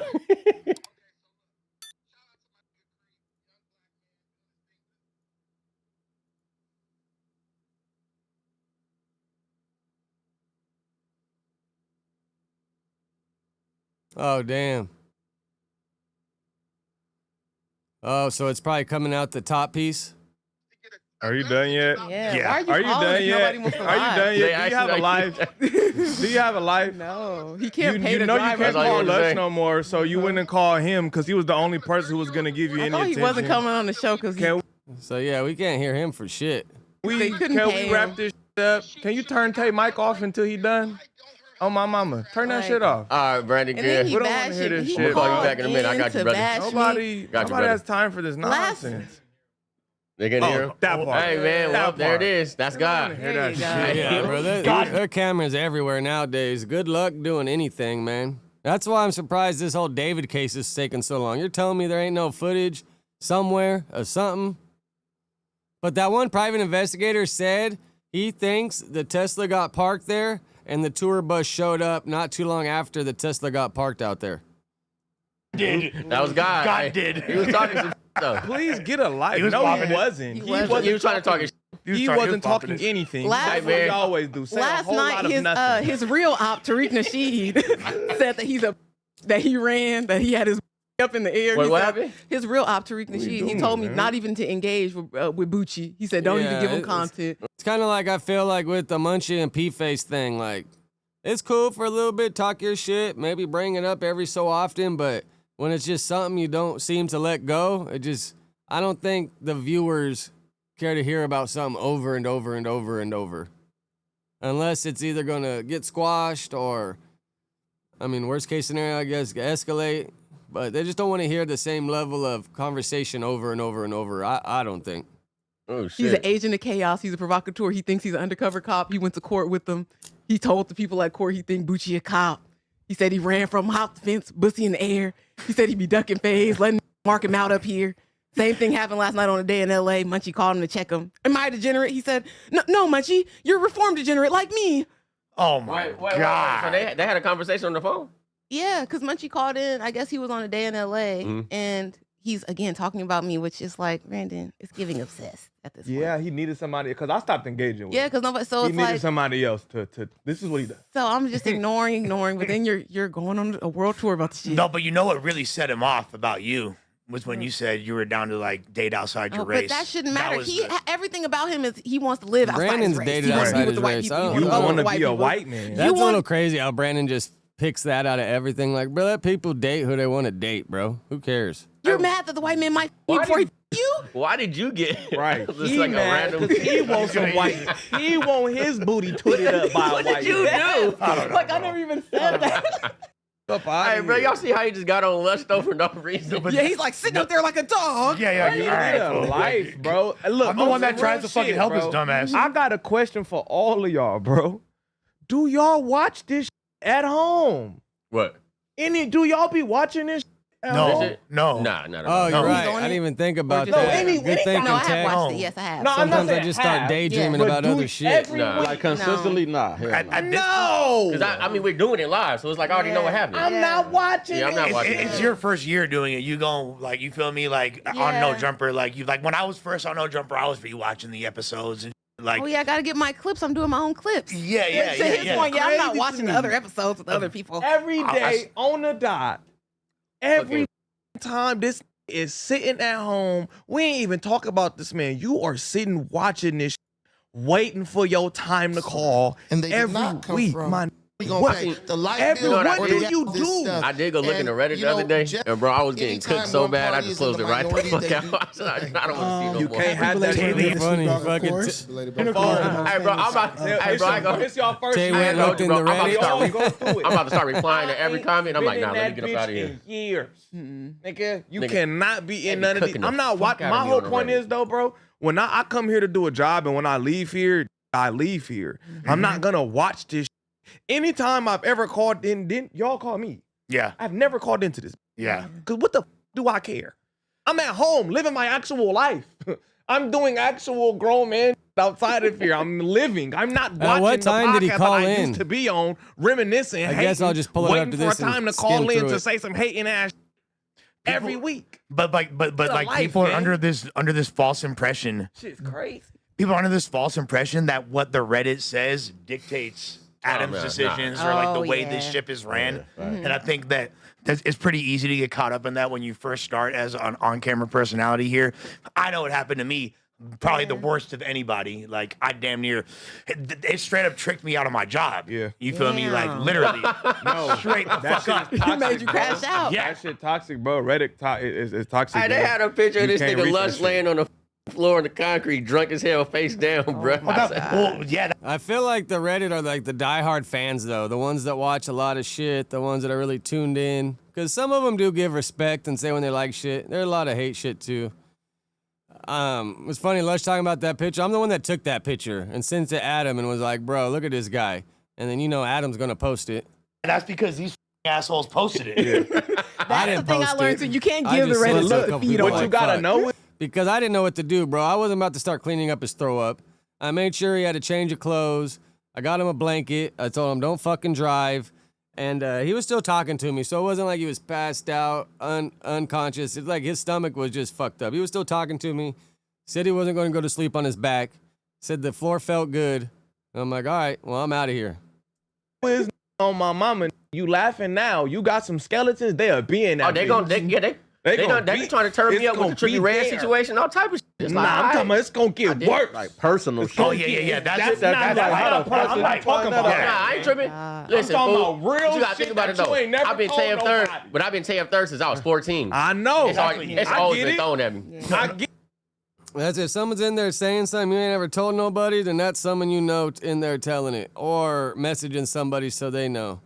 Oh, damn. Oh, so it's probably coming out the top piece? Are you done yet? Yeah. Are you done yet? Are you done yet? Do you have a life? Do you have a life? No. He can't pay you the know driver. you can't call us no more, so you went and called him because he was the only person who was going to give you any thought attention. he wasn't coming on the show because So, yeah, we can't hear him for shit. They couldn't Can pay we wrap him. this shit up? Can you turn Tay mic off until he done? Oh, my mama. Turn that shit off. All right, Brandon, And then good. he We don't want to bashed hear me. this He shit. I'll call you back in a minute. I got you, to brother. bash me. Nobody Got you, brother. has time for this nonsense. They can hear him? That part. Hey, man, well, there it is. That's God. Hear that shit. Yeah, bro. Their cameras everywhere nowadays. Good luck doing anything, man. That's why I'm surprised this whole David case is taking so long. You're telling me there ain't no footage somewhere of something? But that one private investigator said he thinks the Tesla got parked there and the tour bus showed up not too long after the Tesla got parked out there. That was God. God Hey, did. He was talking some though. Please get a life. He was No, popping he it. wasn't. He He was talking shit. He wasn't talking anything. Last That's what night- he always do. Say a Last whole lot night, of nothing. his real op, Tariq Nasheed, said that that he ran, that he had his up in the air. Wait, He what said- happened? His real op, Tariq Nasheed, he told me not even to engage with Bucci. He said, don't even give him it's- content. It's kind of like I feel like with the Munchie and P-Face thing. Like, it's cool for a little bit, talk your shit, maybe bring it up every so often, but when it's just something you don't seem to let go, I don't think the viewers care to hear about something over and over and over and over. unless it's either going to get squashed or, I mean, worst case scenario, I guess, escalate. But they just don't want to hear the same level of conversation over and over and over. I don't think. Oh, shit. He's an agent of chaos. He's a provocateur. He thinks he's an undercover cop. He went to court with them. He told the people at court he think Bucci a cop. He said he ran from hop the fence, bussy in the air. He said he'd be ducking phase, letting mark him out up here. Same thing happened last night on a day in L.A. Munchie called him to check him. Am I a degenerate? He said, no, Munchie, you're a reformed degenerate like me. Oh, my God. So they had a conversation on the phone? Yeah, because Munchie called in. I guess he was on a day in L.A. And he's, again, talking about me, which is like, Brandon, it's giving obsessed at this point. Yeah, he needed somebody, because I stopped engaging with him. Yeah, because nobody, so he it's needed like. somebody else to, this is what he does. So I'm just ignoring, but then you're going on a world tour about the shit. No, but you know what really set him off about you was when you said you were down to like date outside your race. But that shouldn't matter. Everything about him is he wants to live outside his race. Dated outside his race. You want to be a white man. That's a little crazy how Brandon just picks that out of everything. Like, bro, let people date who they want to date, bro. Who cares? You're mad that the white man might be before you? Why did you get right? He like mad because he wants some white. He want his booty tooted up by a white man. What did you do? Like I never even said that. Hey, bro, y'all see how he just got on Lush though for no reason? Yeah, he's like sitting up there like a dog. Yeah, life, bro. Look, I'm the one that tries to fucking help his dumbass. I got a question for all of y'all, bro. Do y'all watch this at home? What? Do y'all be watching this? No. Nah, not at all. Oh, you're right. I didn't even think about No, that. any- Good thinking, No, I have Tech. watched it. Yes, I have. No, I'm not Sometimes I saying just start have. daydreaming But about do other it shit. every Nah. week. Like consistently, nah. Hell no. No. Because I mean, we're doing it live, so it's like I already know what happened. I'm not watching. Yeah, I'm not watching. It's your first year doing it. You go like you feel me like on No Jumper like you like when I was first on No Jumper I was rewatching the episodes and like. Oh yeah, I gotta get my clips. I'm doing my own clips. Yeah. To his point, I'm not watching the other episodes with other people. Every day on the dot. Every time this is sitting at home, we ain't even talk about this, man. You are sitting watching this, waiting for your time to call, And they did every not come week, from- man. We gonna pay the light bill. What or do the you gas, do? this stuff. I did go look in the Reddit And, the other day, Jeff, and bro, I was getting anytime cooked so one bad, I party just is in closed the it right the minority, fuck they out. I said, I don't want to see no You more. can't have that shit. Funny, Of fucking. course. Hey, bro, I'm about. Hey, bro, I go. It's your first Tay time. went and looked in the I'm about to Reddit. start Go through it. I'm about to start replying to every comment. I'm like, Been nah, in let me that get up out of bitch here. in years. Nigga, you Nigga, cannot be in they none be of these. cooking the I'm not fuck watching. out My of me whole on the point Reddit. is though, bro, when I come here to do a job and when I leave here, I leave here. I'm not gonna watch this. Anytime I've ever called in, didn't y'all call me? Yeah. I've never called into this. Yeah. Cause what the do I care? I'm at home living my actual life. I'm doing actual grown man outside of here. I'm living. I'm not watching what time the did he podcast call that I in? used to be on, reminiscing, I guess I'll just pull it waiting after for this a time and to call skim in through to it. say some hating ass every week. But like life, people man. are under this false impression. Shit's crazy. People are under this false impression that what the Reddit says dictates Adam's man, decisions nah. or like Oh, the way yeah. this ship is ran. Yeah, right. And I think that it's pretty easy to get caught up in that when you first start as an on-camera personality here. I know it happened to me. Probably the worst of anybody. Like I damn near, it straight up tricked me out of my job. Yeah. You feel me? Like literally, No, straight the that fuck shit up. is toxic, made you bro. crash out. Yeah. That shit toxic, bro. Reddit is toxic. Hey, they man. had a picture of You this can't nigga reach that Lush shit. laying on the floor in the concrete, drunk as hell, face down, bro. Well, yeah. I feel like the Reddit are like the diehard fans, though. The ones that watch a lot of shit, the ones that are really tuned in. Because some of them do give respect and say when they like shit. There are a lot of hate shit, too. It was funny, Lush talking about that picture. I'm the one that took that picture and sent it to Adam and was like, bro, look at this guy. And then, you know, Adam's going to post it. And that's because these assholes posted it. I That's didn't the thing I post learned it. too. You can't I give the just sent Reddit it to a the couple feed people on. What you like, gotta fuck. know is Because I didn't know what to do, bro. I wasn't about to start cleaning up his throw up. I made sure he had a change of clothes. I got him a blanket. I told him, don't fucking drive. And he was still talking to me, so it wasn't like he was passed out, unconscious. It's like his stomach was just fucked up. He was still talking to me. Said he wasn't going to go to sleep on his back. Said the floor felt good. I'm like, all right, well, I'm out of here. is on my mama. You laughing now? You got some skeletons. They are being that. Oh, they gonna, they trying to turn me up with the Trippie Red situation, all type of shit. It's Nah, like, I'm all talking right. about it's gonna get worse. Like personal shit. Oh yeah. That's not like, like how how the person I'm not talking about Nah, that. I ain't tripping. Listen, talking fool, about real you gotta shit think about it that you though. ain't never I've been told Tay of third, nobody. but I've been Tay of third since I was 14. I know. It's always I always get been it. thrown at me. I get That's if someone's in there saying something you ain't ever told nobody, then that's someone you know in there telling it or messaging somebody so they know.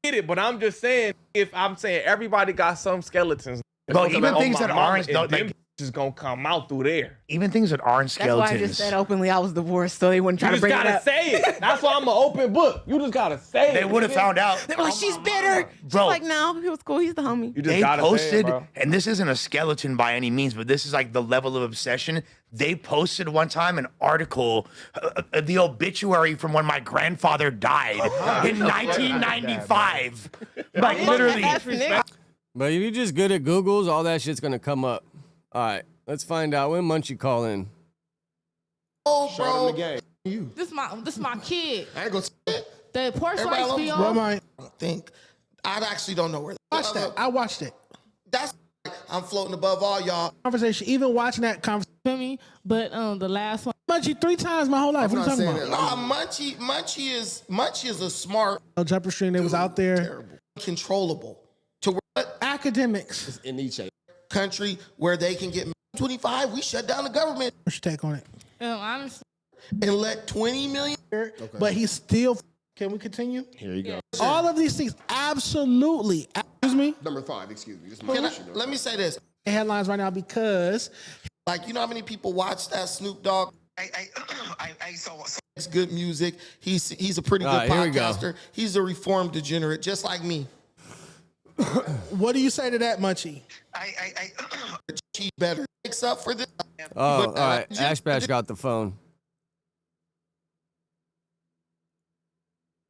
Get it, but I'm just saying, if I'm saying everybody got some skeletons, Bro, even things that aren't, just gonna come out through there. Even things that aren't That's why I just said openly I was divorced, so they wouldn't try You to bring it just gotta up. say it. That's why I'm an open book. You just gotta say it. They would have found out. They were like, she's bitter. She's Bro. like, no, he was cool. He's the homie. You just They gotta posted, say it, bro. and this isn't a skeleton by any means, but this is like the level of obsession. They posted one time an article, the obituary from when my grandfather died in 1995. Like literally. But if you're just good at Googles, all that shit's gonna come up. All right, let's find out when Munchie call in. Oh, bro. This my kid. I ain't gonna say it. The porch Everybody lights be loves on. I think. I actually don't know where. Watch that. I watched it. That's. I'm floating above all y'all. Conversation. Even watching that conversation. Me, but the last one. Munchie 3 times my whole life. I'm What are you not talking saying about? that. Nah, Munchie is a smart. Jumper Stream. They was out there. Terrible. Controllable. To what? Academics. It's in each country where they can get 25. We shut down the government. What's your take on it? Honestly. And let 20 million. But he's still. Can we continue? Here you go. All of these things, absolutely. Excuse me. Number 5. Excuse me. This is my question. Let me say this. Headlines right now because, like, you know how many people watch that Snoop Dogg? It's good music. He's a pretty good here we go. podcaster. He's a reformed degenerate, just like me. What do you say to that, Munchie? She's better. Takes up for this. Oh, all right. Ashbash got the phone.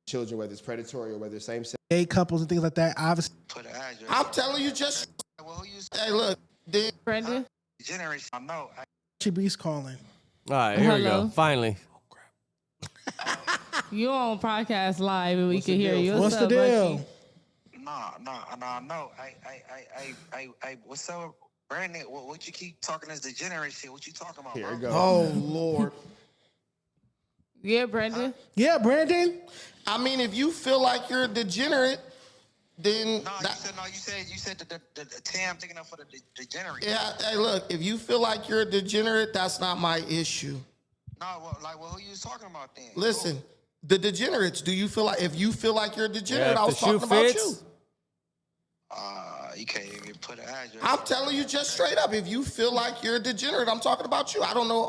Children, whether it's predatory or whether it's same-sex. Gay couples and things like that. Obviously. I'm telling you, just hey, look, Brandon. Generation, I know. Breeze calling. All right, here we Hello. go. Finally. You on podcast live and we can hear you. What's the up, deal? No. What's up, Brandon? What you keep talking as degenerate shit? What you talking about? Here we go. Oh Lord. Yeah, Brandon. Yeah, Brandon. I mean, if you feel like you're a degenerate, then you said the Tam taking up for the degenerate. yeah. Hey, look, if you feel like you're a degenerate, that's not my issue. No, who you was talking about then? Listen, the degenerates. Do you feel like if you feel like you're a degenerate? Yeah, I if was the shoe talking about fits. you. You can't even put an address. I'm telling you just straight up. If you feel like you're a degenerate, I'm talking about you. I don't know.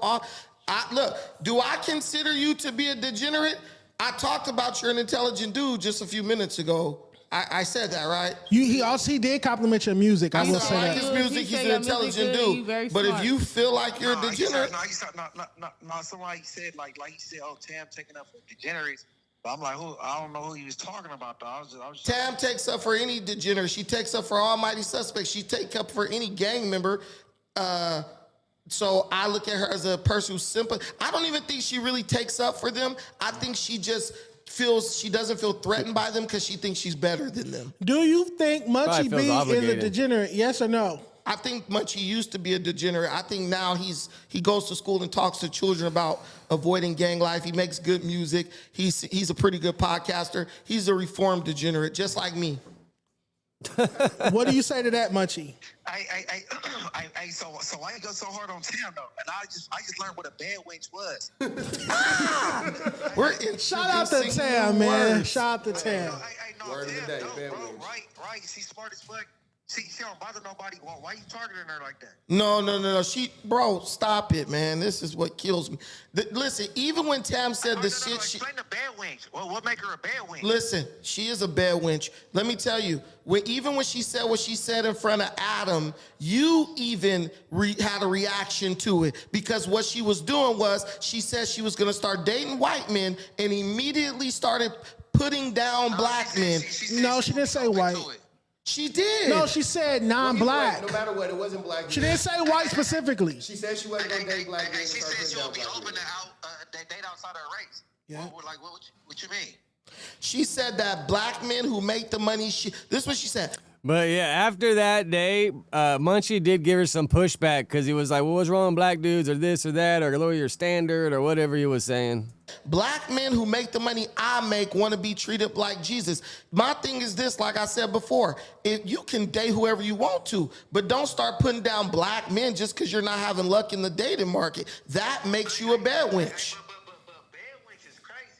Look, do I consider you to be a degenerate? I talked about you're an intelligent dude just a few minutes ago. I said that, right? He did compliment your music. I will say like that. his music. He's an intelligent dude. But if you feel like you're a degenerate, Somebody said like he said, oh, Tam taking up for degenerates. But I'm like, I don't know who he was talking about though. I was just Tam takes up for any degenerate. She takes up for almighty suspects. She takes up for any gang member. So I look at her as a person who's simple. I don't even think she really takes up for them. I think she just she doesn't feel threatened by them because she thinks she's better than them. Do you think Munchie B is a obligated. degenerate? Yes or no? I think Munchie used to be a degenerate. I think now he goes to school and talks to children about avoiding gang life. He makes good music. He's a pretty good podcaster. He's a reformed degenerate, just like me. What do you say to that, Munchie? So why you go so hard on Tam though? And I just learned what a bad wench was. Shout out to Tam, man. Shout out to Tam. Word of the day, bad wench. Right. She's smart as fuck. She don't bother nobody. Why you targeting her like that? No. Bro, stop it, man. This is what kills me. Listen, even when Tam said the shit, explain the bad wench. Well, what make her a bad wench? Listen, she is a bad wench. Let me tell you, even when she said what she said in front of Adam, you even had a reaction to it because what she was doing was she said she was going to start dating white men and immediately started putting down black men. No, she didn't say white. She did. No, she said non-black. No matter what, it wasn't black. She didn't say white specifically. She said she wasn't going to date black men. She said she would be open to date outside her race. Yeah. What you mean? She said that black men who make the money, this is what she said. But yeah, after that day, Munchie did give her some pushback because he was like, well, what's wrong with black dudes or this or that or lower your standard or whatever he was saying. Black men who make the money I make want to be treated like Jesus. My thing is this, like I said before, if you can date whoever you want to, but don't start putting down black men just because you're not having luck in the dating market. That makes you a bad wench. But bad wench is crazy.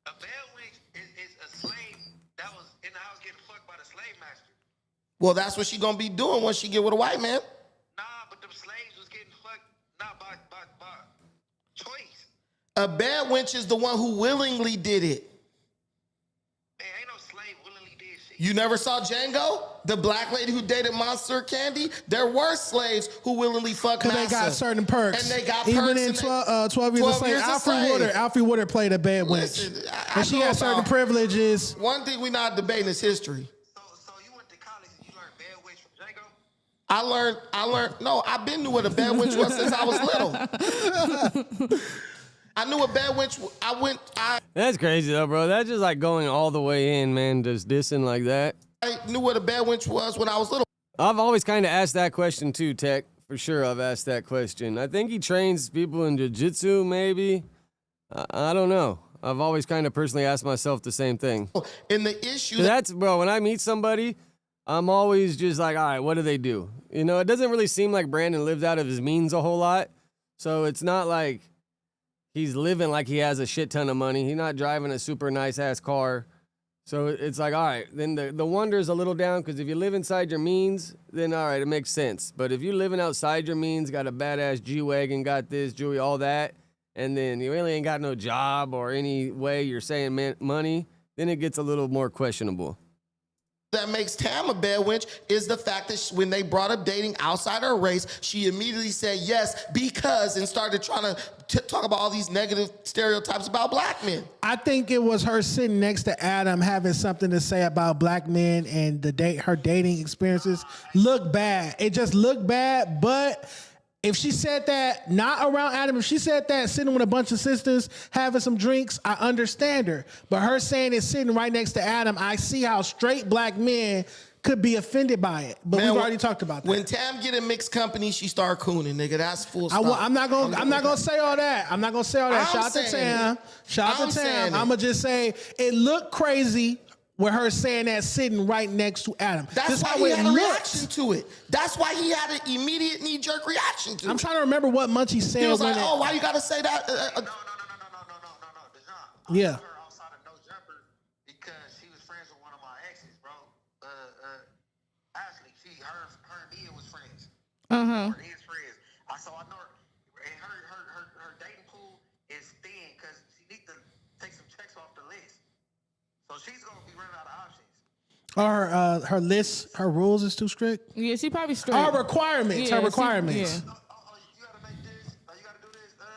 A bad wench is a slave that was in the house getting fucked by the slave master. Well, that's what she gonna be doing once she get with a white man. Nah, but them slaves was getting fucked not by choice. A bad wench is the one who willingly did it. Man, ain't no slave willingly did shit. You never saw Django? The black lady who dated Monster Candy? There were slaves who willingly fucked Because massa. they got certain perks. And they got Even perks. in 12 Years a Slave, Alfred Woodard played a bad Listen, wench. I And she know got certain about- privileges. One thing we're not debating is history. So you went to college and you learned bad wench from Django? I learned, no, I've been knew what a bad wench was since I was little. I knew a bad wench, That's crazy though, bro. That's just like going all the way in, man, just dissing like that. I knew what a bad wench was when I was little. I've always kind of asked that question too, Tech. For sure, I've asked that question. I think he trains people in jiu-jitsu, maybe. I don't know. I've always kind of personally asked myself the same thing. And the issue... That's, bro, when I meet somebody, I'm always just like, all right, what do they do? You know, it doesn't really seem like Brandon lives out of his means a whole lot. So it's not like he's living like he has a shit ton of money. He's not driving a super nice-ass car. So it's like, all right, then the wonder is a little down because if you live inside your means, then all right, it makes sense. But if you're living outside your means, got a badass G-Wagon, got this, jewelry, all that, and then you really ain't got no job or any way you're saying money, then it gets a little more questionable. That makes Tam a bad wench is the fact that when they brought up dating outside her race, she immediately said yes because and started trying to talk about all these negative stereotypes about black men. I think it was her sitting next to Adam having something to say about black men and her dating experiences looked bad. It just looked bad, but if she said that not around Adam, if she said that sitting with a bunch of sisters having some drinks, I understand her. But her saying it sitting right next to Adam, I see how straight black men could be offended by it. But we've already talked about that. When Tam get in mixed company, she start cooning, nigga. That's full stop. I'm not gonna say all that. I'm not gonna say all that. Shout out to Tam. Shout out to Tam. I'm gonna just say it looked crazy with her saying that sitting right next to Adam. That's why he had a reaction to it. That's why he had an immediate knee-jerk reaction to it. I'm trying to remember what Munchie said. He was like, oh, why you gotta say that? Yeah. Because she was friends with one of my exes, bro. Ashley, her and Mia was friends. Uh-huh. Or his friends. So I know her, and her dating pool is thin because she needs to take some checks off the list. So she's gonna be running out of options. Or her list, her rules is too strict. Yeah, she probably strict. Her requirements. Yeah, her requirements. You gotta make this. You gotta do this. Man,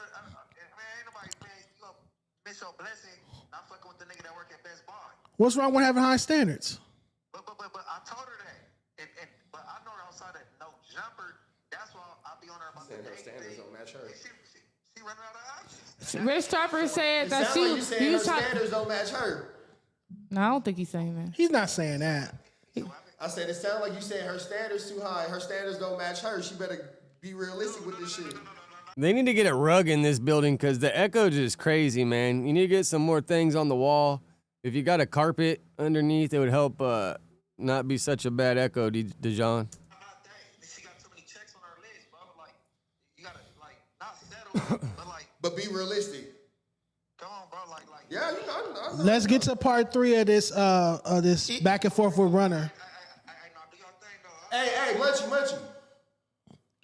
ain't nobody, man. You gonna miss your blessing. Not fucking with the nigga that work at Best Buy. What's wrong with having high standards? But I told her that. But I know her outside that no jumper. That's why I be on her about the Her date standards thing. don't match her. She running out of options. Rich Trapper said that Sound like you saying her try- standards don't match her. No, I don't think he's saying that. He's not saying that. I said it sounds like you saying her standards too high. Her standards don't match her. She better be realistic with this shit. They need to get a rug in this building because the echo just crazy, man. You need to get some more things on the wall. If you got a carpet underneath, it would help not be such a bad echo, Dijon. She got too many checks on her list, bro. Like, you gotta, like, not settle, but, like, But be realistic. come on, bro. Like, yeah, you know. Let's get to part 3 of this back and forth with Runner. Hey, Munchie.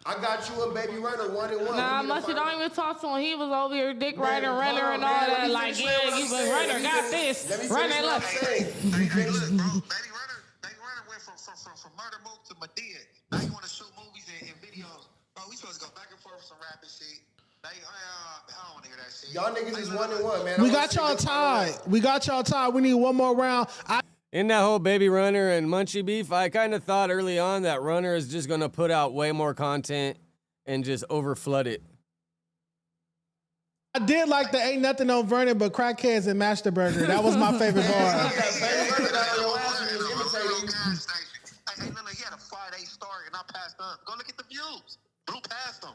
I got you a baby runner 1-1. Nah, Munchie don't even talk to him. He was over here dick riding runner and all that. Like, yeah, you but runner got this. Run that left. Baby runner went from murder move to Medea. Now you want to shoot movies and videos. Bro, we supposed to go back and forth with some rapping shit. I don't want to hear that shit. Y'all niggas is 1-1, man. We got y'all tied. We need one more round. In that whole Baby Runner and Munchie beef, I kind of thought early on that Runner is just going to put out way more content and just overflood it. I did like the Ain't Nothing on Vernon but Crackheads and Master Burger. That was my favorite bar. Ain't look at the views. Blew past them.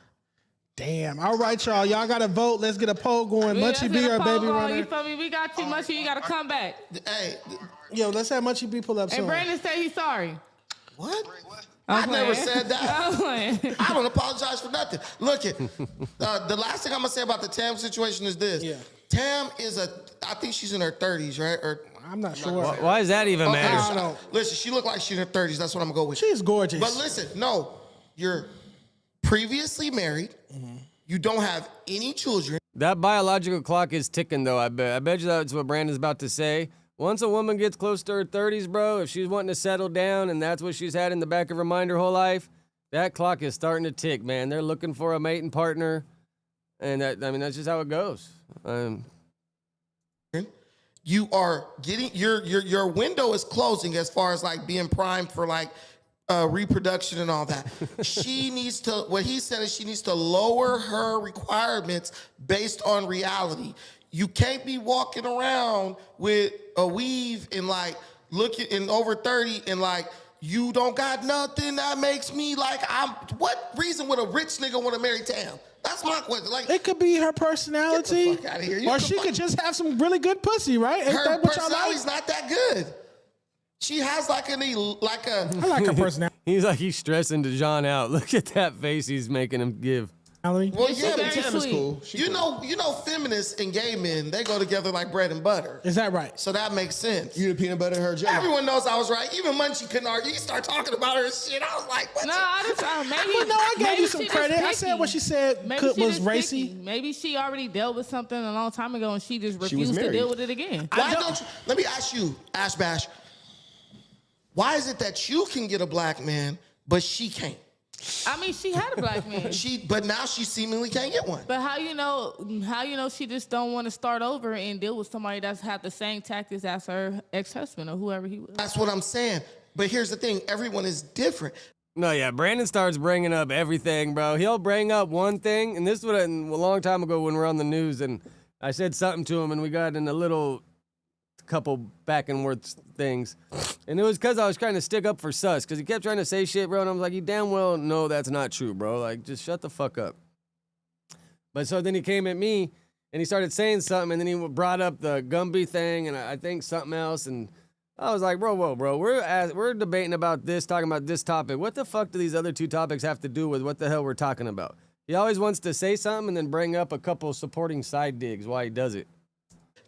Damn. All right, y'all. Y'all got to vote. Let's get a poll going. Munchie B or Baby Runner? You feel me? We got you, Munchie. You got to come back. Hey, yo, let's have Munchie B pull up soon. And Brandon said he's sorry. What? I never said that. I don't apologize for nothing. Look, the last thing I'm gonna say about the Tam situation is this. Yeah. Tam is I think she's in her 30s, right? Or I'm not sure. Why does that even matter? I don't know. Listen, she looked like she's in her 30s. That's what I'm gonna go with. She's gorgeous. But listen, no, you're previously married. Mm-hmm. You don't have any children. That biological clock is ticking, though. I bet you that's what Brandon's about to say. Once a woman gets close to her 30s, bro, if she's wanting to settle down and that's what she's had in the back of her mind her whole life, that clock is starting to tick, man. They're looking for a mating partner, and that's just how it goes. You are getting your window is closing as far as like being primed for like reproduction and all that. She needs to. What he said is she needs to lower her requirements based on reality. You can't be walking around with a weave and like looking in over 30 and like you don't got nothing that makes me like what reason would a rich nigga want to marry Tam? That's my question. Like it could be her personality, get the fuck outta here. Or she could just have some really good pussy, right? Ain't her that what y'all personality's like? not that good. She has like a I like her personality. He's stressing DeJohn out. Look at that face he's making him give. Well, yeah, but Tam is cool. You know, feminists and gay men, they go together like bread and butter. Is that right? So that makes sense. You the peanut butter, her jelly. Everyone knows I was right. Even Munchie couldn't argue. You start talking about her and shit. I was like, what? No, I just maybe. Well, no, I gave maybe you some she just credit. I picky. said what she said Maybe she was just racy. picky. Maybe she already dealt with something a long time ago and she just She was refused to married. deal with it again. Why don't you? Let me ask you, Ash Bash. Why is it that you can get a black man, but she can't? I mean, she had a black man. But now she seemingly can't get one. But how you know she just don't want to start over and deal with somebody that's had the same tactics as her ex-husband or whoever he was? That's what I'm saying. But here's the thing: everyone is different. No, yeah, Brandon starts bringing up everything, bro. He'll bring up one thing, and this is what a long time ago when we were on the news, and I said something to him, and we got in a little couple back and forth things. And it was because I was trying to stick up for Sus, because he kept trying to say shit, bro, and I was like, you damn well know that's not true, bro. Like, just shut the fuck up. But so then he came at me, and he started saying something, and then he brought up the Gumby thing, and I think something else, and I was like, bro, we're debating about this, talking about this topic. What the fuck do these other two topics have to do with what the hell we're talking about? He always wants to say something and then bring up a couple supporting side digs while he does it.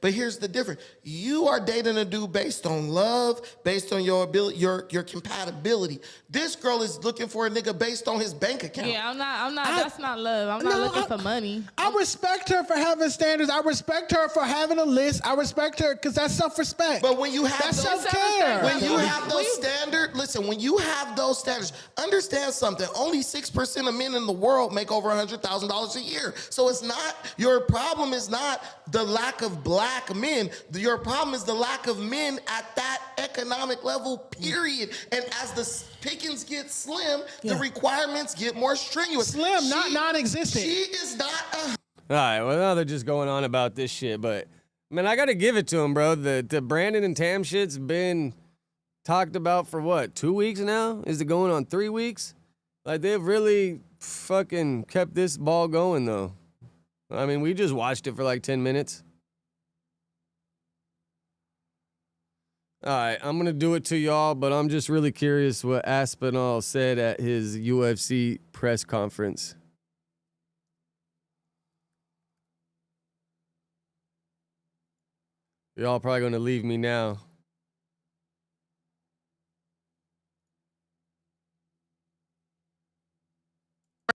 But here's the difference. You are dating a dude based on love, based on your ability, your compatibility. This girl is looking for a nigga based on his bank account. Yeah, I'm not. That's not love. I'm not looking for money. I respect her for having standards. I respect her for having a list. I respect her because that's self-respect. But when you have that's those self-care. When you have those standards, listen, when you have those standards, understand something. Only 6% of men in the world make over $100,000 a year. So it's not, your problem is not the lack of black men. Your problem is the lack of men at that economic level, period. And as the pickings get slim, the requirements get more strenuous. Slim, not non-existent. She is not a... All right, well, now they're just going on about this shit, but, man, I got to give it to him, bro. The Brandon and Tam shit's been talked about for, what, 2 weeks now? Is it going on 3 weeks? Like, they've really fucking kept this ball going, though. I mean, we just watched it for like 10 minutes. All right, I'm going to do it to y'all, but I'm just really curious what Aspinall said at his UFC press conference. Y'all probably going to leave me now.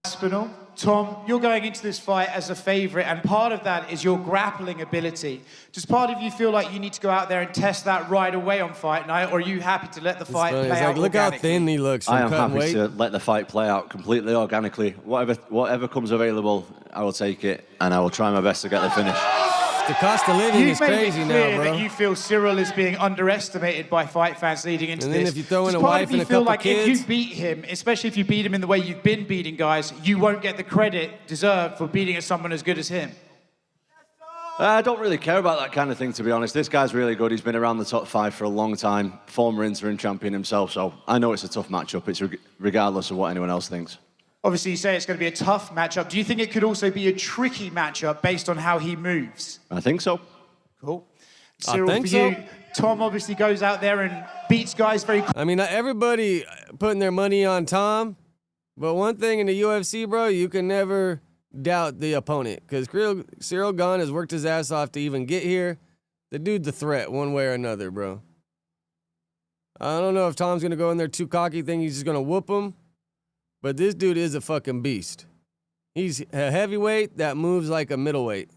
Aspinall, Tom, you're going into this fight as a favourite, and part of that is your grappling ability. Does part of you feel like you need to go out there and test that right away on fight night, or are you happy to let the fight play out look how thin he looks from I am cutting happy weight. to let the fight play out completely organically. Whatever comes available, I will take it, and I will try my best to get the finish. The cost of living is crazy You've made it clear now, bro. that you feel Cyril is being underestimated by fight fans leading into And then this. if you throw in Does a part wife of you and a feel couple like kids? if you beat him, especially if you beat him in the way you've been beating guys, you won't get the credit deserved for beating someone as good as him? I don't really care about that kind of thing, to be honest. This guy's really good. He's been around the top 5 for a long time, former interim champion himself, so I know it's a tough matchup. It's regardless of what anyone else thinks. Obviously, you say it's going to be a tough matchup. Do you think it could also be a tricky matchup based on how he moves? I think so. Cool. Cyril, I think for so. you, Tom obviously goes out there and beats guys very. I mean, not everybody putting their money on Tom, but one thing in the UFC, bro, you can never doubt the opponent because Cyril Gane has worked his ass off to even get here. The dude's a threat one way or another, bro. I don't know if Tom's going to go in there too cocky, think he's just going to whoop him, but this dude is a fucking beast. He's a heavyweight that moves like a middleweight.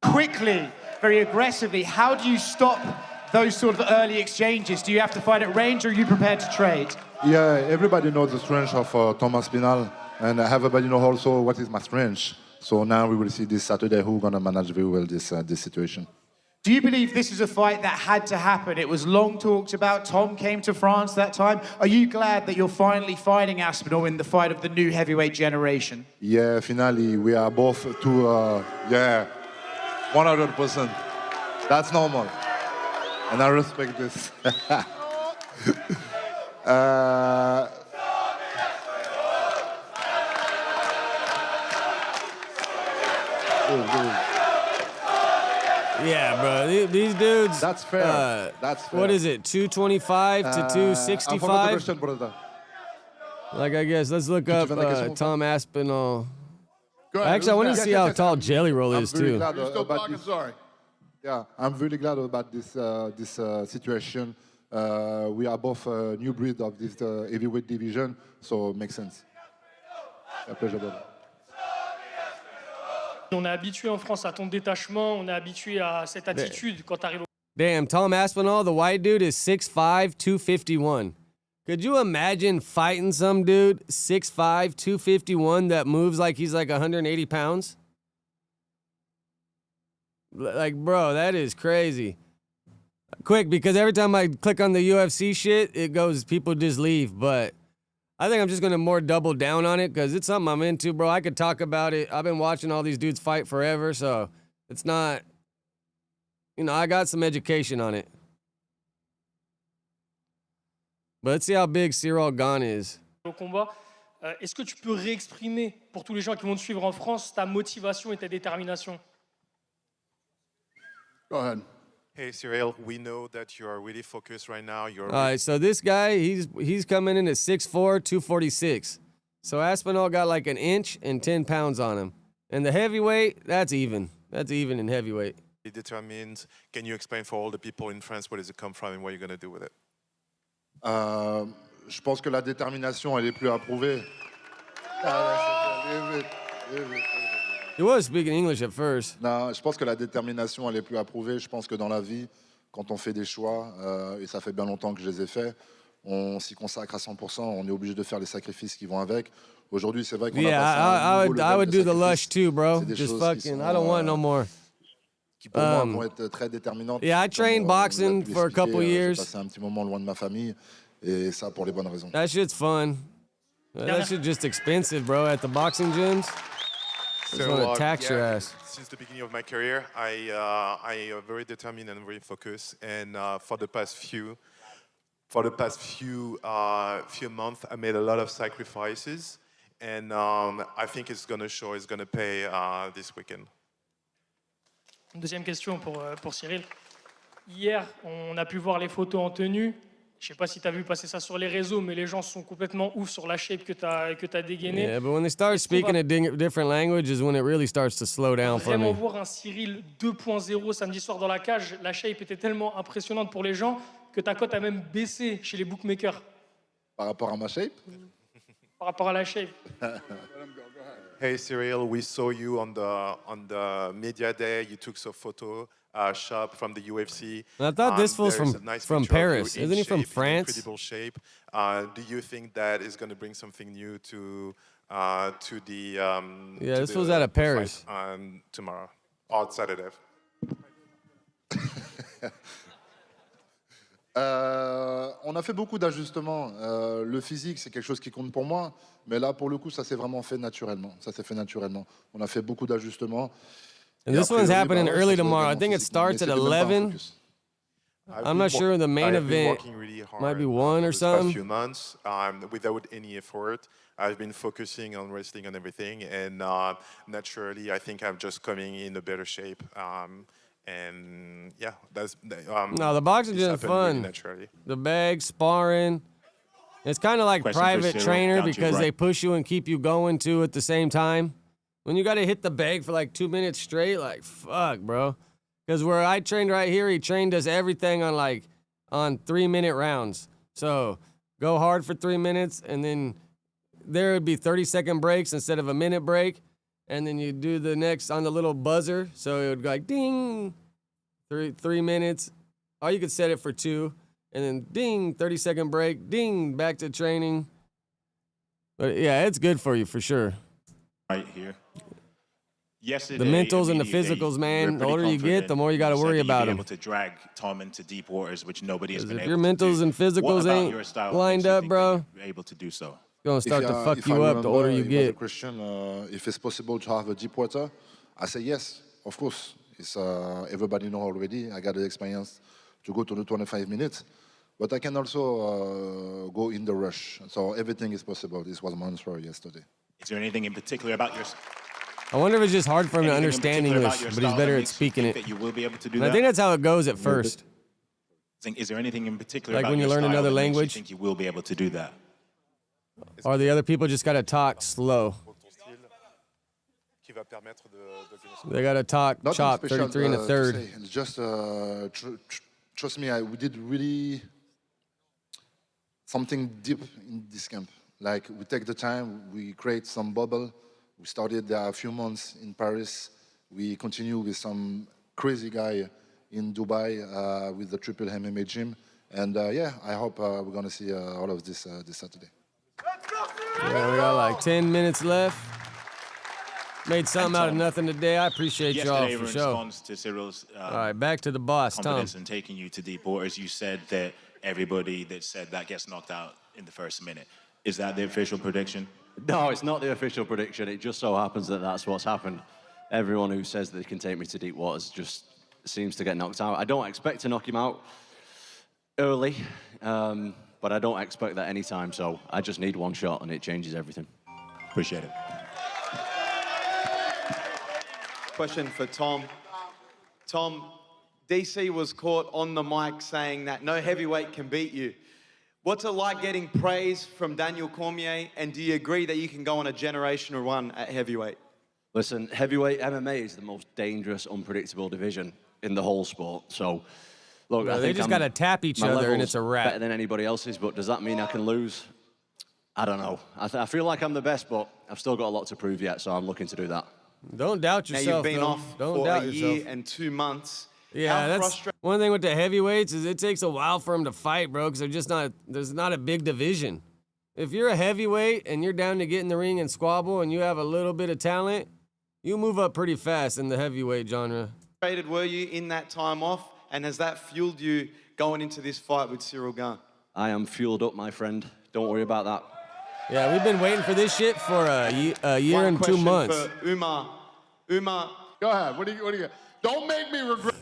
Quickly, very aggressively, how do you stop those sort of early exchanges? Do you have to fight at range or are you prepared to trade? Yeah, everybody knows the strength of Thomas Spinal, and everybody knows also what is my strength. So now we will see this Saturday who's going to manage very well this situation. Do you believe this is a fight that had to happen? It was long talked about. Tom came to France that time. Are you glad that you're finally fighting Aspinall in the fight of the new heavyweight generation? Yeah, finally, we are both to, 100%. That's normal. And I respect this. Yeah, bro. These dudes. That's fair. That's fair. What is it? 225 to 265? Like, I guess, let's look up Tom Aspinall. Actually, I want to see how tall Jelly Roll is, too. Yeah, I'm really glad about this situation. We are both a new breed of this heavyweight division, so it makes sense. A pleasure, brother. On est habitué en France à ton détachement, on est habitué à cette attitude quand tu arrives au... Damn, Tom Aspinall, the white dude, is 6'5", 251. Could you imagine fighting some dude 6'5", 251 that moves like he's like 180 pounds? Like, bro, that is crazy. Quick, because every time I click on the UFC shit, it goes, people just leave, but I think I'm just gonna more double down on it because it's something I'm into, bro. I could talk about it. I've been watching all these dudes fight forever, so it's not, you know, I got some education on it. But let's see how big Cyril Gane is. Au combat, est-ce que tu peux réexprimer pour tous les gens qui vont te suivre en France ta motivation et ta détermination? Go ahead. Hey Cyril, we know that you are really focused right now. All right, so this guy, he's coming in at 6'4", 246. So Aspinall got like an inch and 10 pounds on him. And the heavyweight, that's even. That's even in heavyweight. Determined. Can you explain for all the people in France where does it come from and what you're going to do with it? Je pense que la détermination, elle est plus approuvée. He was speaking English at first. Non, je pense que la détermination, elle est plus approuvée. Je pense que dans la vie, quand on fait des choix, et ça fait bien longtemps que je les ai faits, on s'y consacre à 100%. On est obligé de faire les sacrifices qui vont avec. Aujourd'hui, c'est vrai qu'on a passé I would do the lush too, bro. Just fucking, I don't want no more. Qui pour moi vont être très déterminantes. Yeah, I trained boxing for a couple years. J'ai passé un petit moment loin de ma famille, et ça pour les bonnes raisons. That shit's fun. That shit's just expensive, bro. At the boxing gyms. So, tax your ass. Since the beginning of my career, I am very determined and very focused. And for the past few months, I made a lot of sacrifices. And I think it's gonna show. It's gonna pay this weekend. Deuxième question pour Cyril. Hier, on a pu voir les photos en tenue. Je sais pas si tu as vu passer ça sur les réseaux, mais les gens sont complètement ouf sur la shape que tu as dégainé. Yeah, but when they start speaking a different language is when it really starts to slow down for me. Vraiment voir un Cyril 2.0 samedi soir dans la cage, la shape était tellement impressionnante pour les gens que ta cote a même baissé chez les bookmakers. Par rapport à ma shape? Par rapport à la shape. Hey Cyril, we saw you on the media day. You took some photo shop from the UFC. I thought this was from Paris. Isn't he from France? Incredible shape. Do you think that is going to bring something new to the? Yeah, this was out of Paris. Tomorrow or Saturday. On a fait beaucoup d'ajustements. Le physique, c'est quelque chose qui compte pour moi. Mais là, pour le coup, ça s'est vraiment fait naturellement. Ça s'est fait naturellement. On a fait beaucoup d'ajustements. And this one's happening early tomorrow. I think it starts at 11. I'm not sure the main event Really might be 1 or something. Few months, without any effort. I've been focusing on wrestling and everything, and naturally, I think I'm just coming in a better shape. And yeah, that's no, the boxing this is happened fun. really naturally. The bag, sparring. It's kind of like Question for private Cyril, trainer down to because right. they push you and keep you going too at the same time. When you got to hit the bag for like 2 minutes straight, like fuck, bro. Because where I trained right here, he trained us everything on 3-minute rounds. So go hard for 3 minutes, and then there would be 30-second breaks instead of a minute break. And then you do the next on the little buzzer. So it would go like ding, 3 minutes. Or you could set it for 2. And then ding, 30-second break, ding, back to training. But yeah, it's good for you for sure. Right here. Yesterday, The mentals and the immediately, physicals, you man. were The pretty older you get, the more you got to said worry that about you'd them. be able to drag Tom into deep waters, which nobody has been If able your to mentals do. and What physicals about ain't your style lined makes you up, think bro, that you're able to do so? it's going to start to fuck If you I up the older you remember, it was a get. question, if it's possible to have a deep water, I say yes, of course. It's everybody know already. I got the experience to go to the 25 minutes, but I can also go in the rush. So everything is possible. This was my answer yesterday. Is there anything in particular about your I wonder if it's just hard for him to anything in understand particular about English, your but he's style better that at makes you speaking think it. that you will be able to do And I that? think that's how it goes at first. Is there anything in particular Like about when you your learn style another that makes language? you think you will be able to do that? Or the other people just got to talk slow. Qui va permettre de gagner. They got to talk Nothing chop, special, 33 and a to third. say. It's just trust me, we did really something deep in this camp. Like we take the time, we create some bubble. We started there a few months in Paris. We continue with some crazy guy in Dubai with the Triple MMA gym. And yeah, I hope we're gonna see all of this this Saturday. Yeah, we got like 10 minutes left. Made something out of nothing today. I appreciate y'all Yesterday, for in sure. response to Cyril's All right, back to the boss, Tom. confidence in taking you to deep waters, you said that everybody that said that gets knocked out in the first minute. Is that the official prediction? No, it's not the official prediction. It just so happens that that's what's happened. Everyone who says that they can take me to deep waters just seems to get knocked out. I don't expect to knock him out early, but I don't expect that anytime. So I just need one shot and it changes everything. Appreciate it. Question for Tom. Tom, DC was caught on the mic saying that no heavyweight can beat you. What's it like getting praise from Daniel Cormier, and do you agree that you can go on a generational run at heavyweight? Listen, heavyweight MMA is the most dangerous, unpredictable division in the whole sport. So, look, No, I they think just got to tap each my other and level's it's a wrap. better than anybody else's, but does that mean I can lose? I don't know. I feel like I'm the best, but I've still got a lot to prove yet, so I'm looking to do that. Don't doubt Now yourself. you've been though. off Don't for doubt a yourself. year and 2 months. Yeah, How that's frustrating. one thing with the heavyweights is it takes a while for them to fight, bro, because they're just not. There's not a big division. If you're a heavyweight and you're down to get in the ring and squabble and you have a little bit of talent, you move up pretty fast in the heavyweight genre. Frustrated were you in that time off, and has that fueled you going into this fight with Cyril Gane? I am fueled up, my friend. Don't worry about that. Yeah, we've been waiting for this shit for a year One and 2 question months. for Umar. Umar, go ahead. What do you got? Don't make me regret.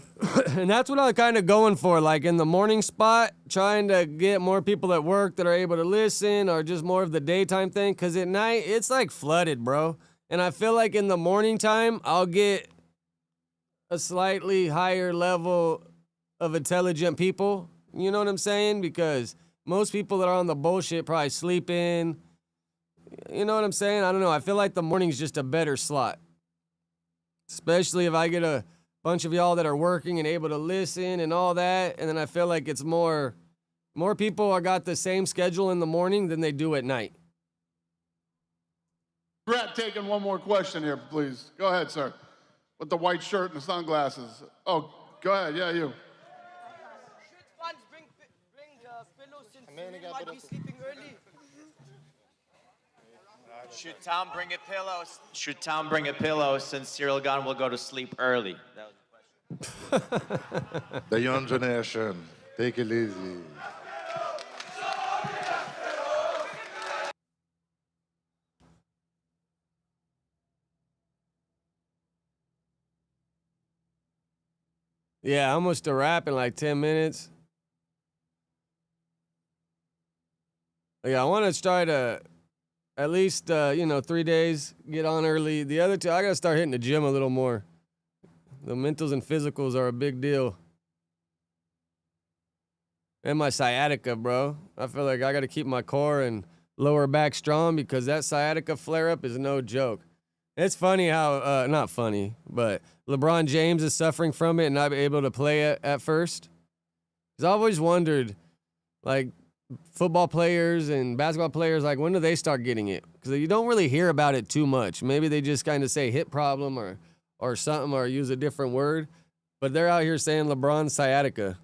And that's what I'm kind of going for, like in the morning spot, trying to get more people at work that are able to listen, or just more of the daytime thing. Because at night, it's like flooded, bro. And I feel like in the morning time, I'll get a slightly higher level of intelligent people. You know what I'm saying? Because most people that are on the bullshit probably sleeping. You know what I'm saying? I don't know. I feel like the morning's just a better slot. Especially if I get a bunch of y'all that are working and able to listen and all that. And then I feel like it's more people are got the same schedule in the morning than they do at night. Regret taking one more question here, please. Go ahead, sir. With the white shirt and the sunglasses. Oh, go ahead. Yeah, you. Should Tom bring a pillow? Should Tom bring a pillow since Cyril Gane will go to sleep early? That was the question. The young generation, take it easy. Yeah, almost a wrap in like 10 minutes. Yeah, I want to try to at least 3 days. Get on early. The other 2, I gotta start hitting the gym a little more. The mentals and physicals are a big deal. And my sciatica, bro. I feel like I gotta keep my core and lower back strong because that sciatica flare-up is no joke. It's funny how, not funny, but LeBron James is suffering from it and not able to play at first. Because I always wondered, like, football players and basketball players, like, when do they start getting it? Because you don't really hear about it too much. Maybe they just kind of say hip problem or something or use a different word. But they're out here saying LeBron's sciatica.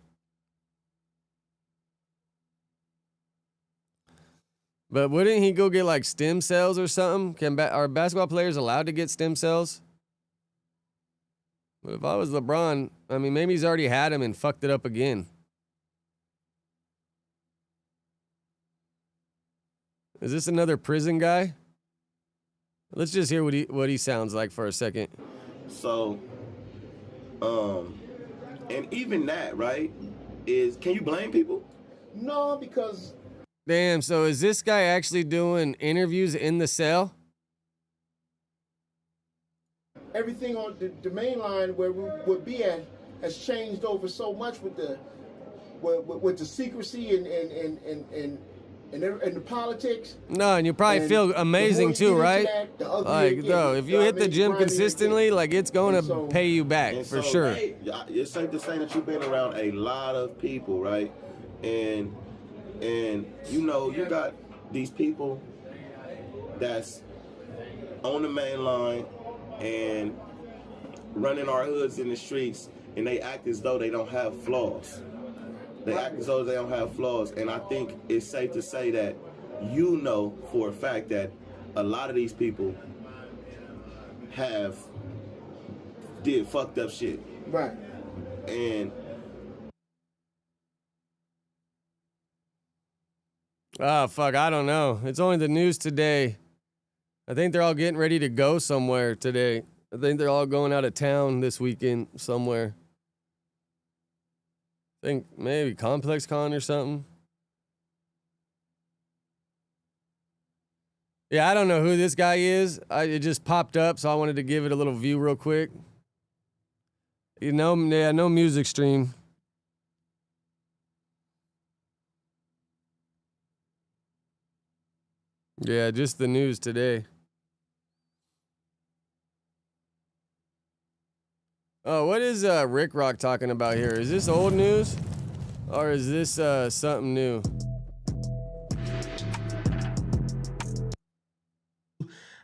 But wouldn't he go get like stem cells or something? Are basketball players allowed to get stem cells? But if I was LeBron, I mean, maybe he's already had him and fucked it up again. Is this another prison guy? Let's just hear what he sounds like for a second. So, and even that, right, can you blame people? No, because Damn, so is this guy actually doing interviews in the cell? everything on the main line where we would be at has changed over so much with the secrecy and the politics. No, and you probably feel amazing too, right? Like, though, if you hit the gym consistently, like, it's going to pay you back for sure. Right, it's safe to say that you've been around a lot of people, right? And you got these people that's on the main line and running our hoods in the streets, and they act as though they don't have flaws. They act as though they don't have flaws, and I think it's safe to say that you know for a fact that a lot of these people did fucked up shit. Right. And oh, fuck, I don't know. It's only the news today. I think they're all getting ready to go somewhere today. I think they're all going out of town this weekend somewhere. I think maybe Complex Con or something. Yeah, I don't know who this guy is. It just popped up, so I wanted to give it a little view real quick. No music stream. Yeah, just the news today. Oh, what is Rick Rock talking about here? Is this old news? Or is this something new?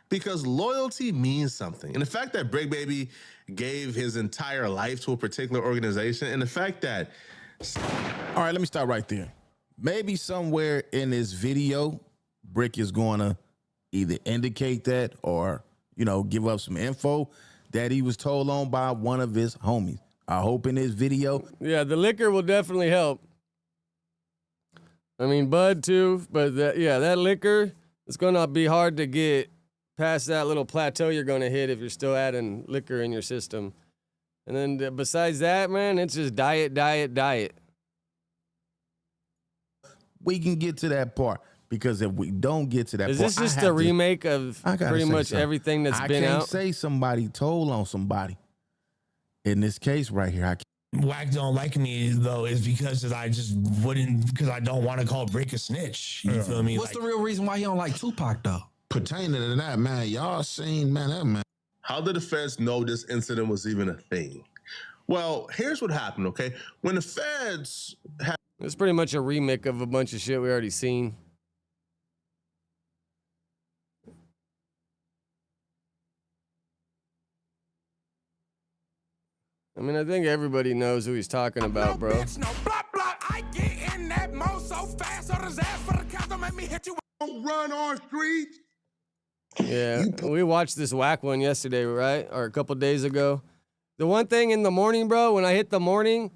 Because loyalty means something. And the fact that Brick Baby gave his entire life to a particular organization, and the fact that... All right, let me stop right there. Maybe somewhere in this video, Brick is going to either indicate that or, give up some info that he was told on by one of his homies. I hope in this video. Yeah, the liquor will definitely help. I mean, Bud too, but that liquor, it's going to be hard to get past that little plateau you're going to hit if you're still adding liquor in your system. And then besides that, man, it's just diet. We can get to that part. Because if we don't get to that is point, this just a remake of pretty much everything that's been out? I can't say somebody told on somebody. In this case right here, Wack don't like me though is because I just wouldn't, because I don't want to call Brick a snitch. You feel me? What's the real reason why he don't like Tupac though? Pertaining to that, man, y'all seen, that man. How did the feds know this incident was even a thing? Well, here's what happened, okay? When the feds had... It's pretty much a remake of a bunch of shit we already seen. I mean, I think everybody knows who he's talking about, bro. Run on streets. Yeah, we watched this whack one yesterday, right? Or a couple days ago. The one thing in the morning, bro, when I hit the morning,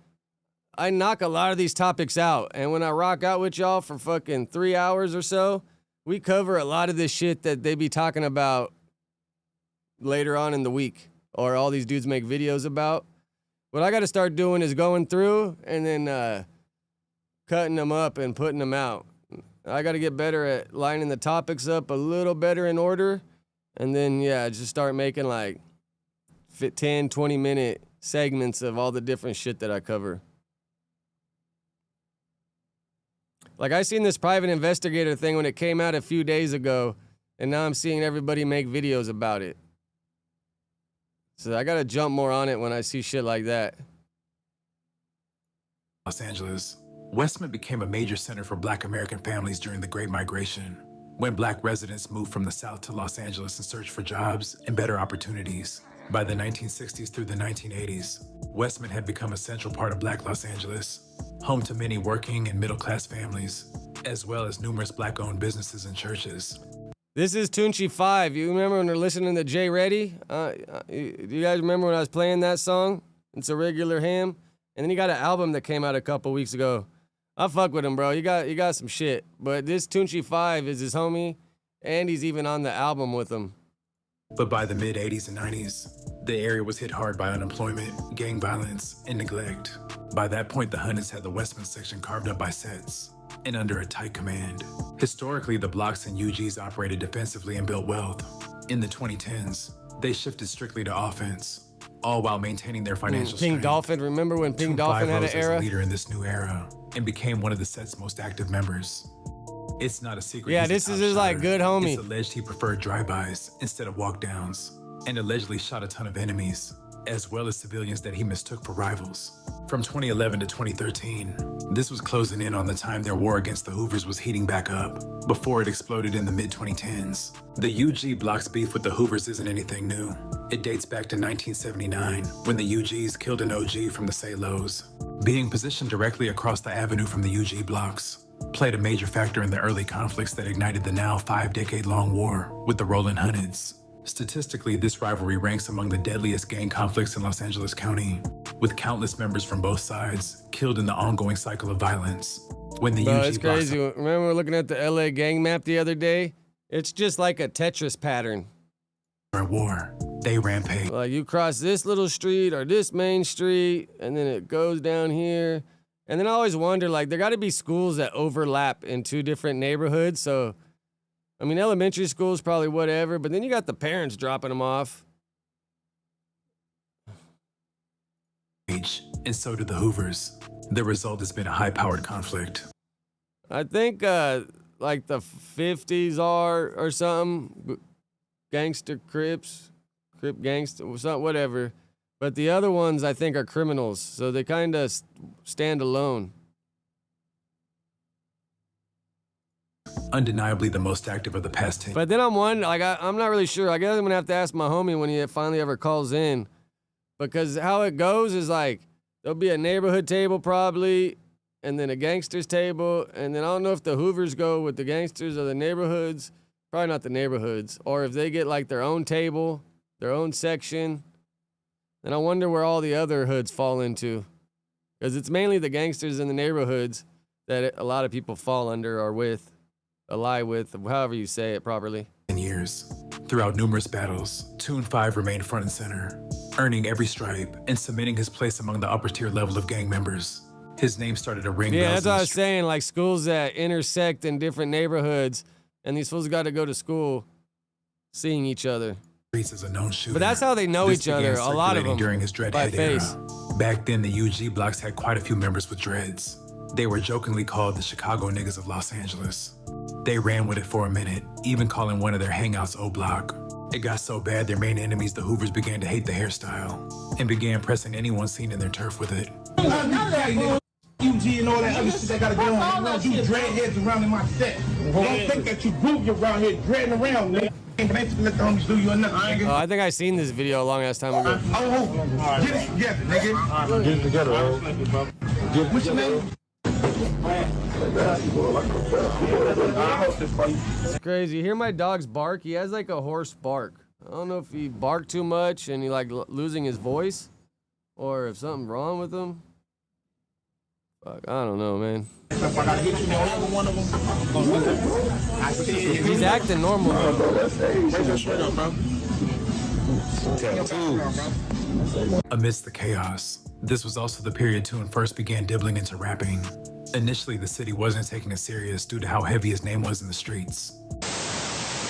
I knock a lot of these topics out. And when I rock out with y'all for fucking 3 hours or so, we cover a lot of this shit that they be talking about later on in the week. Or all these dudes make videos about. What I got to start doing is going through and then cutting them up and putting them out. I got to get better at lining the topics up a little better in order. And then, yeah, just start making like 10, 20-minute segments of all the different shit that I cover. Like, I seen this private investigator thing when it came out a few days ago, and now I'm seeing everybody make videos about it. So I got to jump more on it when I see shit like that. Los Angeles, Westmont became a major center for Black American families during the Great Migration, when Black residents moved from the South to Los Angeles in search for jobs and better opportunities. By the 1960s through the 1980s, Westmont had become a central part of Black Los Angeles, home to many working and middle-class families, as well as numerous Black-owned businesses and churches. This is Tunchi 5. You remember when we're listening to Jay Reddy? Do you guys remember when I was playing that song? It's a regular hymn. And then he got an album that came out a couple weeks ago. I fuck with him, bro. You got some shit. But this Tunchi 5 is his homie, and he's even on the album with him. But by the mid-80s and 90s, the area was hit hard by unemployment, gang violence, and neglect. By that point, the Hunters had the Westmont section carved up by sets and under a tight command. Historically, the blocks and UGs operated defensively and built wealth. In the 2010s, they shifted strictly to offense, all while maintaining their financial strength. Pink Dolphin, remember when Pink Dolphin had an era? As a leader in this new era and became one of the set's most active members. It's not a secret. Yeah, this is his like good homie. It's alleged he preferred drive-bys instead of walk-downs, and allegedly shot a ton of enemies, as well as civilians that he mistook for rivals. From 2011 to 2013, this was closing in on the time their war against the Hoovers was heating back up, before it exploded in the mid-2010s. The UG Block's beef with the Hoovers isn't anything new. It dates back to 1979, when the UGs killed an OG from the Salos. Being positioned directly across the avenue from the UG Blocks played a major factor in the early conflicts that ignited the now 5-decade-long war with the Trollin Hunteds. Statistically, this rivalry ranks among the deadliest gang conflicts in Los Angeles County, with countless members from both sides killed in the ongoing cycle of violence. When the UG it's crazy. Remember we were looking at the LA gang map the other day? It's just like a Tetris pattern. War, they rampage. Like you cross this little street or this main street, and then it goes down here. And then I always wonder, like, there got to be schools that overlap in two different neighborhoods. So, I mean, elementary school is probably whatever, but then you got the parents dropping them off. And so do the Hoovers. The result has been a high-powered conflict. I think, like, the 50s are or something. Gangster Crips, Crip gangster, something, whatever. But the other ones, I think, are criminals, so they kind of stand alone. Undeniably the most active of the past 10. But then I'm wondering, like, I'm not really sure. I guess I'm going to have to ask my homie when he finally ever calls in. Because how it goes is, like, there'll be a neighborhood table probably, and then a gangsters table, and then I don't know if the Hoovers go with the gangsters or the neighborhoods. Probably not the neighborhoods. Or if they get, like, their own table, their own section. And I wonder where all the other hoods fall into. Because it's mainly the gangsters in the neighborhoods that a lot of people fall under or with, ally with, however you say it properly. In years, throughout numerous battles, Tune 5 remained front and center, earning every stripe and cementing his place among the upper tier level of gang members. His name started to ring bells. Yeah, that's what I was saying, like schools that intersect in different neighborhoods, and these fools got to go to school seeing each other. As a known shooter. But that's how they know each other, a lot of them, during his dreadhead era. Back then, the UG Blocks had quite a few members with dreads. They were jokingly called the Chicago niggas of Los Angeles. They ran with it for a minute, even calling one of their hangouts O-Block. It got so bad their main enemies, the Hoovers, began to hate the hairstyle and began pressing anyone seen in their turf with it. UG and all that other shit that gotta go on. You don't do dreadheads around in my set. Don't think that you group around here dreading around, nigga. Let the homies do you or nothing, nigga. I think I seen this video a long ass time ago. Get it together, nigga. Get it together, what's your name? It's crazy. You hear my dog's bark? He has like a hoarse bark. I don't know if he barked too much and he like losing his voice, or if something's wrong with him. Fuck, I don't know, man. He's acting normal. Amidst the chaos, this was also the period Tune first began dibbling into rapping. Initially, the city wasn't taking it serious due to how heavy his name was in the streets.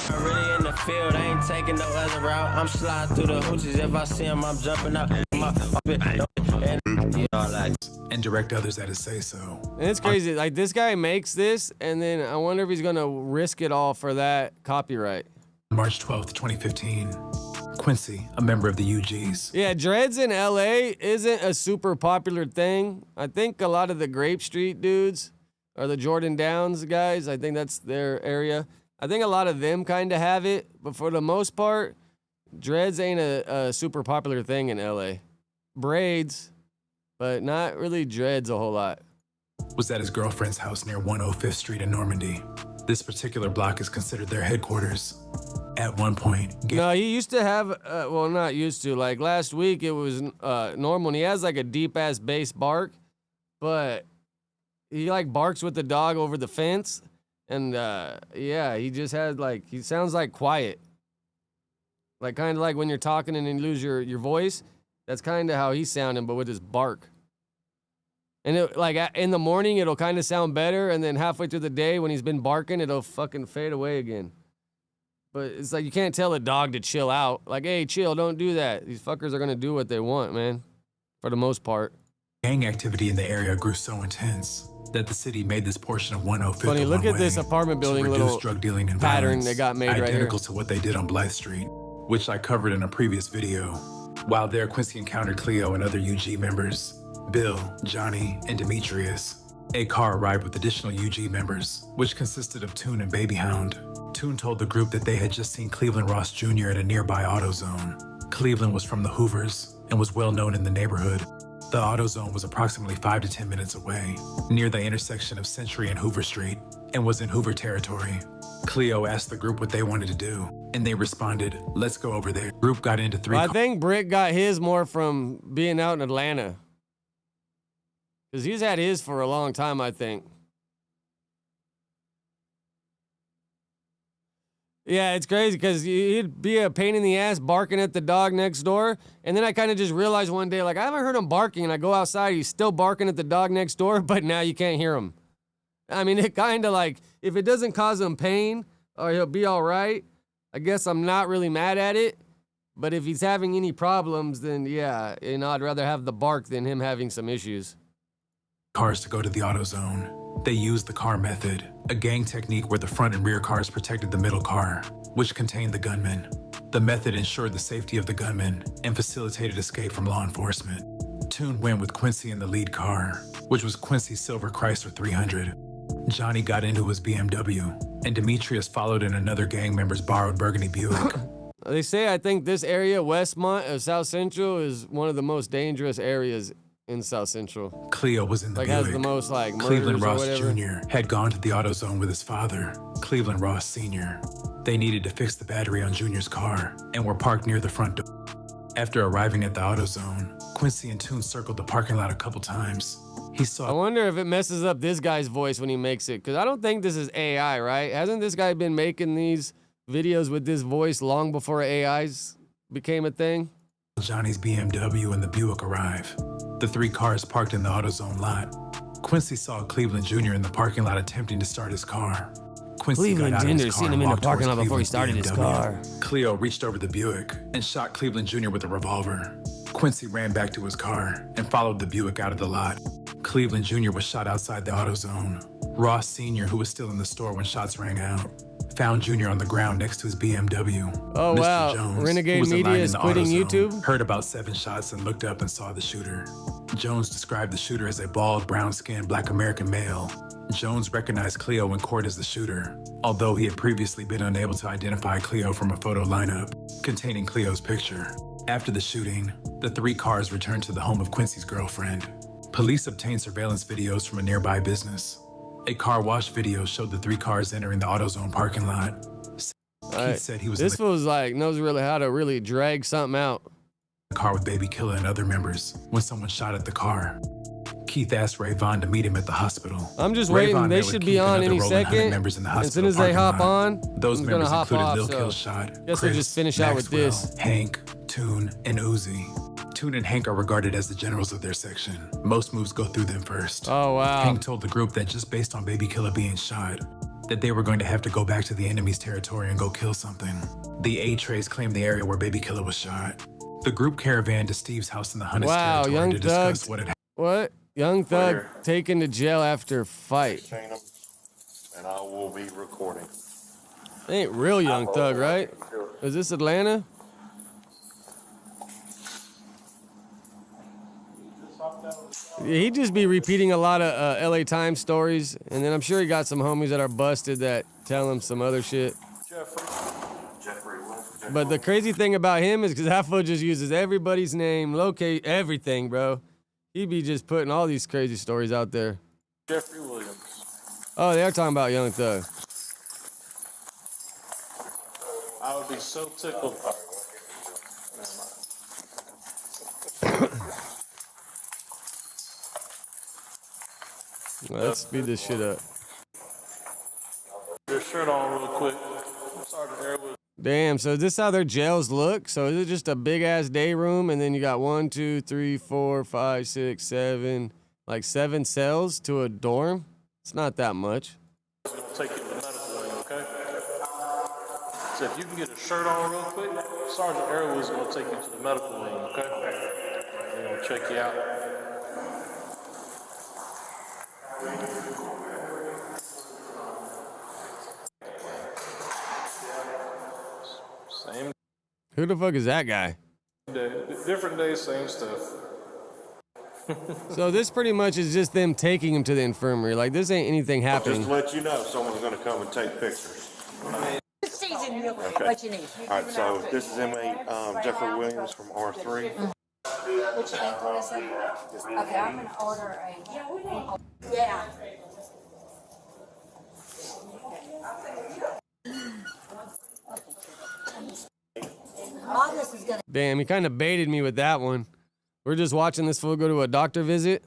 I'm really in the field, I ain't taking no other route. I'm sliding through the hoochies, if I see him, I'm jumping out. And direct others at his say-so. And it's crazy. Like, this guy makes this, and then I wonder if he's gonna risk it all for that copyright. March 12th, 2015, Quincy, a member of the UGs. Yeah, dreads in LA isn't a super popular thing. I think a lot of the Grape Street dudes or the Jordan Downs guys, I think that's their area. I think a lot of them kind of have it, but for the most part, dreads ain't a super popular thing in LA. Braids, but not really dreads a whole lot. Was at his girlfriend's house near 105th Street in Normandy. This particular block is considered their headquarters. At one point, no, he used to have, well, not used to. Like last week, it was normal, and he has like a deep-ass bass bark, but he like barks with the dog over the fence, and yeah, he just had like, he sounds like quiet. Like kind of like when you're talking and then you lose your voice. That's kind of how he's sounding, but with his bark. And it, like in the morning, it'll kind of sound better, and then halfway through the day, when he's been barking, it'll fucking fade away again. But it's like you can't tell a dog to chill out. Like, hey, chill, don't do that. These fuckers are gonna do what they want, man. For the most part. Gang activity in the area grew so intense that the city made this portion of 105th Funny, look at this apartment building to reduce little drug dealing and pattern violence, they got made right here. identical to what they did on Blythe Street, which I covered in a previous video. While there, Quincy encountered Cleo and other UG members, Bill, Johnny, and Demetrius. A car arrived with additional UG members, which consisted of Toon and Babyhound. Toon told the group that they had just seen Cleveland Ross Jr. at a nearby AutoZone. Cleveland was from the Hoovers and was well known in the neighborhood. The AutoZone was approximately 5 to 10 minutes away, near the intersection of Century and Hoover Street, and was in Hoover territory. Cleo asked the group what they wanted to do, and they responded, "Let's go over there." Group got into three. I think Brick got his more from being out in Atlanta. Because he's had his for a long time, I think. Yeah, it's crazy because he'd be a pain in the ass barking at the dog next door. And then I kind of just realized one day, like, I haven't heard him barking. And I go outside, he's still barking at the dog next door, but now you can't hear him. I mean, it kind of like, if it doesn't cause him pain or he'll be all right, I guess I'm not really mad at it. But if he's having any problems, then yeah, you know, I'd rather have the bark than him having some issues. Cars to go to the AutoZone. They used the car method, a gang technique where the front and rear cars protected the middle car, which contained the gunman. The method ensured the safety of the gunman and facilitated escape from law enforcement. Toon went with Quincy in the lead car, which was Quincy's silver Chrysler 300. Johnny got into his BMW, and Demetrius followed in another gang member's borrowed burgundy Buick. They say, I think this area, Westmont of South Central, is one of the most dangerous areas in South Central. Cleo was in the like Buick. Has the most like Cleveland Ross or Jr. had gone to the AutoZone with his father, Cleveland Ross Sr. They needed to fix the battery on Jr.'s car and were parked near the front door. After arriving at the AutoZone, Quincy and Toon circled the parking lot a couple times. He saw. I wonder if it messes up this guy's voice when he makes it, because I don't think this is AI, right? Hasn't this guy been making these videos with this voice long before AIs became a thing? Johnny's BMW and the Buick arrive. The three cars parked in the AutoZone lot. Quincy saw Cleveland Jr. in the parking lot attempting to start his car. Quincy Cleveland got out of his Jr. car seen him and in the walked parking towards lot before he Cleveland's started BMW. his car. Cleo reached over the Buick and shot Cleveland Jr. with a revolver. Quincy ran back to his car and followed the Buick out of the lot. Cleveland Jr. was shot outside the AutoZone. Ross Sr., who was still in the store when shots rang out, found Jr. on the ground next to his BMW. Oh, Mr. wow. Jones, Renegade who was Media aligned in is the quitting AutoZone, YouTube? Heard about 7 shots and looked up and saw the shooter. Jones described the shooter as a bald, brown-skinned Black American male. Jones recognized Cleo in court as the shooter, although he had previously been unable to identify Cleo from a photo lineup containing Cleo's picture. After the shooting, the 3 cars returned to the home of Quincy's girlfriend. Police obtained surveillance videos from a nearby business. A car wash video showed the 3 cars entering the AutoZone parking lot. Keith said he was This feels like knows really how to really drag something out. in the car with Baby Killer and other members when someone shot at the car. Keith asked Ray Vaughn to meet him at the hospital. I'm just Ray waiting. Vaughn They met with should Keith be and on other any Rolling Hunter second. members in the As soon hospital as they parking hop lot. on, Those I'm members gonna hop included off. Lil So Killshot, guess we'll Chris, just finish out with Maxwell, this. Hank, Toon, and Uzi. Platoon and Hank are regarded as the generals of their section. Most moves go through them first. Oh, wow. Hank told the group that just based on Baby Killer being shot, that they were going to have to go back to the enemy's territory and go kill something. The A-Trays claimed the area where Baby Killer was shot. The group caravaned to Steve's house in the Hunnids territory Young to Thug. discuss what had happened. What? Young Thug taken to jail after fight. And I will be recording. Ain't real Young Thug, right? Is this Atlanta? Yeah, he just be repeating a lot of LA Times stories, and then I'm sure he got some homies that are busted that tell him some other shit. But the crazy thing about him is because that fool just uses everybody's name, locate everything, bro. He be just putting all these crazy stories out there. Jeffrey Williams. Oh, they are talking about Young Thug. I would be so tickled. Let's speed this shit up. Your shirt on real quick. Sergeant Airwood. Damn, so is this how their jails look? So is it just a big ass day room and then you got 1, 2, 3, 4, 5, 6, 7, like 7 cells to a dorm? It's not that much. I'm going to take you to the medical wing, okay? So if you can get a shirt on real quick, Sergeant Airwood's going to take you to the medical wing, okay? They're going to check you out. Same Who the fuck is that guy? day, different day, same stuff. So this pretty much is just them taking him to the infirmary. Like this ain't anything Just happening. to let you know, someone's going to come and take pictures. Okay. What you need. All right, so this is inmate Jeffrey Williams from R3. What you need, what is it? Okay, I'm gonna order a. Yeah. All this is gonna. Damn, he kind of baited me with that one. We're just watching this fool go to a doctor visit.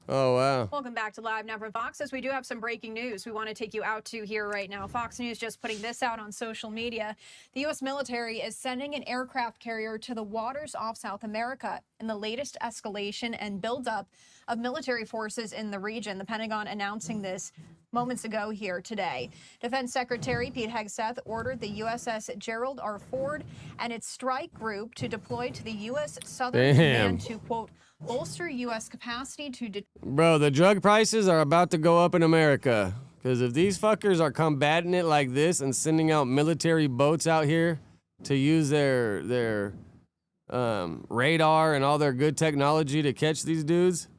Oh, wow. Welcome back to Live Now from Fox. As we do have some breaking news we want to take you out to here right now. Fox News just putting this out on social media. The U.S. military is sending an aircraft carrier to the waters off South America in the latest escalation and buildup of military forces in the region. The Pentagon announcing this moments ago here today. Defense Secretary Pete Hegseth ordered the USS Gerald R. Ford and its strike group to deploy to the U.S. Southern Command to, quote, bolster U.S. capacity to... Bro, the drug prices are about to go up in America. Because if these fuckers are combating it like this and sending out military boats out here to use their radar and all their good technology to catch these dudes,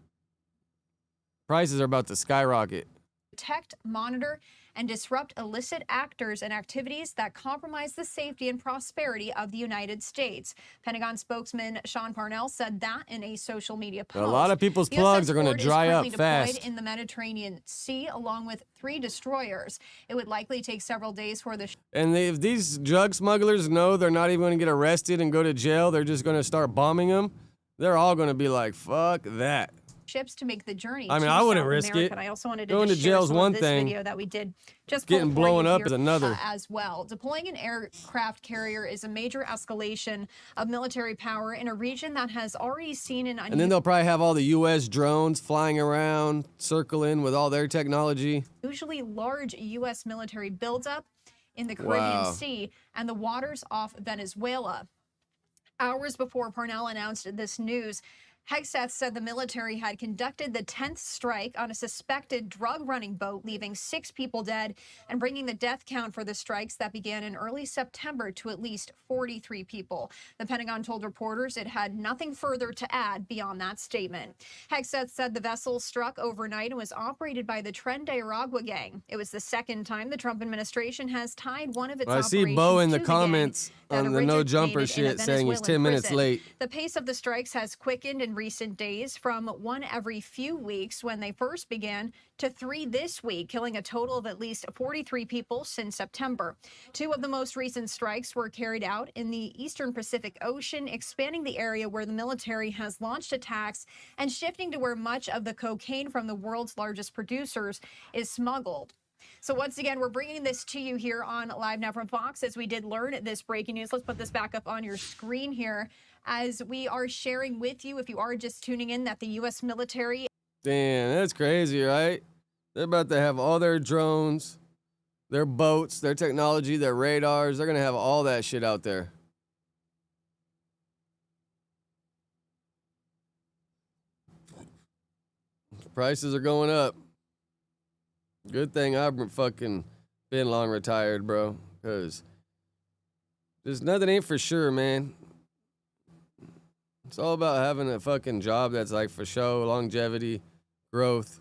prices are about to skyrocket. detect, monitor, and disrupt illicit actors and activities that compromise the safety and prosperity of the United States. Pentagon spokesman Sean Parnell said that in a social media post. A lot of people's The plugs USS are going to Ford is dry up currently fast. deployed in the Mediterranean Sea along with 3 destroyers. It would likely take several days for the And if these drug smugglers know they're not even going to get arrested and go to jail, they're just going to start bombing them, they're all going to be like, fuck that. ships to make the journey. I mean, to I wouldn't South risk America. it. And I also wanted Going just to share jail's some one of this thing. video that we did just Getting pull for blown you up here, is another. as well. Deploying an aircraft carrier is a major escalation of military power in a region that has already seen an And then they'll probably have all the U.S. drones flying around, circling with all their technology. unusually large U.S. military buildup in the Caribbean Wow. Sea and the waters off Venezuela. Hours before Parnell announced this news, Hegseth said the military had conducted the 10th strike on a suspected drug-running boat, leaving 6 people dead and bringing the death count for the strikes that began in early September to at least 43 people. The Pentagon told reporters it had nothing further to add beyond that statement. Hegseth said the vessel struck overnight and was operated by the Tren de Aragua gang. It was the second time the Trump administration has tied one of its I see operations Bo in to the comments gang that on the no originated jumper in a shit saying he's Venezuelan 10 minutes prison. late. The pace of the strikes has quickened in recent days, from 1 every few weeks when they first began to 3 this week, killing a total of at least 43 people since September. 2 of the most recent strikes were carried out in the eastern Pacific Ocean, expanding the area where the military has launched attacks and shifting to where much of the cocaine from the world's largest producers is smuggled. So once again, we're bringing this to you here on Live Now from Fox as we did learn this breaking news. Let's put this back up on your screen here as we are sharing with you, if you are just tuning in, that the U.S. military... Damn, that's crazy, right? They're about to have all their drones, their boats, their technology, their radars. They're going to have all that shit out there. Prices are going up. Good thing I've fucking been long retired, bro. Because there's nothing ain't for sure, man. It's all about having a fucking job that's like for show, longevity, growth.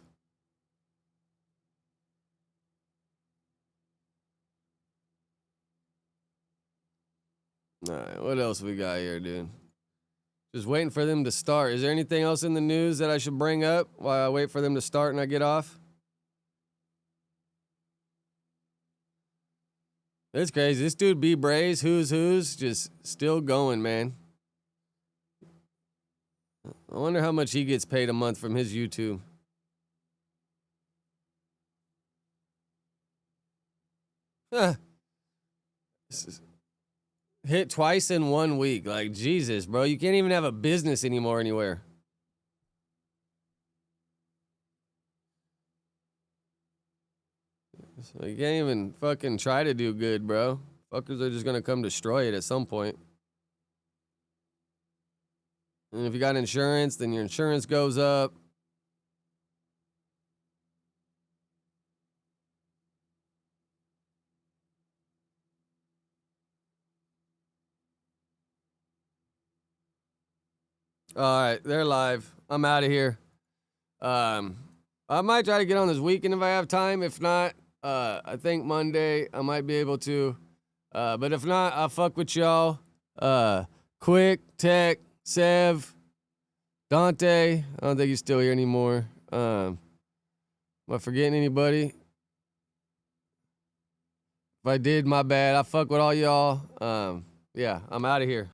All right, what else we got here, dude? Just waiting for them to start. Is there anything else in the news that I should bring up while I wait for them to start and I get off? It's crazy. This dude B Braze, who's just still going, man. I wonder how much he gets paid a month from his YouTube. Hit twice in 1 week. Like, Jesus, bro. You can't even have a business anymore anywhere. So you can't even fucking try to do good, bro. Fuckers are just gonna come destroy it at some point. And if you got insurance, then your insurance goes up. All right, they're live. I'm out of here. I might try to get on this weekend if I have time. If not, I think Monday I might be able to. But if not, I'll fuck with y'all. Quick, Tech, Sev, Dante. I don't think he's still here anymore. Am I forgetting anybody? If I did, my bad. I fuck with all y'all. Yeah, I'm out of here.